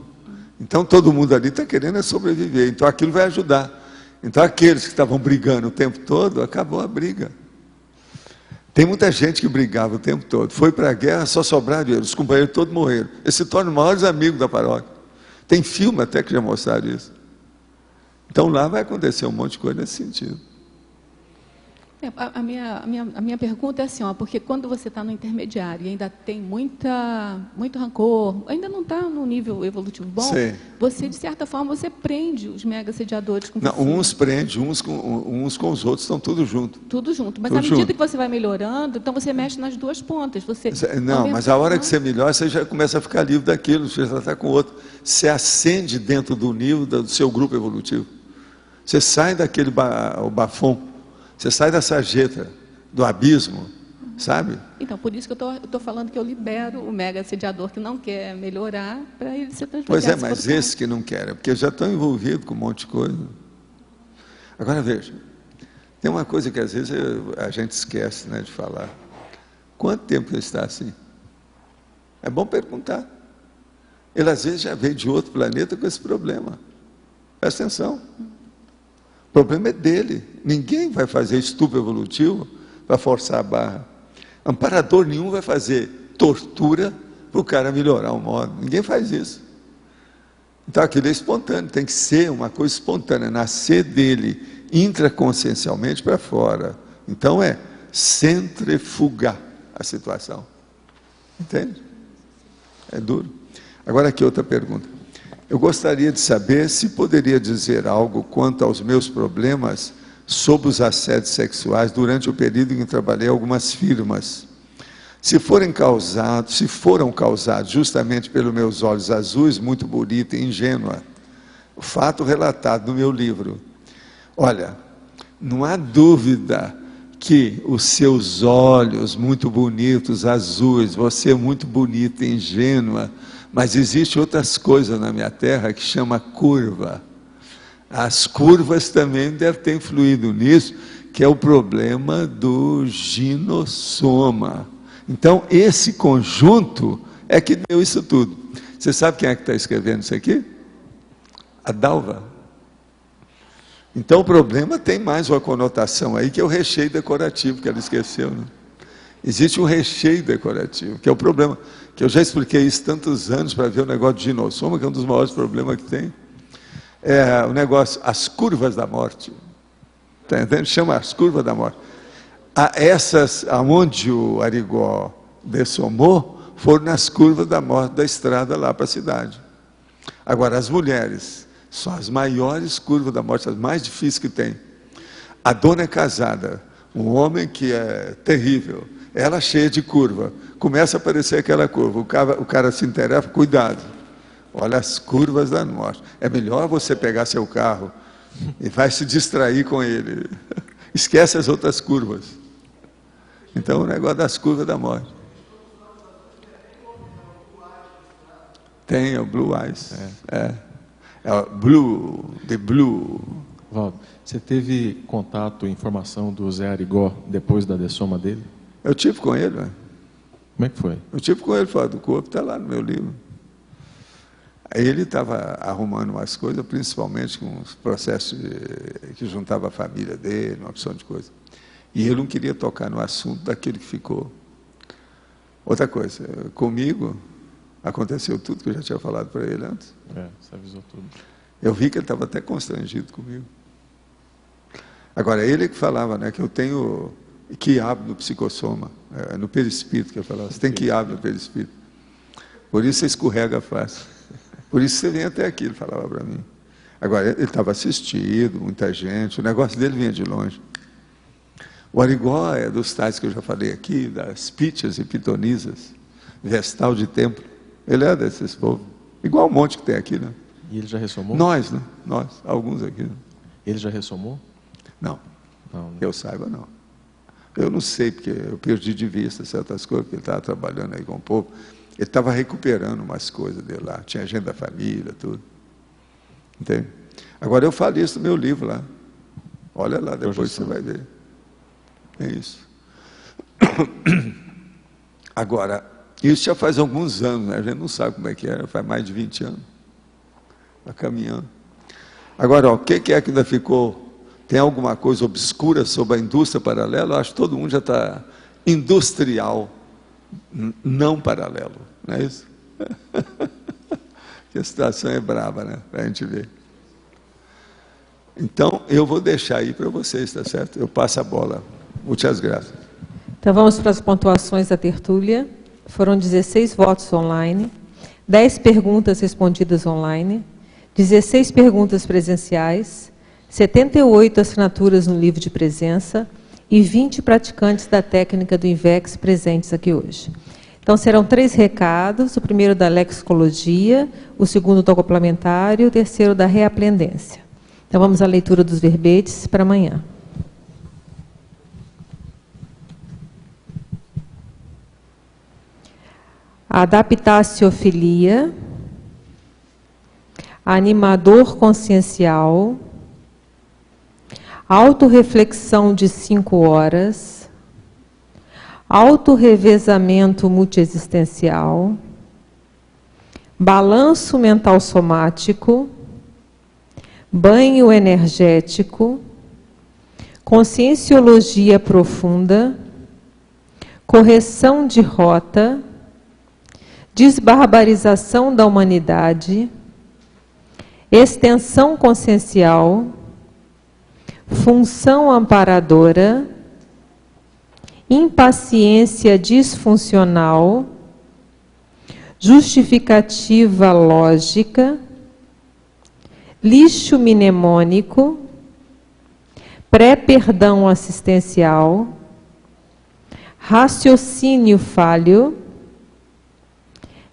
Então todo mundo ali está querendo sobreviver, então aquilo vai ajudar. Então aqueles que estavam brigando o tempo todo, acabou a briga. Tem muita gente que brigava o tempo todo. Foi para a guerra, só sobraram eles. Os companheiros todos morreram. Eles se tornam os maiores amigos da paróquia. Tem filme até que já mostraram isso. Então lá vai acontecer um monte de coisa nesse sentido. A minha pergunta é assim, ó, porque quando você está no intermediário e ainda tem muito rancor, ainda não está no nível evolutivo bom, você, de certa forma, você prende os mega-assediadores com você. Não, uns prende, uns com os outros, estão tudo junto. Tudo junto. Mas à medida que você vai melhorando, então você mexe nas duas pontas. Não, mas a hora que você melhora, você já começa a ficar livre daquilo, você já está com o outro. Você ascende dentro do nível do seu grupo evolutivo. Você sai daquele bafão. Você sai da sarjeta, do abismo, sabe? Então, por isso que eu estou falando que eu libero o mega-assediador que não quer melhorar para ele ser transmitido. Pois é, mas esses que não querem, porque já estão envolvidos com um monte de coisa. Agora, veja, tem uma coisa que às vezes a gente esquece, né, de falar. Quanto tempo ele está assim? É bom perguntar. Ele às vezes já veio de outro planeta com esse problema. Presta atenção. O problema é dele. Ninguém vai fazer estupro evolutivo para forçar a barra. Amparador nenhum vai fazer tortura para o cara melhorar o modo. Ninguém faz isso. Então aquilo é espontâneo, tem que ser uma coisa espontânea, nascer dele intraconsciencialmente para fora. Então é centrifugar a situação. Entende? É duro. Agora aqui outra pergunta. Eu gostaria de saber se poderia dizer algo quanto aos meus problemas sobre os assédios sexuais durante o período em que trabalhei em algumas firmas. Se foram causados justamente pelos meus olhos azuis, muito bonita e ingênua, o fato relatado no meu livro. Olha, não há dúvida que os seus olhos muito bonitos, azuis, você é muito bonita e ingênua, mas existem outras coisas na minha terra que chama curva. As curvas também devem ter influído nisso, que é o problema do ginossoma. Então, esse conjunto é que deu isso tudo. Você sabe quem é que está escrevendo isso aqui? A Dalva. Então, o problema tem mais uma conotação aí, que é o recheio decorativo, que ela esqueceu, né? Existe um recheio decorativo, que é o problema, que eu já expliquei isso tantos anos para ver o negócio de ginossoma, que é um dos maiores problemas que tem. É o negócio, as curvas da morte. Está entendendo? Chama as curvas da morte. Aonde o Arigó dessomou, foram nas curvas da morte da estrada lá para a cidade. Agora, as mulheres são as maiores curvas da morte, as mais difíceis que tem. A dona é casada, um homem que é terrível, ela cheia de curva, começa a aparecer aquela curva, o cara se interessa, cuidado, olha as curvas da morte. É melhor você pegar seu carro e vai se distrair com ele. Esquece as outras curvas. Então, o negócio das curvas da morte. Tem o Blue Eyes. É o The Blue. Valdo, você teve contato, informação do Zé Arigó depois da dessoma dele? Eu tive com ele. Como é que foi? Eu tive com ele fora do corpo, está lá no meu livro. Aí ele estava arrumando umas coisas, principalmente com os processos que juntava a família dele, uma opção de coisa. E ele não queria tocar no assunto daquele que ficou. Outra coisa, comigo aconteceu tudo que eu já tinha falado para ele antes. Você avisou tudo. Eu vi que ele estava até constrangido comigo. Agora, ele que falava, né, que eu tenho quiabo no psicossoma, no perispírito, que eu falava, você tem quiabo no perispírito. Por isso você escorrega fácil. Por isso você vem até aqui, ele falava para mim. Agora, ele estava assistido, muita gente, o negócio dele vinha de longe. O Arigó é dos tais que eu já falei aqui, das pítias e pitonisas, vestal de templo. Ele é desses povos, igual um monte que tem aqui, né? E ele já ressomou? Nós, né? Nós, alguns aqui. Né? Ele já ressomou? Não. Não. Eu saiba, não. Eu não sei, porque eu perdi de vista certas coisas, porque ele estava trabalhando aí com o povo. Ele estava recuperando umas coisas dele lá, tinha agenda da família, tudo. Entende? Agora, eu falei isso no meu livro lá. Olha lá, depois você vai ver. É isso. Agora, isso já faz alguns anos, né? A gente não sabe como é que era, faz mais de 20 anos. Está caminhando. Agora, o que é que ainda ficou? Tem alguma coisa obscura sobre a indústria paralela? Eu acho que todo mundo já está industrial, não paralelo, não é isso? Que a situação é braba, né? Para a gente ver. Então, eu vou deixar aí para vocês, tá certo? Eu passo a bola. Muitas graças. Então, vamos para as pontuações da tertúlia. Foram 16 votos online, 10 perguntas respondidas online, 16 perguntas presenciais, 78 assinaturas no livro de presença e 20 praticantes da técnica do INVEX presentes aqui hoje. Então, serão 3 recados, o primeiro da lexicologia, o segundo do complementar e o terceiro da reaprendência. Então, vamos à leitura dos verbetes para amanhã. Adaptaciofilia, animador consciencial, autorreflexão de 5 horas, autorrevezamento multiexistencial, balanço mental somático, banho energético, conscienciologia profunda, correção de rota, desbarbarização da humanidade, extensão consciencial, função amparadora, impaciência disfuncional, justificativa lógica, lixo mnemônico, pré-perdão assistencial, raciocínio falho,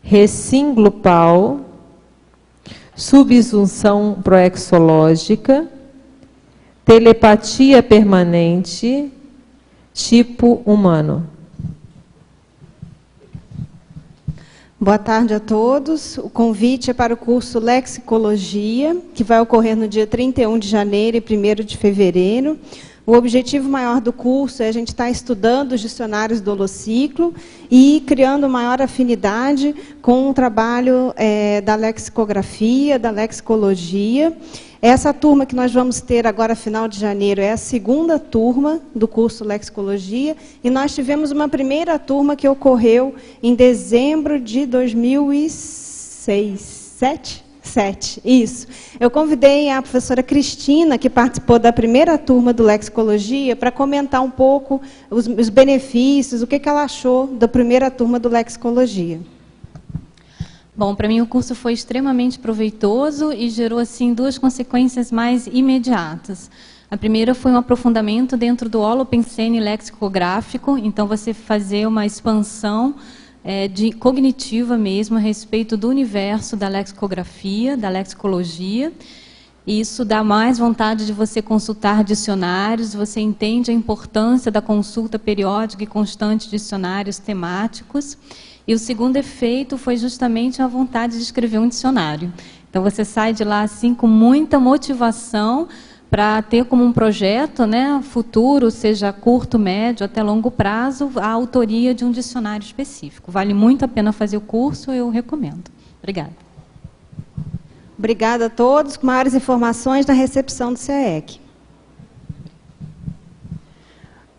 recim glupal, subsunção proexológica, telepatia permanente, tipo humano. Boa tarde a todos. O convite é para o curso Lexicologia, que vai ocorrer no dia 31 de janeiro e 1º de fevereiro. O objetivo maior do curso é a gente estar estudando os dicionários do Holociclo e criando maior afinidade com o trabalho da lexicografia, da lexicologia. Essa turma que nós vamos ter agora, final de janeiro, é a segunda turma do curso Lexicologia, e nós tivemos uma primeira turma que ocorreu em dezembro de 2007, isso. Eu convidei a professora Cristina, que participou da primeira turma do Lexicologia, para comentar um pouco os benefícios, o que ela achou da primeira turma do Lexicologia. Bom, para mim o curso foi extremamente proveitoso e gerou assim duas consequências mais imediatas. A primeira foi um aprofundamento dentro do holopensene lexicográfico, então você fazer uma expansão cognitiva mesmo a respeito do universo da lexicografia, da lexicologia. Isso dá mais vontade de você consultar dicionários, você entende a importância da consulta periódica e constante de dicionários temáticos. E o segundo efeito foi justamente a vontade de escrever um dicionário. Então você sai de lá assim com muita motivação para ter como um projeto, né, futuro, seja curto, médio, até longo prazo, a autoria de um dicionário específico. Vale muito a pena fazer o curso, eu recomendo. Obrigada. Obrigada a todos. Com maiores informações na recepção do CAEC.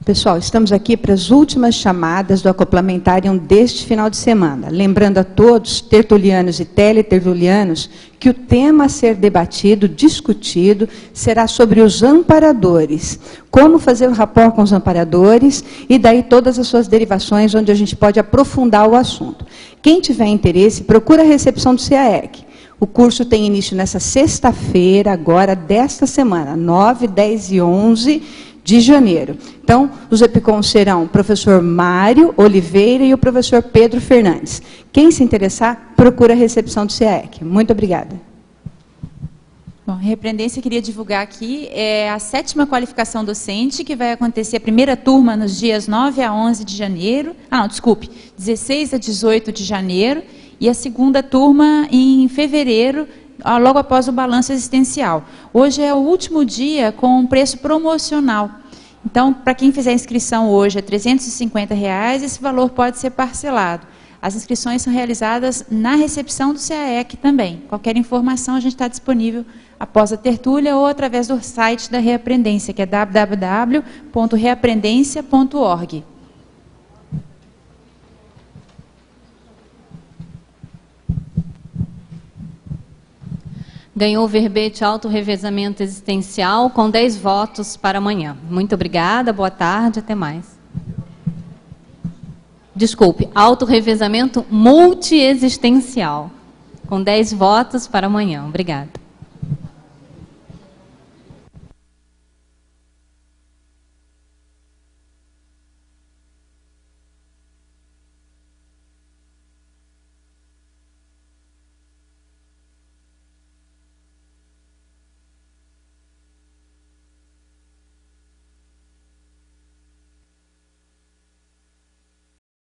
Pessoal, estamos aqui para as últimas chamadas do Acoplamentarium deste final de semana. Lembrando a todos, tertulianos e teletertulianos, que o tema a ser debatido, discutido, será sobre os amparadores. Como fazer o rapport com os amparadores e daí todas as suas derivações, onde a gente pode aprofundar o assunto. Quem tiver interesse, procura a recepção do CAEC. O curso tem início nessa sexta-feira, agora desta semana, 9, 10 e 11 de janeiro. Então, os EPICOM serão o professor Mário Oliveira e o professor Pedro Fernandes. Quem se interessar, procura a recepção do CAEC. Muito obrigada. Bom, a Reaprendência queria divulgar aqui a 7ª qualificação docente, que vai acontecer a primeira turma nos dias 9 a 11 de janeiro, 16 a 18 de janeiro, e a segunda turma em fevereiro, logo após o balanço existencial. Hoje é o último dia com um preço promocional. Então, para quem fizer inscrição hoje é R$ 350, esse valor pode ser parcelado. As inscrições são realizadas na recepção do CAEC também. Qualquer informação a gente está disponível após a tertúlia ou através do site da Reaprendência, que é www.reaprendência.org. Ganhou o verbete auto-revezamento existencial com 10 votos para amanhã. Muito obrigada, boa tarde, até mais. Desculpe, auto-revezamento multiexistencial, com 10 votos para amanhã. Obrigada.